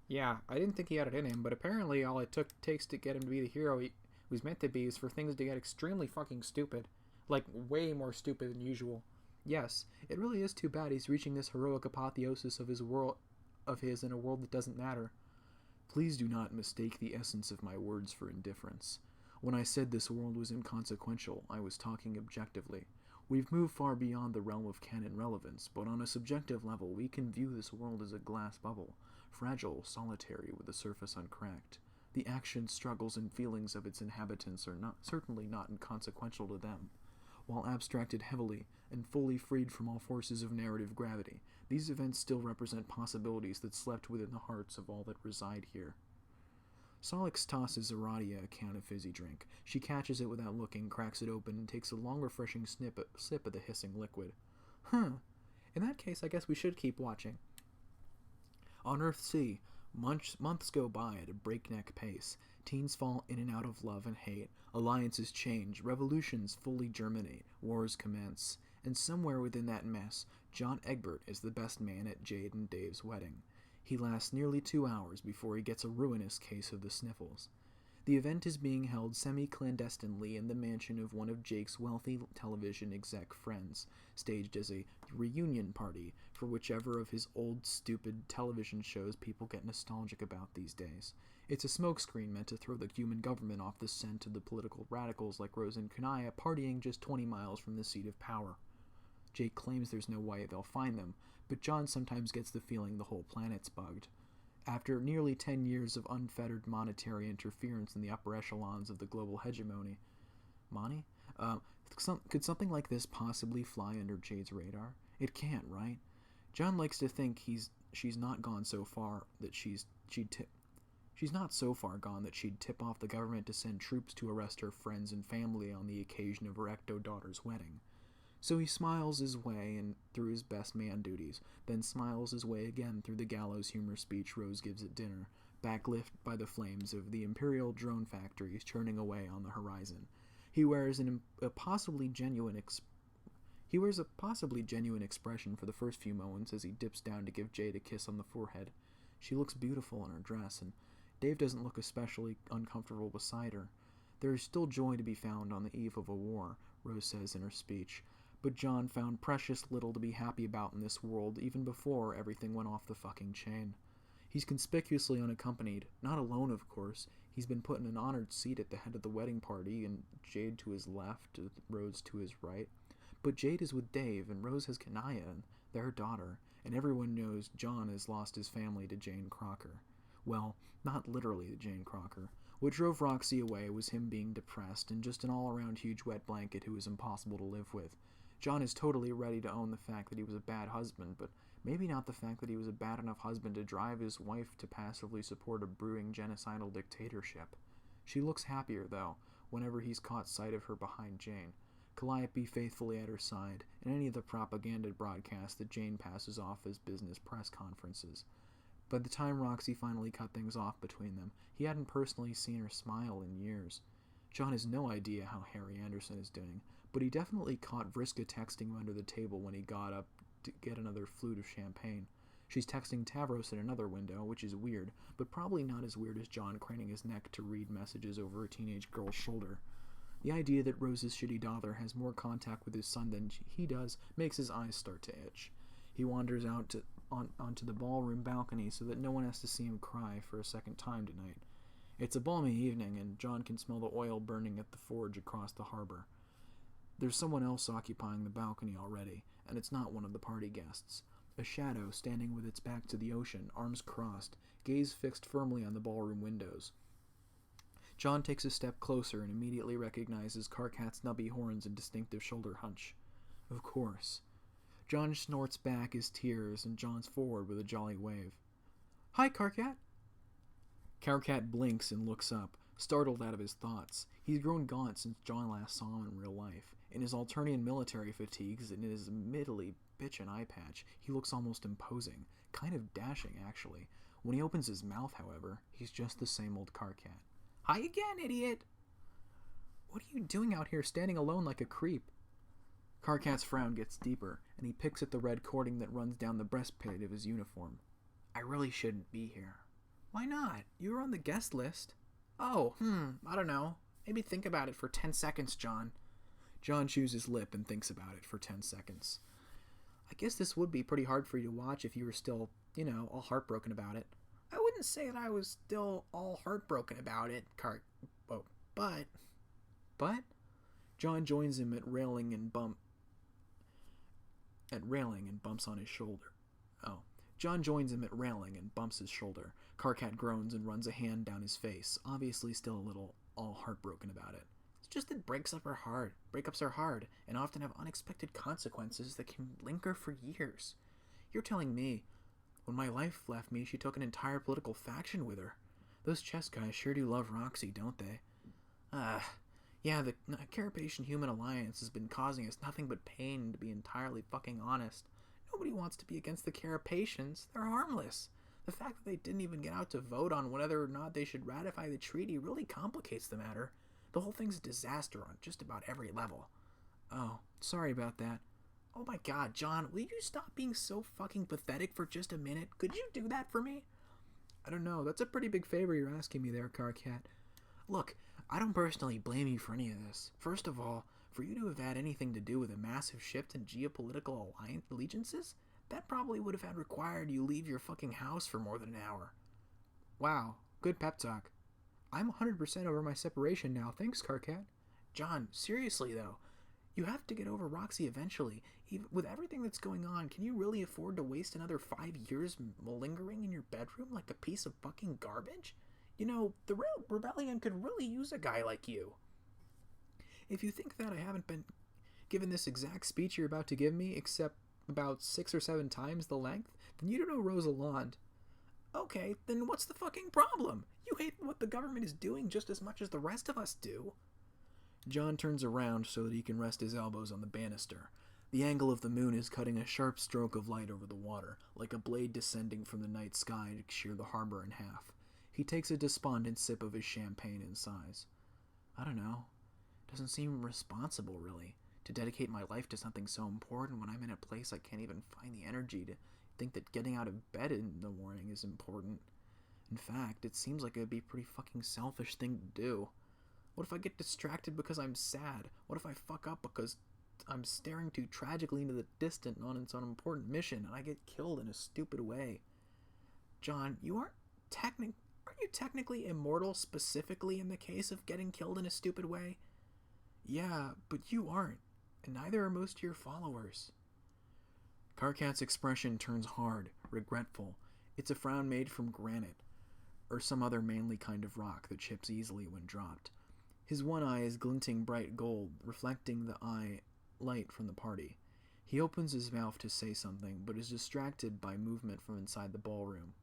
Yeah, I didn't think he had it in him, but apparently all it takes to get him to be the hero he was meant to be is for things to get extremely fucking stupid. Like, way more stupid than usual. Yes, it really is too bad he's reaching this heroic apotheosis of his in a world that doesn't matter. Please do not mistake the essence of my words for indifference. When I said this world was inconsequential, I was talking objectively. We've moved far beyond the realm of canon relevance, but on a subjective level, we can view this world as a glass bubble, fragile, solitary, with the surface uncracked. The actions, struggles, and feelings of its inhabitants are certainly not inconsequential to them. While abstracted heavily and fully freed from all forces of narrative gravity, these events still represent possibilities that slept within the hearts of all that reside here. Solix tosses Aradia a can of fizzy drink. She catches it without looking, cracks it open, and takes a long, refreshing sip of the hissing liquid. In that case, I guess we should keep watching. On Earthsea, months go by at a breakneck pace. Teens fall in and out of love and hate. Alliances change. Revolutions fully germinate. Wars commence. And somewhere within that mess, John Egbert is the best man at Jade and Dave's wedding. He lasts nearly 2 hours before he gets a ruinous case of the sniffles. The event is being held semi-clandestinely in the mansion of one of Jake's wealthy television exec friends, staged as a reunion party for whichever of his old, stupid television shows people get nostalgic about these days. It's a smokescreen meant to throw the human government off the scent of the political radicals like Rose and Kanaya partying just 20 miles from the seat of power. Jake claims there's no way they'll find them, but John sometimes gets the feeling the whole planet's bugged. After nearly 10 years of unfettered monetary interference in the upper echelons of the global hegemony, could something like this possibly fly under Jade's radar? It can't, right? John likes to think she's not gone so far that she's not so far gone that she'd tip off the government to send troops to arrest her friends and family on the occasion of her ecto-daughter's wedding. So he smiles his way and through his best man duties, then smiles his way again through the gallows humor speech Rose gives at dinner, backlit by the flames of the Imperial drone factories churning away on the horizon. He wears a possibly genuine expression for the first few moments as he dips down to give Jade a kiss on the forehead. She looks beautiful in her dress, and Dave doesn't look especially uncomfortable beside her. There is still joy to be found on the eve of a war, Rose says in her speech, but John found precious little to be happy about in this world even before everything went off the fucking chain. He's conspicuously unaccompanied, not alone of course. He's been put in an honored seat at the head of the wedding party, and Jade to his left, Rose to his right. But Jade is with Dave, and Rose has Kanaya, and their daughter, and everyone knows John has lost his family to Jane Crocker. Well, not literally to Jane Crocker. What drove Roxy away was him being depressed and just an all-around huge wet blanket who was impossible to live with. John is totally ready to own the fact that he was a bad husband, but maybe not the fact that he was a bad enough husband to drive his wife to passively support a brewing genocidal dictatorship. She looks happier, though, whenever he's caught sight of her behind Jane, Calliope faithfully at her side, and any of the propaganda broadcasts that Jane passes off as business press conferences. By the time Roxy finally cut things off between them, he hadn't personally seen her smile in years. John has no idea how Harry Anderson is doing, but he definitely caught Vriska texting him under the table when he got up to get another flute of champagne. She's texting Tavros in another window, which is weird, but probably not as weird as John craning his neck to read messages over a teenage girl's shoulder. The idea that Rose's shitty daughter has more contact with his son than he does makes his eyes start to itch. He wanders out onto the ballroom balcony so that no one has to see him cry for a second time tonight. It's a balmy evening, and John can smell the oil burning at the forge across the harbor. There's someone else occupying the balcony already, and it's not one of the party guests. A shadow standing with its back to the ocean, arms crossed, gaze fixed firmly on the ballroom windows. John takes a step closer and immediately recognizes Karkat's nubby horns and distinctive shoulder hunch. Of course. John snorts back his tears and jaunts forward with a jolly wave. Hi, Karkat. Karkat blinks and looks up, startled out of his thoughts. He's grown gaunt since John last saw him in real life. In his Alternian military fatigues and in his admittedly bitchin' eye patch, he looks almost imposing. Kind of dashing, actually. When he opens his mouth, however, he's just the same old Karkat. Hi again, idiot! What are you doing out here standing alone like a creep? Karkat's frown gets deeper, and he picks at the red cording that runs down the breastplate of his uniform. I really shouldn't be here. Why not? You were on the guest list. Oh, I don't know. Maybe think about it for 10 seconds, John. John chews his lip and thinks about it for 10 seconds. I guess this would be pretty hard for you to watch if you were still, all heartbroken about it. I wouldn't say that I was still all heartbroken about it, but... John joins him at railing and bumps on his shoulder. John joins him at railing and bumps his shoulder. Karkat groans and runs a hand down his face, obviously still a little all heartbroken about it. It's just that breakups are hard, and often have unexpected consequences that can linger for years. You're telling me, when my wife left me, she took an entire political faction with her. Those chess guys sure do love Roxy, don't they? Yeah, the Carapacian Human Alliance has been causing us nothing but pain, to be entirely fucking honest. Nobody wants to be against the Carapacians. They're harmless. The fact that they didn't even get out to vote on whether or not they should ratify the treaty really complicates the matter. The whole thing's a disaster on just about every level. Oh, sorry about that. Oh my god, John, will you stop being so fucking pathetic for just a minute? Could you do that for me? I don't know, that's a pretty big favor you're asking me there, Karkat. Look, I don't personally blame you for any of this. First of all, for you to have had anything to do with a massive shift in geopolitical allegiances, that probably would have had required you leave your fucking house for more than an hour. Wow, good pep talk. I'm 100% over my separation now, thanks, Karkat. John, seriously though, you have to get over Roxy eventually. Even with everything that's going on, can you really afford to waste another 5 years malingering in your bedroom like a piece of fucking garbage? The real rebellion could really use a guy like you. If you think that I haven't been given this exact speech you're about to give me, except about 6 or 7 times the length, then you don't know Rosalind. Okay, then what's the fucking problem? You hate what the government is doing just as much as the rest of us do. John turns around so that he can rest his elbows on the banister. The angle of the moon is cutting a sharp stroke of light over the water, like a blade descending from the night sky to shear the harbor in half. He takes a despondent sip of his champagne and sighs. I don't know. Doesn't seem responsible, really, to dedicate my life to something so important when I'm in a place I can't even find the energy to think that getting out of bed in the morning is important. In fact, it seems like it'd be a pretty fucking selfish thing to do. What if I get distracted because I'm sad? What if I fuck up because I'm staring too tragically into the distant on its own important mission and I get killed in a stupid way? John, aren't you technically immortal specifically in the case of getting killed in a stupid way? Yeah, but you aren't, and neither are most of your followers. Karkat's expression turns hard, regretful. It's a frown made from granite, or some other manly kind of rock that chips easily when dropped. His one eye is glinting bright gold, reflecting the eye light from the party. He opens his mouth to say something, but is distracted by movement from inside the ballroom.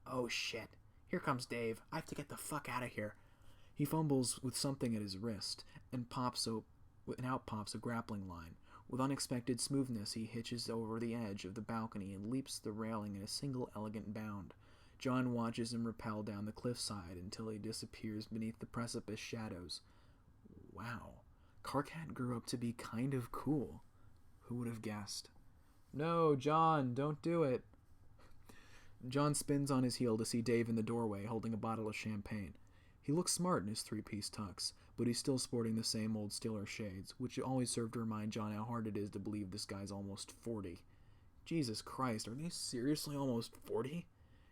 Oh shit, here comes Dave. I have to get the fuck out of here. He fumbles with something at his wrist, and out pops a grappling line. With unexpected smoothness, he hitches over the edge of the balcony and leaps the railing in a single elegant bound. John watches him rappel down the cliffside until he disappears beneath the precipice shadows. Wow, Karkat grew up to be kind of cool. Who would have guessed? No, John, don't do it. John spins on his heel to see Dave in the doorway holding a bottle of champagne. He looks smart in his three-piece tux, but he's still sporting the same old Steeler shades, which always serve to remind John how hard it is to believe this guy's almost 40. Jesus Christ, are they seriously almost 40?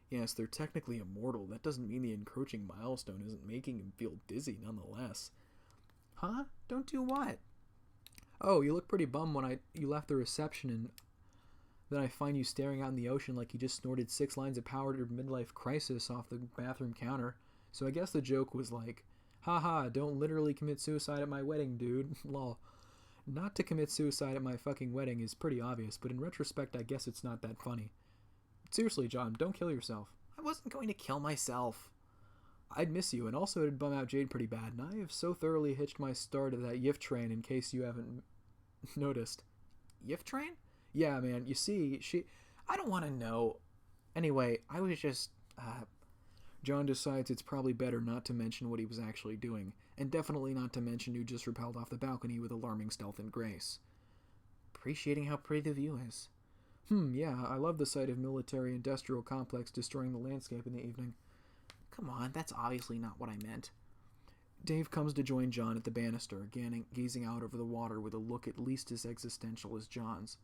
Yes, they're technically immortal. That doesn't mean the encroaching milestone isn't making him feel dizzy nonetheless. Huh? Don't do what? Oh, you look pretty bummed when you left the reception and then I find you staring out in the ocean like you just snorted 6 lines of power to your midlife crisis off the bathroom counter. So I guess the joke was like, haha, don't literally commit suicide at my wedding, dude. Lol. Not to commit suicide at my fucking wedding is pretty obvious, but in retrospect I guess it's not that funny. Seriously, John, don't kill yourself. I wasn't going to kill myself. I'd miss you, and also it'd bum out Jade pretty bad, and I have so thoroughly hitched my star to that yiff train in case you haven't noticed. Yiff train? Yeah, man, you see, I don't want to know. Anyway, I was just, John decides it's probably better not to mention what he was actually doing, and definitely not to mention who just rappelled off the balcony with alarming stealth and grace. Appreciating how pretty the view is. Yeah, I love the sight of military-industrial complex destroying the landscape in the evening. Come on, that's obviously not what I meant. Dave comes to join John at the banister, gazing out over the water with a look at least as existential as John's.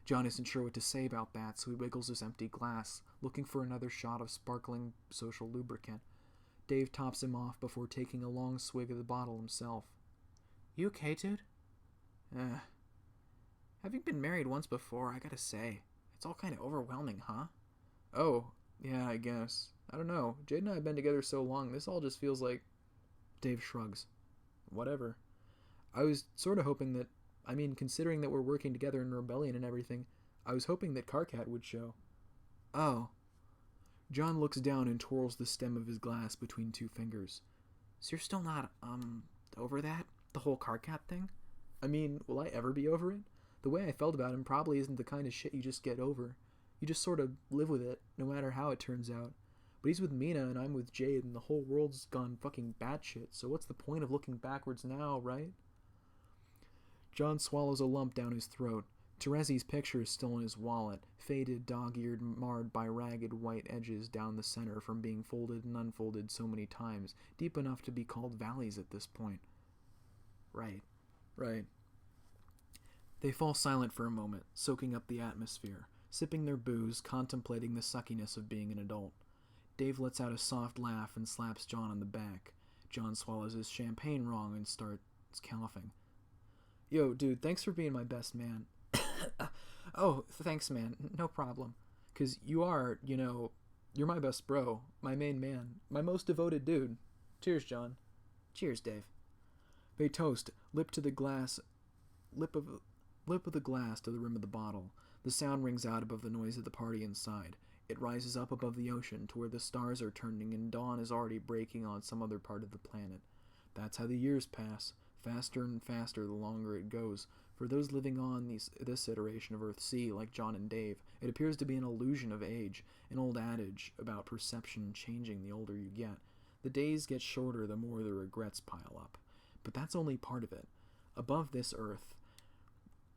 John isn't sure what to say about that, so he wiggles his empty glass, looking for another shot of sparkling social lubricant. Dave tops him off before taking a long swig of the bottle himself. You okay, dude? Having been married once before, I gotta say, it's all kind of overwhelming, huh? Oh, yeah, I guess. I don't know. Jade and I have been together so long, this all just feels like... Dave shrugs. Whatever. I was sort of hoping that... considering that we're working together in rebellion and everything, I was hoping that Karkat would show. Oh. John looks down and twirls the stem of his glass between 2 fingers. So you're still not, over that? The whole Karkat thing? Will I ever be over it? The way I felt about him probably isn't the kind of shit you just get over. You just sort of live with it, no matter how it turns out. But he's with Mina and I'm with Jade and the whole world's gone fucking batshit, so what's the point of looking backwards now, right? John swallows a lump down his throat. Terezi's picture is still in his wallet, faded, dog-eared, marred by ragged white edges down the center from being folded and unfolded so many times, deep enough to be called valleys at this point. Right. They fall silent for a moment, soaking up the atmosphere, sipping their booze, contemplating the suckiness of being an adult. Dave lets out a soft laugh and slaps John on the back. John swallows his champagne wrong and starts coughing. Yo, dude, thanks for being my best man. Oh, thanks, man. No problem. 'Cause you are, you're my best bro, my main man, my most devoted dude. Cheers, John. Cheers, Dave. They toast, lip of the glass to the rim of the bottle. The sound rings out above the noise of the party inside. It rises up above the ocean to where the stars are turning and dawn is already breaking on some other part of the planet. That's how the years pass, faster and faster the longer it goes, For those living on this iteration of Earth-C, like John and Dave, it appears to be an illusion of age, an old adage about perception changing the older you get. The days get shorter the more the regrets pile up. But that's only part of it. Above this Earth,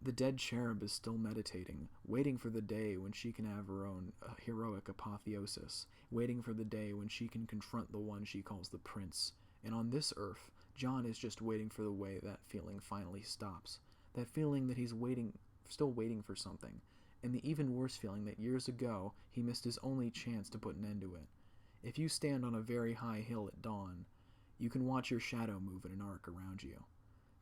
the dead cherub is still meditating, waiting for the day when she can have her own heroic apotheosis, waiting for the day when she can confront the one she calls the Prince. And on this Earth, John is just waiting for the way that feeling finally stops. That feeling that he's still waiting for something, and the even worse feeling that years ago he missed his only chance to put an end to it. If you stand on a very high hill at dawn, you can watch your shadow move in an arc around you.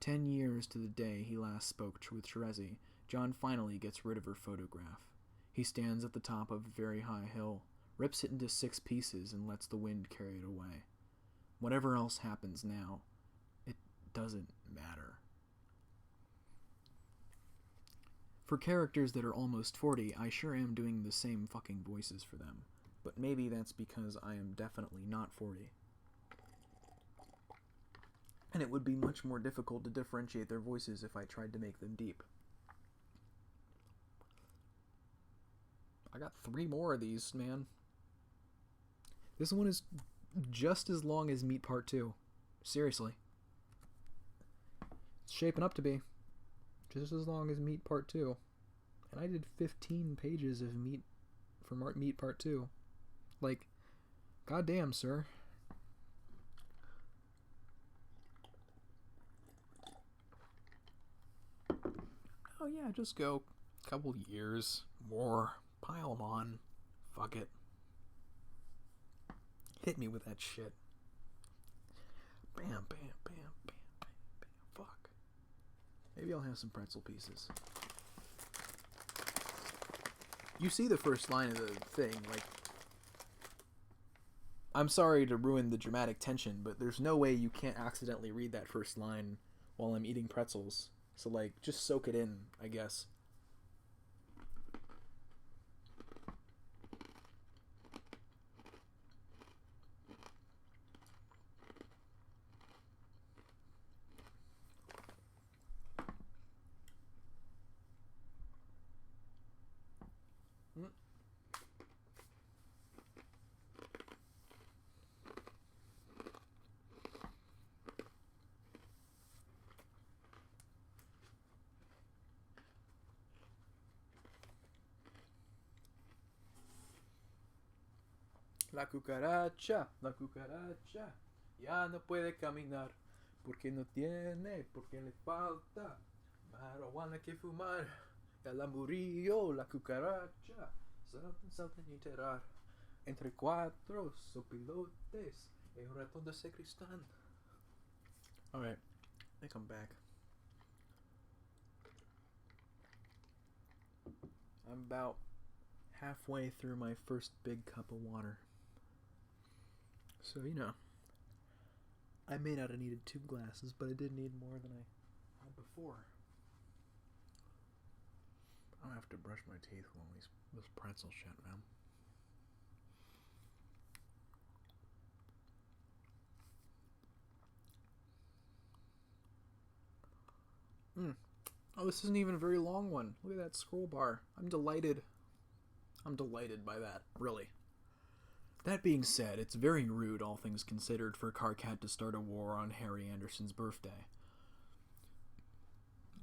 10 years to the day he last spoke with Terezi, John finally gets rid of her photograph. He stands at the top of a very high hill, rips it into 6 pieces, and lets the wind carry it away. Whatever else happens now, it doesn't matter. For characters that are almost 40, I sure am doing the same fucking voices for them. But maybe that's because I am definitely not 40. And it would be much more difficult to differentiate their voices if I tried to make them deep. I got 3 more of these, man. This one is just as long as Meat Part 2. Seriously. It's shaping up to be. Just as long as Meat Part 2. And I did 15 pages of Meat for Meat Part 2. Like, goddamn, sir. Oh yeah, just go a couple years more. Pile them on. Fuck it. Hit me with that shit. Bam, bam, bam, bam, bam, bam. Fuck. Maybe I'll have some pretzel pieces. You see the first line of the thing, like... I'm sorry to ruin the dramatic tension, but there's no way you can't accidentally read that first line while I'm eating pretzels. So, like, just soak it in, I guess. La cucaracha, ya no puede caminar, porque no tiene, porque le falta marihuana que fumar. Ya la murió la cucaracha, something enterar, entre 4 sopilotes, y un ratón de sacristán. Alright, I think I'm back. I'm about halfway through my first big cup of water. So, you know, I may not have needed 2 glasses, but I did need more than I had before. I don't have to brush my teeth with all this pretzel shit, man. Oh, this isn't even a very long one. Look at that scroll bar. I'm delighted. I'm delighted by that, really. That being said, it's very rude, all things considered, for Karkat to start a war on Harry Anderson's birthday.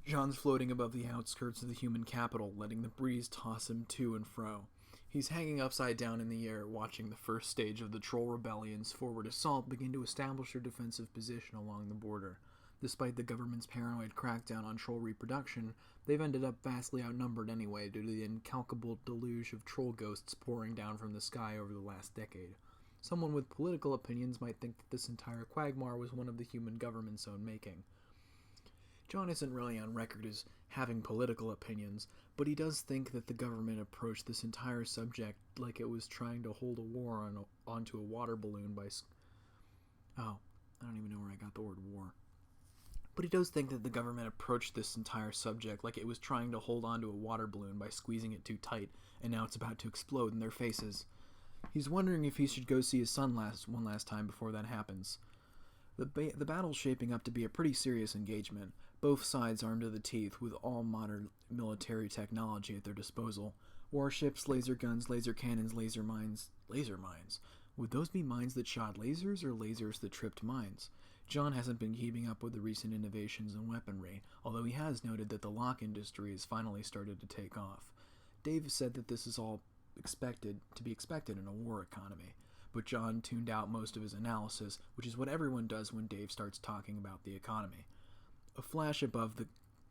John's floating above the outskirts of the human capital, letting the breeze toss him to and fro. He's hanging upside down in the air, watching the first stage of the Troll Rebellion's forward assault begin to establish their defensive position along the border. Despite the government's paranoid crackdown on troll reproduction, they've ended up vastly outnumbered anyway due to the incalculable deluge of troll ghosts pouring down from the sky over the last decade. Someone with political opinions might think that this entire quagmire was one of the human government's own making. John isn't really on record as having political opinions, but he does think that the government approached this entire subject like it was trying to hold a war onto a water balloon by... Oh, I don't even know where I got the word war. But he does think that the government approached this entire subject like it was trying to hold onto a water balloon by squeezing it too tight, and now it's about to explode in their faces. He's wondering if he should go see his son one last time before that happens. The battle's shaping up to be a pretty serious engagement. Both sides armed to the teeth with all modern military technology at their disposal. Warships, laser guns, laser cannons, laser mines. Laser mines? Would those be mines that shot lasers or lasers that tripped mines? John hasn't been keeping up with the recent innovations in weaponry, although he has noted that the lock industry has finally started to take off. Dave said that this is all to be expected in a war economy, but John tuned out most of his analysis, which is what everyone does when Dave starts talking about the economy. A flash above the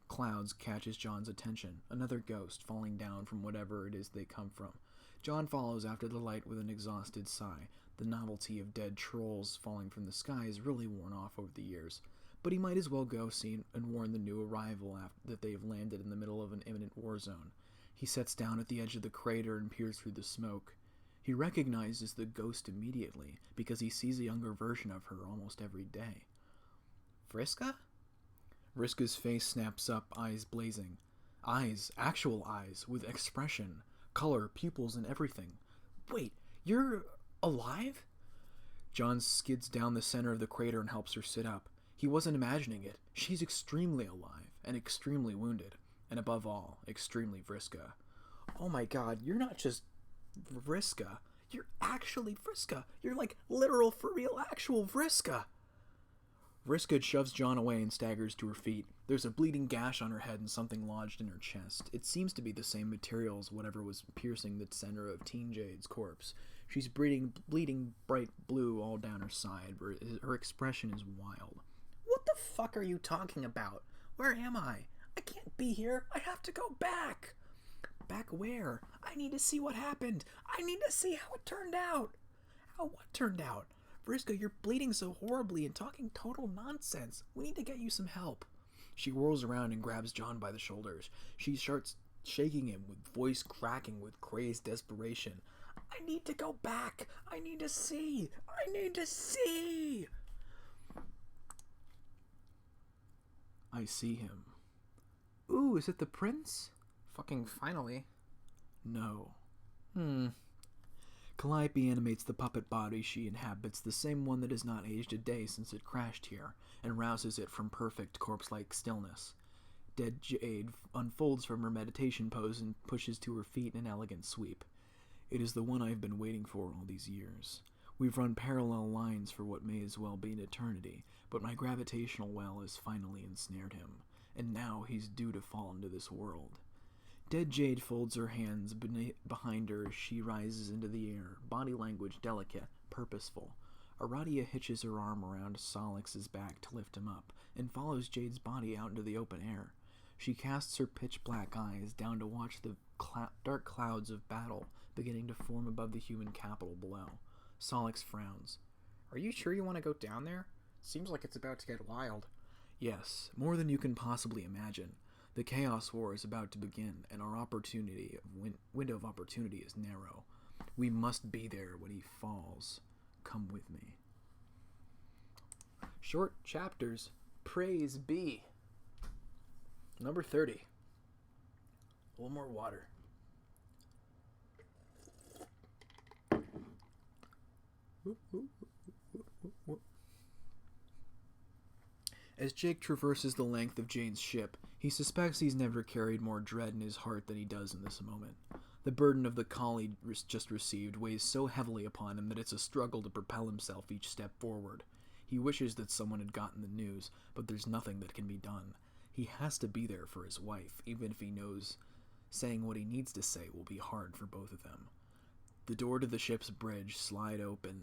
clouds catches John's attention, another ghost falling down from whatever it is they come from. John follows after the light with an exhausted sigh. The novelty of dead trolls falling from the sky is really worn off over the years, but he might as well go see and warn the new arrival that they have landed in the middle of an imminent war zone. He sets down at the edge of the crater and peers through the smoke. He recognizes the ghost immediately, because he sees a younger version of her almost every day. Vriska? Vriska's face snaps up, eyes blazing. Eyes, actual eyes, with expression, color, pupils, and everything. Wait, you're alive? John skids down the center of the crater and helps her sit up. He wasn't imagining it. She's extremely alive, and extremely wounded, and above all, extremely Vriska. Oh my god, you're not just Vriska. You're actually Vriska. You're like literal, for real, actual Vriska. Vriska shoves John away and staggers to her feet. There's a bleeding gash on her head and something lodged in her chest. It seems to be the same material as whatever was piercing the center of Teen Jade's corpse. She's bleeding bright blue all down her side. Her expression is wild. What the fuck are you talking about? Where am I? I can't be here. I have to go back. Back where? I need to see what happened. I need to see how it turned out. How what turned out? Vriska, you're bleeding so horribly and talking total nonsense. We need to get you some help. She whirls around and grabs John by the shoulders. She starts shaking him, with voice cracking with crazed desperation. I need to go back. I need to see. I need to see. I see him. Ooh, is it the prince? Fucking finally. No. Calliope animates the puppet body she inhabits, the same one that has not aged a day since it crashed here, and rouses it from perfect corpse-like stillness. Dead Jade unfolds from her meditation pose and pushes to her feet in an elegant sweep. It is the one I've been waiting for all these years. We've run parallel lines for what may as well be an eternity, but my gravitational well has finally ensnared him, and now he's due to fall into this world. Dead Jade folds her hands behind her as she rises into the air, body language delicate, purposeful. Aradia hitches her arm around Solix's back to lift him up, and follows Jade's body out into the open air. She casts her pitch-black eyes down to watch the dark clouds of battle beginning to form above the human capital below. Solix frowns. Are you sure you want to go down there? Seems like it's about to get wild. Yes, more than you can possibly imagine. The Chaos War is about to begin, and our window of opportunity is narrow. We must be there when he falls. Come with me. Short chapters. Praise be. Number 30. A little more water. As Jake traverses the length of Jade's ship, he suspects he's never carried more dread in his heart than he does in this moment. The burden of the call he just received weighs so heavily upon him that it's a struggle to propel himself each step forward. He wishes that someone had gotten the news, but there's nothing that can be done. He has to be there for his wife, even if he knows saying what he needs to say will be hard for both of them. The door to the ship's bridge slide open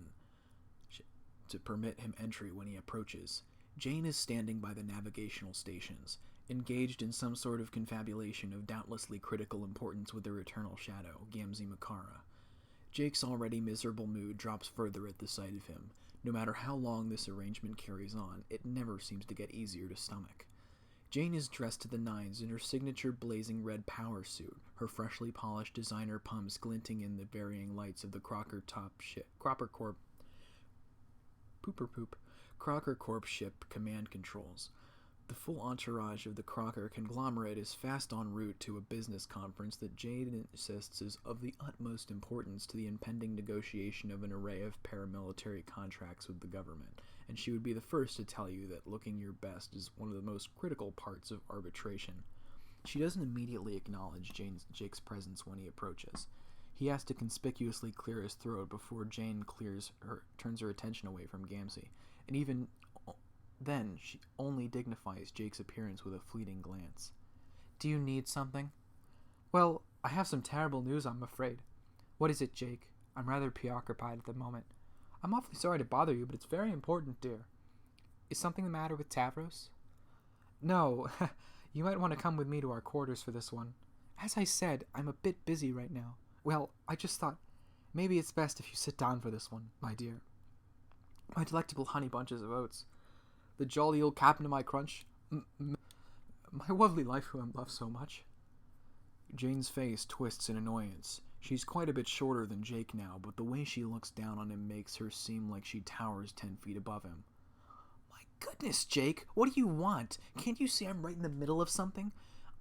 to permit him entry when he approaches. Jane is standing by the navigational stations, engaged in some sort of confabulation of doubtlessly critical importance with their eternal shadow, Gamzee Makara. Jake's already miserable mood drops further at the sight of him. No matter how long this arrangement carries on, it never seems to get easier to stomach. Jane is dressed to the nines in her signature blazing red power suit, her freshly polished designer pumps glinting in the varying lights of the Crocker Corp ship command controls. The full entourage of the Crocker conglomerate is fast en route to a business conference that Jade insists is of the utmost importance to the impending negotiation of an array of paramilitary contracts with the government, and she would be the first to tell you that looking your best is one of the most critical parts of arbitration. She doesn't immediately acknowledge Jake's presence when he approaches. He has to conspicuously clear his throat before Jane turns her attention away from Gamzee, and even then she only dignifies Jake's appearance with a fleeting glance. Do you need something? Well, I have some terrible news, I'm afraid. What is it, Jake? I'm rather preoccupied at the moment. I'm awfully sorry to bother you, but it's very important, dear. Is something the matter with Tavros? No, you might want to come with me to our quarters for this one. As I said, I'm a bit busy right now. Well, I just thought, maybe it's best if you sit down for this one, my dear. My delectable honey bunches of oats. The jolly old captain of my crunch. My lovely life who I love so much. Jane's face twists in annoyance. She's quite a bit shorter than Jake now, but the way she looks down on him makes her seem like she towers 10 feet above him. My goodness, Jake, what do you want? Can't you see I'm right in the middle of something?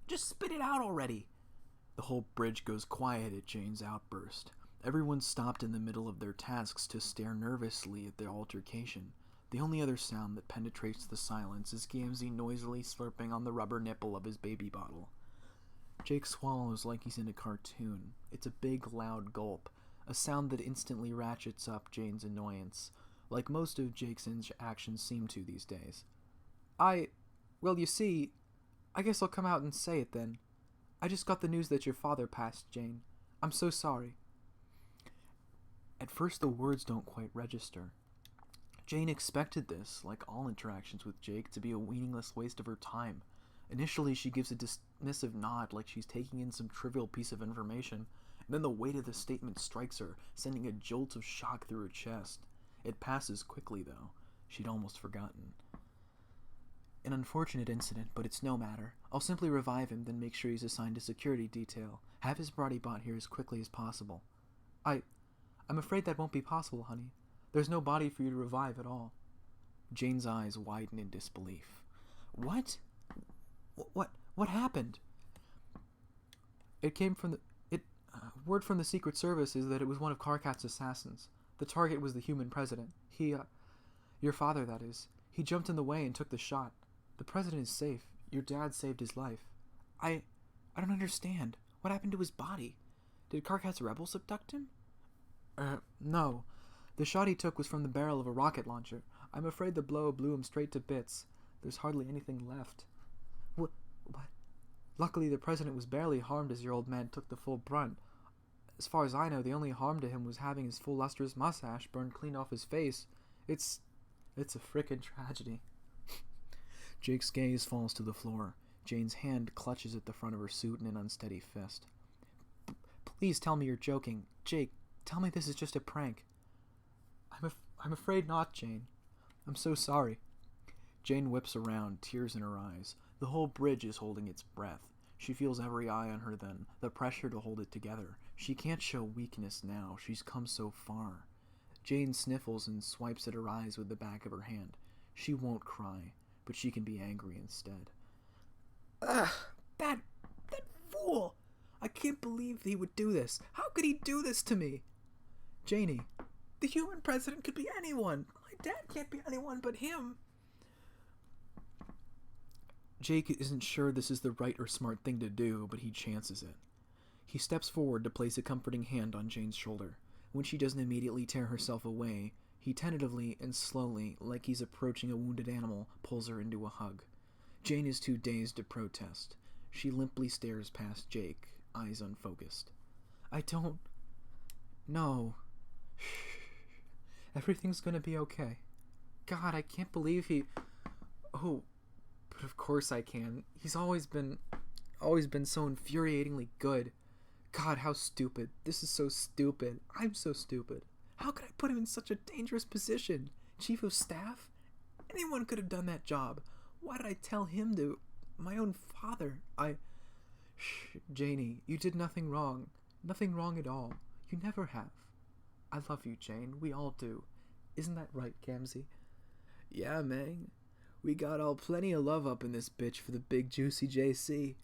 Just spit it out already. The whole bridge goes quiet at Jane's outburst. Everyone stopped in the middle of their tasks to stare nervously at their altercation. The only other sound that penetrates the silence is Gamzee noisily slurping on the rubber nipple of his baby bottle. Jake swallows like he's in a cartoon. It's a big, loud gulp, a sound that instantly ratchets up Jane's annoyance, like most of Jake's actions seem to these days. Well, you see, I guess I'll come out and say it then. I just got the news that your father passed, Jane. I'm so sorry. At first the words don't quite register. Jane expected this, like all interactions with Jake, to be a meaningless waste of her time. Initially she gives a dismissive nod like she's taking in some trivial piece of information, and then the weight of the statement strikes her, sending a jolt of shock through her chest. It passes quickly, though. She'd almost forgotten. An unfortunate incident, but it's no matter. I'll simply revive him, then make sure he's assigned to security detail. Have his body brought here as quickly as possible. I'm afraid that won't be possible, honey. There's no body for you to revive at all. Jane's eyes widen in disbelief. What? What happened? Word from the Secret Service is that it was one of Karkat's assassins. The target was the human president. Your father, that is. He jumped in the way and took the shot. The president is safe. Your dad saved his life. I don't understand. What happened to his body? Did Karkat's rebels abduct him? No. The shot he took was from the barrel of a rocket launcher. I'm afraid the blow blew him straight to bits. There's hardly anything left. What? Luckily, the president was barely harmed as your old man took the full brunt. As far as I know, the only harm to him was having his full lustrous mustache burned clean off his face. It's a frickin' tragedy. Jake's gaze falls to the floor. Jane's hand clutches at the front of her suit in an unsteady fist. Please tell me you're joking. Jake, tell me this is just a prank. I'm afraid not, Jane. I'm so sorry. Jane whips around, tears in her eyes. The whole bridge is holding its breath. She feels every eye on her then, the pressure to hold it together. She can't show weakness now. She's come so far. Jane sniffles and swipes at her eyes with the back of her hand. She won't cry, but she can be angry instead. Ugh! That fool! I can't believe he would do this. How could he do this to me? Janie, the human president could be anyone. My dad can't be anyone but him. Jake isn't sure this is the right or smart thing to do, but he chances it. He steps forward to place a comforting hand on Jane's shoulder. When she doesn't immediately tear herself away, he tentatively and slowly, like he's approaching a wounded animal, pulls her into a hug. Jane is too dazed to protest. She limply stares past Jake, eyes unfocused. I don't... No. Everything's gonna be okay. God, I can't believe he... Oh, but of course I can. He's always been so infuriatingly good. God, how stupid. This is so stupid. I'm so stupid. How could I put him in such a dangerous position? Chief of staff? Anyone could have done that job. Why did I tell him to? My own father. Janie, you did nothing wrong. Nothing wrong at all. You never have. I love you, Jane. We all do. Isn't that right, Gamzee? Yeah, Mang. We got all plenty of love up in this bitch for the big juicy JC.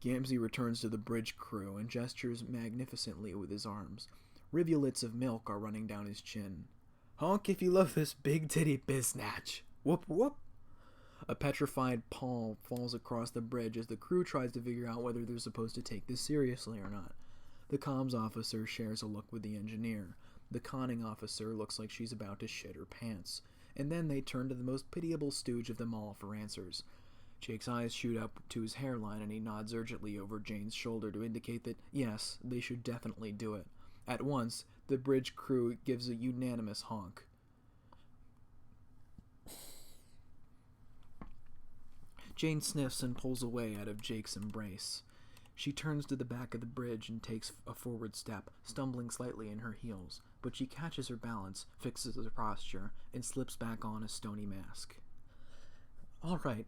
Gamzee returns to the bridge crew and gestures magnificently with his arms. Rivulets of milk are running down his chin. Honk if you love this big titty biznatch. Whoop whoop. A petrified paw falls across the bridge as the crew tries to figure out whether they're supposed to take this seriously or not. The comms officer shares a look with the engineer. The conning officer looks like she's about to shit her pants. And then they turn to the most pitiable stooge of them all for answers. Jake's eyes shoot up to his hairline and he nods urgently over Jane's shoulder to indicate that, yes, they should definitely do it. At once, the bridge crew gives a unanimous honk. Jane sniffs and pulls away out of Jake's embrace. She turns to the back of the bridge and takes a forward step, stumbling slightly in her heels, but she catches her balance, fixes her posture, and slips back on a stony mask. All right.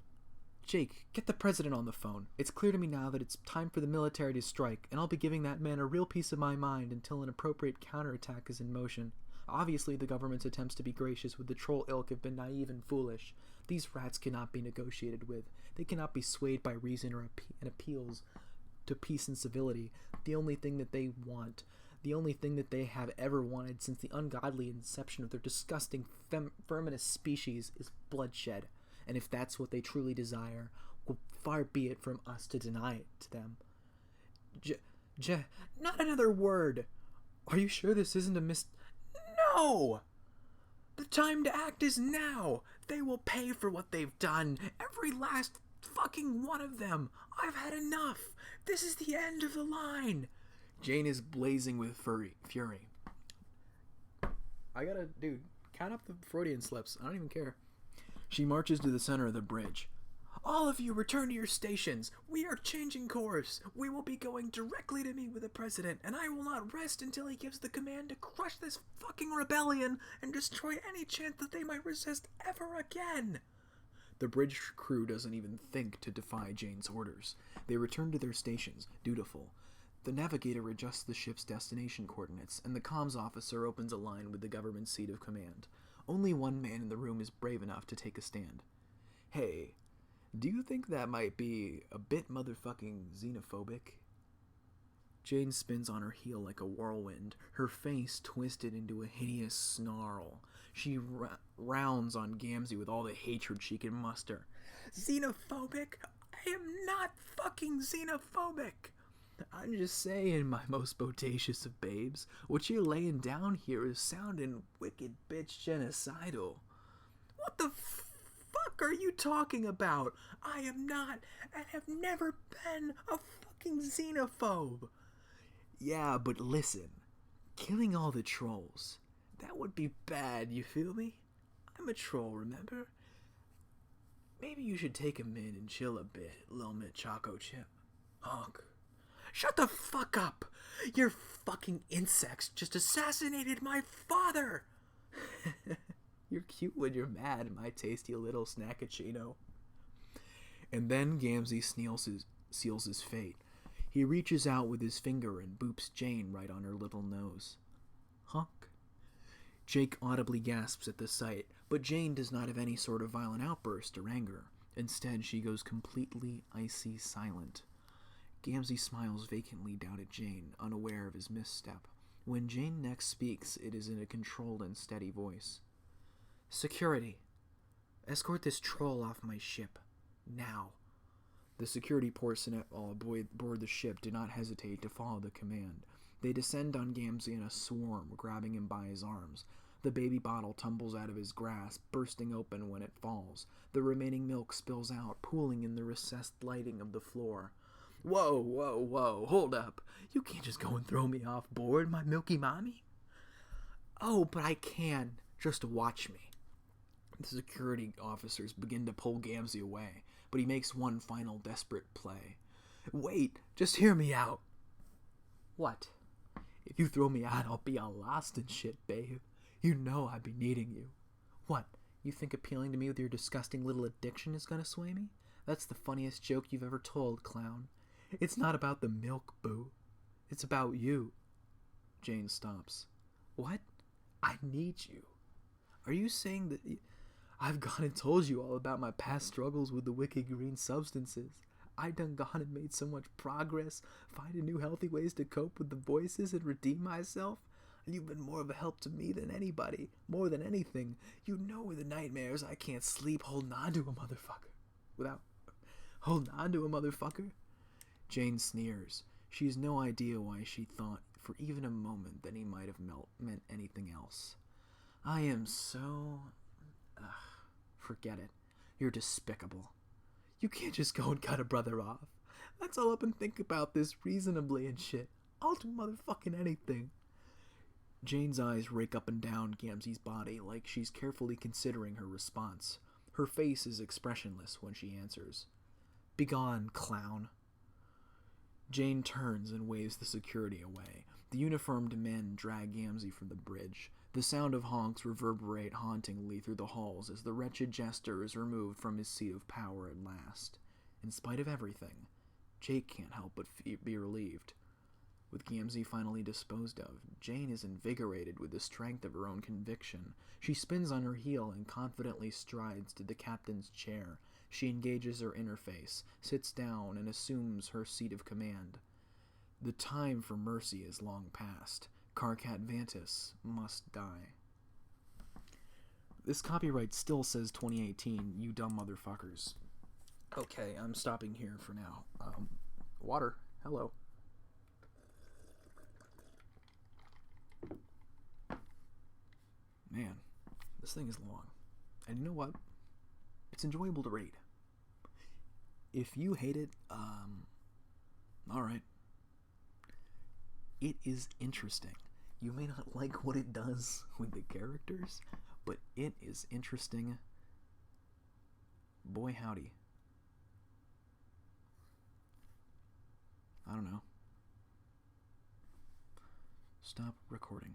Jake, get the president on the phone. It's clear to me now that it's time for the military to strike, and I'll be giving that man a real piece of my mind until an appropriate counterattack is in motion. Obviously, the government's attempts to be gracious with the troll ilk have been naive and foolish. These rats cannot be negotiated with. They cannot be swayed by reason or appeals to peace and civility. The only thing that they want, the only thing that they have ever wanted since the ungodly inception of their disgusting verminous species, is bloodshed. And if that's what they truly desire, well, far be it from us to deny it to them. Not another word! Are you sure this isn't a No! The time to act is now! They will pay for what they've done! Every last fucking one of them! I've had enough! This is the end of the line! Jane is blazing with fury. Dude, count up the Freudian slips. I don't even care. She marches to the center of the bridge. All of you return to your stations. We are changing course. We will be going directly to meet with the president, and I will not rest until he gives the command to crush this fucking rebellion and destroy any chance that they might resist ever again. The bridge crew doesn't even think to defy Jane's orders. They return to their stations, dutiful. The navigator adjusts the ship's destination coordinates, and the comms officer opens a line with the government seat of command. Only one man in the room is brave enough to take a stand. Hey, do you think that might be a bit motherfucking xenophobic? Jane spins on her heel like a whirlwind, her face twisted into a hideous snarl. She rounds on Gamzee with all the hatred she can muster. Xenophobic? I am not fucking xenophobic! I'm just saying, my most bodacious of babes, what you're laying down here is sounding wicked bitch genocidal. What the fuck are you talking about? I am not, and have never been, a fucking xenophobe. Yeah, but listen, killing all the trolls, that would be bad, you feel me? I'm a troll, remember? Maybe you should take a minute and chill a bit, Lil Mint Choco Chip. Honk. Shut the fuck up! Your fucking insects just assassinated my father! You're cute when you're mad, my tasty little snackachino. And then Gamzee seals his fate. He reaches out with his finger and boops Jane right on her little nose. Honk. Jake audibly gasps at the sight, but Jane does not have any sort of violent outburst or anger. Instead, she goes completely icy silent. Gamzee smiles vacantly down at Jane, unaware of his misstep. When Jane next speaks, it is in a controlled and steady voice. Security. Escort this troll off my ship. Now. The security personnel aboard the ship do not hesitate to follow the command. They descend on Gamzee in a swarm, grabbing him by his arms. The baby bottle tumbles out of his grasp, bursting open when it falls. The remaining milk spills out, pooling in the recessed lighting of the floor. Whoa, hold up. You can't just go and throw me off board, my milky mommy. Oh, but I can. Just watch me. The security officers begin to pull Gamzee away, but he makes one final desperate play. Wait, just hear me out. What? If you throw me out, I'll be all lost and shit, babe. You know I'd be needing you. What, you think appealing to me with your disgusting little addiction is gonna sway me? That's the funniest joke you've ever told, clown. It's not about the milk, boo. It's about you. Jane stops. What? I need you. Are you saying that I've gone and told you all about my past struggles with the wicked green substances? I done gone and made so much progress, finding new healthy ways to cope with the voices and redeem myself. You've been more of a help to me than anybody, more than anything. You know the nightmares I can't sleep holding on to a motherfucker. Without holding on to a motherfucker? Jane sneers. She has no idea why she thought for even a moment that he might have meant anything else. I am so... forget it. You're despicable. You can't just go and cut a brother off. Let's all up and think about this reasonably and shit. I'll do motherfucking anything. Jane's eyes rake up and down Gamzee's body like she's carefully considering her response. Her face is expressionless when she answers. Begone, clown. Jane turns and waves the security away. The uniformed men drag Gamzee from the bridge. The sound of honks reverberate hauntingly through the halls as the wretched jester is removed from his seat of power at last. In spite of everything, Jake can't help but be relieved. With Gamzee finally disposed of, Jane is invigorated with the strength of her own conviction. She spins on her heel and confidently strides to the captain's chair. She engages her interface, sits down, and assumes her seat of command. The time for mercy is long past. Karkat Vantis must die. This copyright still says 2018, you dumb motherfuckers. Okay, I'm stopping here for now. Water. Hello. Man, this thing is long. And you know what? It's enjoyable to read. If you hate it, alright. It is interesting. You may not like what it does with the characters, but it is interesting. Boy howdy. I don't know. Stop recording.